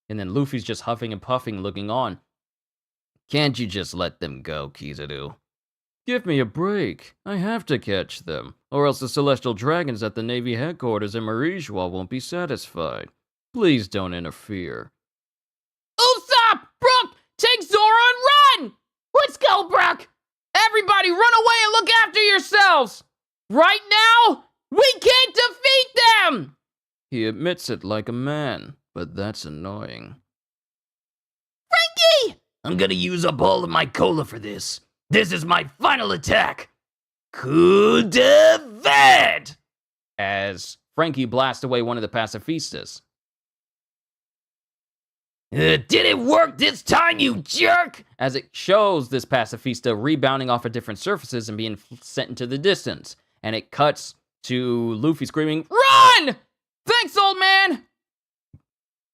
And then Luffy's just huffing and puffing, looking on. Can't you just let them go, Kizaru? Give me a break. I have to catch them, or else the Celestial Dragons at the Navy headquarters in Marijois won't be satisfied. Please don't interfere. Usopp! Brook! Take Zoro and run! Let's go, Brook! Everybody run away and look after yourselves! Right now, we can't defeat them! He admits it like a man, but that's annoying. Frankie! I'm gonna use up all of my cola for this. This is my final attack. Coup de vet! As Frankie blasts away one of the pacifistas. Did it work this time, you jerk? As it shows this pacifista rebounding off of different surfaces and being sent into the distance. And it cuts to Luffy screaming, "Run! Thanks, old man!"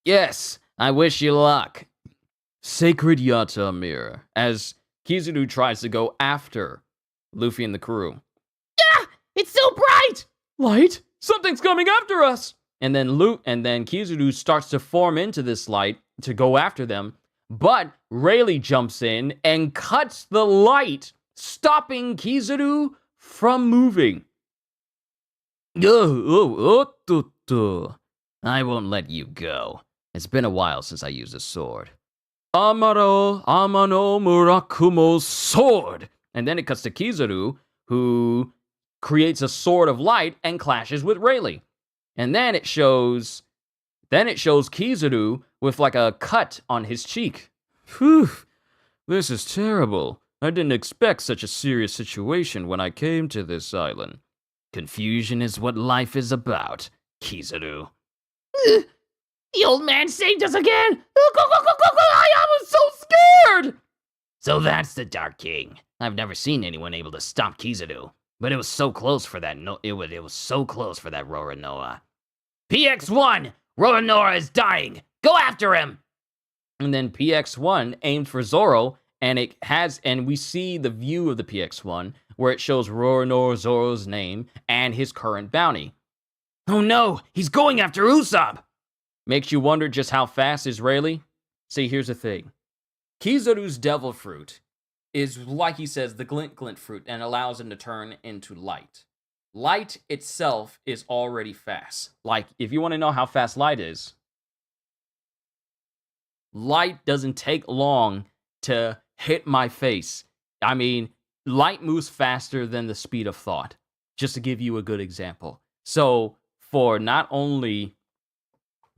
Yes, I wish you luck. Sacred Yata Mirror, as Kizaru tries to go after Luffy and the crew. Ah! It's so bright! Light? Something's coming after us! And then Kizaru starts to form into this light to go after them, but Rayleigh jumps in and cuts the light, stopping Kizaru from moving. I won't let you go. It's been a while since I used a sword. Amano Murakumo's sword! And then it cuts to Kizaru, who creates a sword of light and clashes with Rayleigh. And then it shows Kizaru with like a cut on his cheek. Phew, this is terrible. I didn't expect such a serious situation when I came to this island. Confusion is what life is about, Kizaru. The old man saved us again! I was so scared! So that's the Dark King. I've never seen anyone able to stop Kizaru, but it was so close for that. It was so close for that Roronoa. PX1, Roronoa is dying. Go after him. And then PX1 aimed for Zoro, and we see the view of the PX1 where it shows Roronoa Zoro's name and his current bounty. Oh no, he's going after Usopp. Makes you wonder just how fast is Rayleigh? See, here's the thing. Kizaru's devil fruit is, like he says, the glint fruit, and allows him to turn into light. Light itself is already fast. Like, if you want to know how fast light is, light doesn't take long to hit my face. I mean, light moves faster than the speed of thought. just to give you a good example. So for not only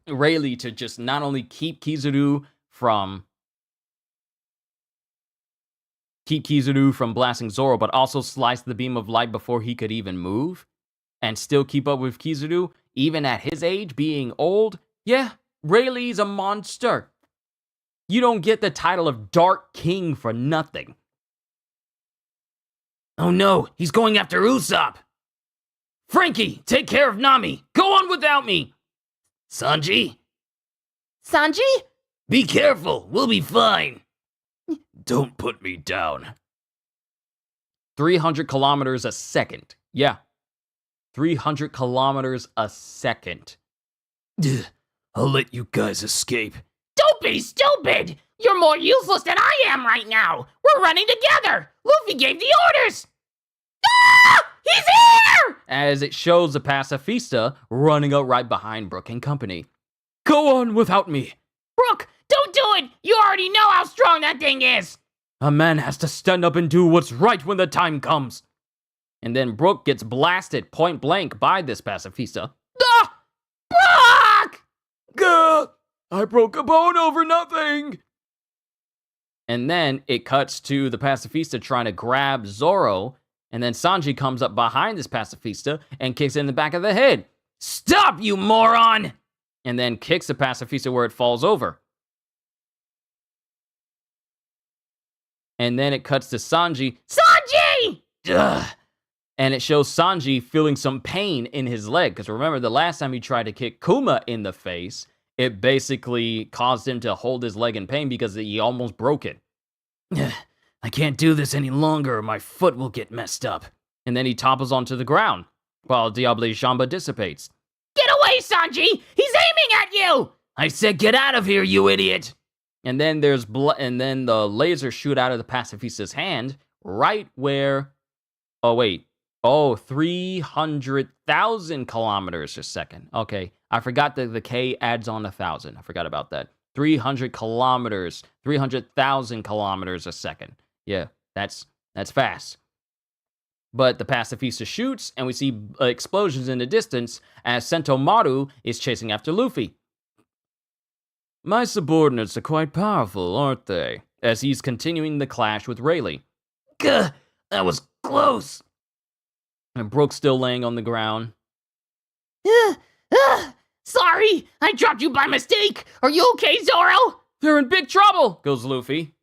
Rayleigh to just not only keep Kizaru from blasting Zoro, but also slice the beam of light before he could even move, and still keep up with Kizaru, even at his age, being old, yeah, Rayleigh's a monster. You don't get the title of Dark King for nothing. Oh no, he's going after Usopp! Frankie, take care of Nami! Go on without me! Sanji? Sanji? Be careful, we'll be fine! Don't put me down. 300 kilometers a second. Yeah. 300 kilometers a second. I'll let you guys escape. Don't be stupid! You're more useless than I am right now! We're running together! Luffy gave the orders! Ah! He's here! As it shows the pacifista running up right behind Brook and company. Go on without me. Brook, don't do it! You already know how strong that thing is! A man has to stand up and do what's right when the time comes. And then Brook gets blasted point blank by this pacifista. Ah! Brook! Gah! I broke a bone over nothing. And then it cuts to the pacifista trying to grab Zoro. And then Sanji comes up behind this pacifista and kicks it in the back of the head. Stop, you moron! And then kicks the pacifista where it falls over. And then it cuts to Sanji. Sanji! Ugh. And it shows Sanji feeling some pain in his leg. Because remember, the last time he tried to kick Kuma in the face, it basically caused him to hold his leg in pain because he almost broke it. I can't do this any longer or my foot will get messed up. And then he topples onto the ground while Diable Jamba dissipates. Get away, Sanji! He's aiming at you! I said get out of here, you idiot! And then there's and then the laser shoot out of the pacifista's hand right where... Oh, wait. Oh, 300,000 kilometers a second. Okay, I forgot that the K adds on 1,000. I forgot about that. 300 kilometers, 300,000 kilometers a second. Yeah, that's fast. But the pacifista shoots, and we see explosions in the distance as Sentomaru is chasing after Luffy. My subordinates are quite powerful, aren't they? As he's continuing the clash with Rayleigh. Gah, that was close. And Brook's still laying on the ground. Sorry, I dropped you by mistake. Are you okay, Zoro? They're in big trouble, goes Luffy.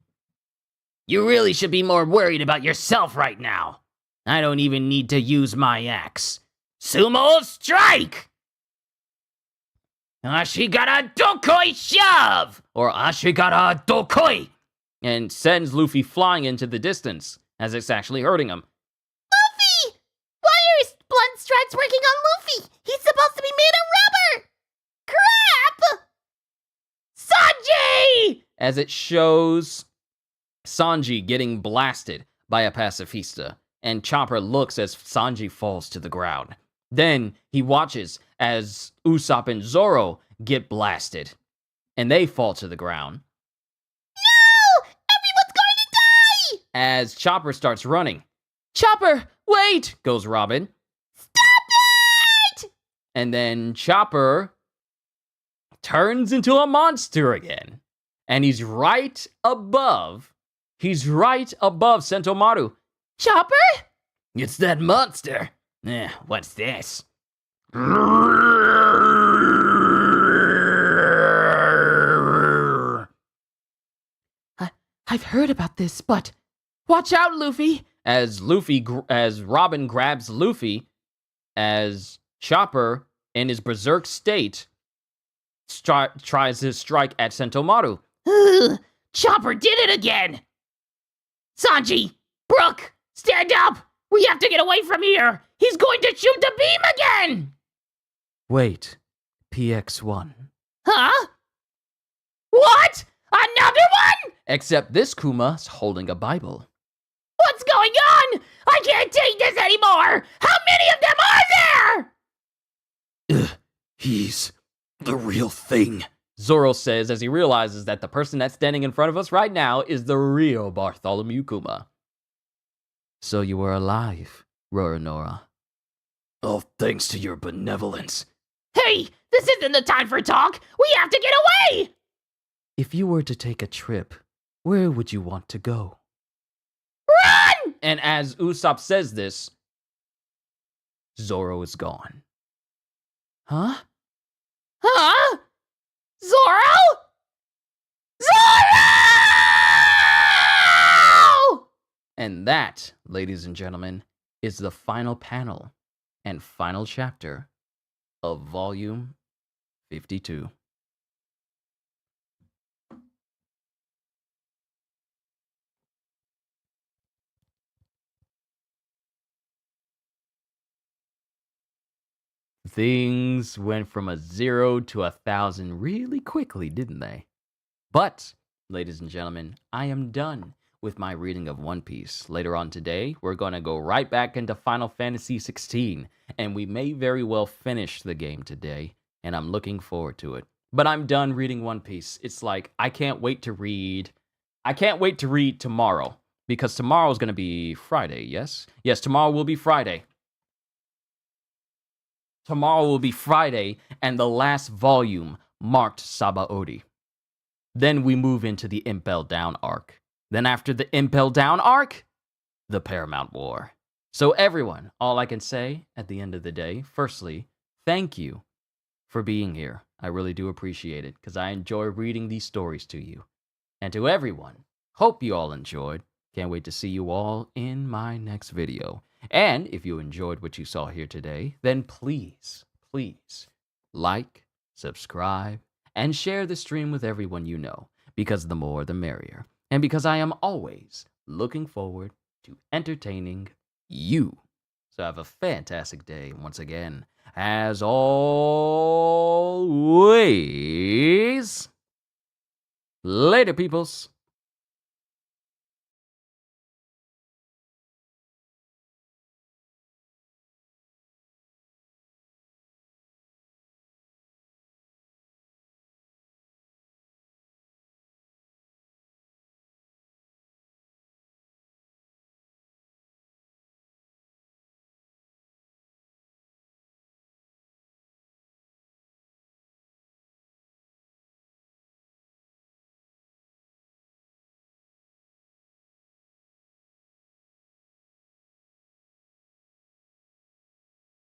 You really should be more worried about yourself right now. I don't even need to use my axe. Sumo strike! Ashigara dokoi shove! Or Ashigara dokoi! And sends Luffy flying into the distance, as it's actually hurting him. Luffy! Why are his blunt strikes working on Luffy? He's supposed to be made of rubber! Crap! Sanji! As it shows Sanji getting blasted by a pacifista, and Chopper looks as Sanji falls to the ground. Then he watches as Usopp and Zoro get blasted, and they fall to the ground. No! Everyone's going to die! As Chopper starts running. Chopper, wait, goes Robin. Stop it! And then Chopper turns into a monster again. And he's right above Sentomaru. Chopper? It's that monster. What's this? I've heard about this, but watch out, Luffy. As Robin grabs Luffy, as Chopper, in his berserk state, tries to strike at Sentomaru. Chopper did it again! Sanji! Brook! Stand up! We have to get away from here! He's going to shoot the beam again! Wait, PX1. Huh? What? Another one? Except this Kuma's holding a Bible. What's going on? I can't take this anymore! How many of them are there? He's the real thing. Zoro says as he realizes that the person that's standing in front of us right now is the real Bartholomew Kuma. So you were alive, Roronoa. Oh, thanks to your benevolence. Hey, this isn't the time for talk. We have to get away! If you were to take a trip, where would you want to go? Run! And as Usopp says this, Zoro is gone. Huh? Huh? Zoro? Zoro! And that, ladies and gentlemen, is the final panel and final chapter of Volume 52. Things went from a 0 to 1,000 really quickly, didn't they? But, ladies and gentlemen, I am done with my reading of One Piece. Later on today, we're going to go right back into Final Fantasy XVI, and we may very well finish the game today, and I'm looking forward to it. But I'm done reading One Piece. It's like, I can't wait to read. I can't wait to read tomorrow, because tomorrow is going to be Friday, yes? Yes, tomorrow will be Friday. Tomorrow will be Friday, and the last volume marked Sabaody. Then we move into the Impel Down arc. Then after the Impel Down arc, the Paramount War. So everyone, all I can say at the end of the day, firstly, thank you for being here. I really do appreciate it, because I enjoy reading these stories to you. And to everyone, hope you all enjoyed. Can't wait to see you all in my next video. And if you enjoyed what you saw here today, then please, please like, subscribe, and share the stream with everyone you know, because the more the merrier. And because I am always looking forward to entertaining you. So have a fantastic day once again. As always, later, peoples.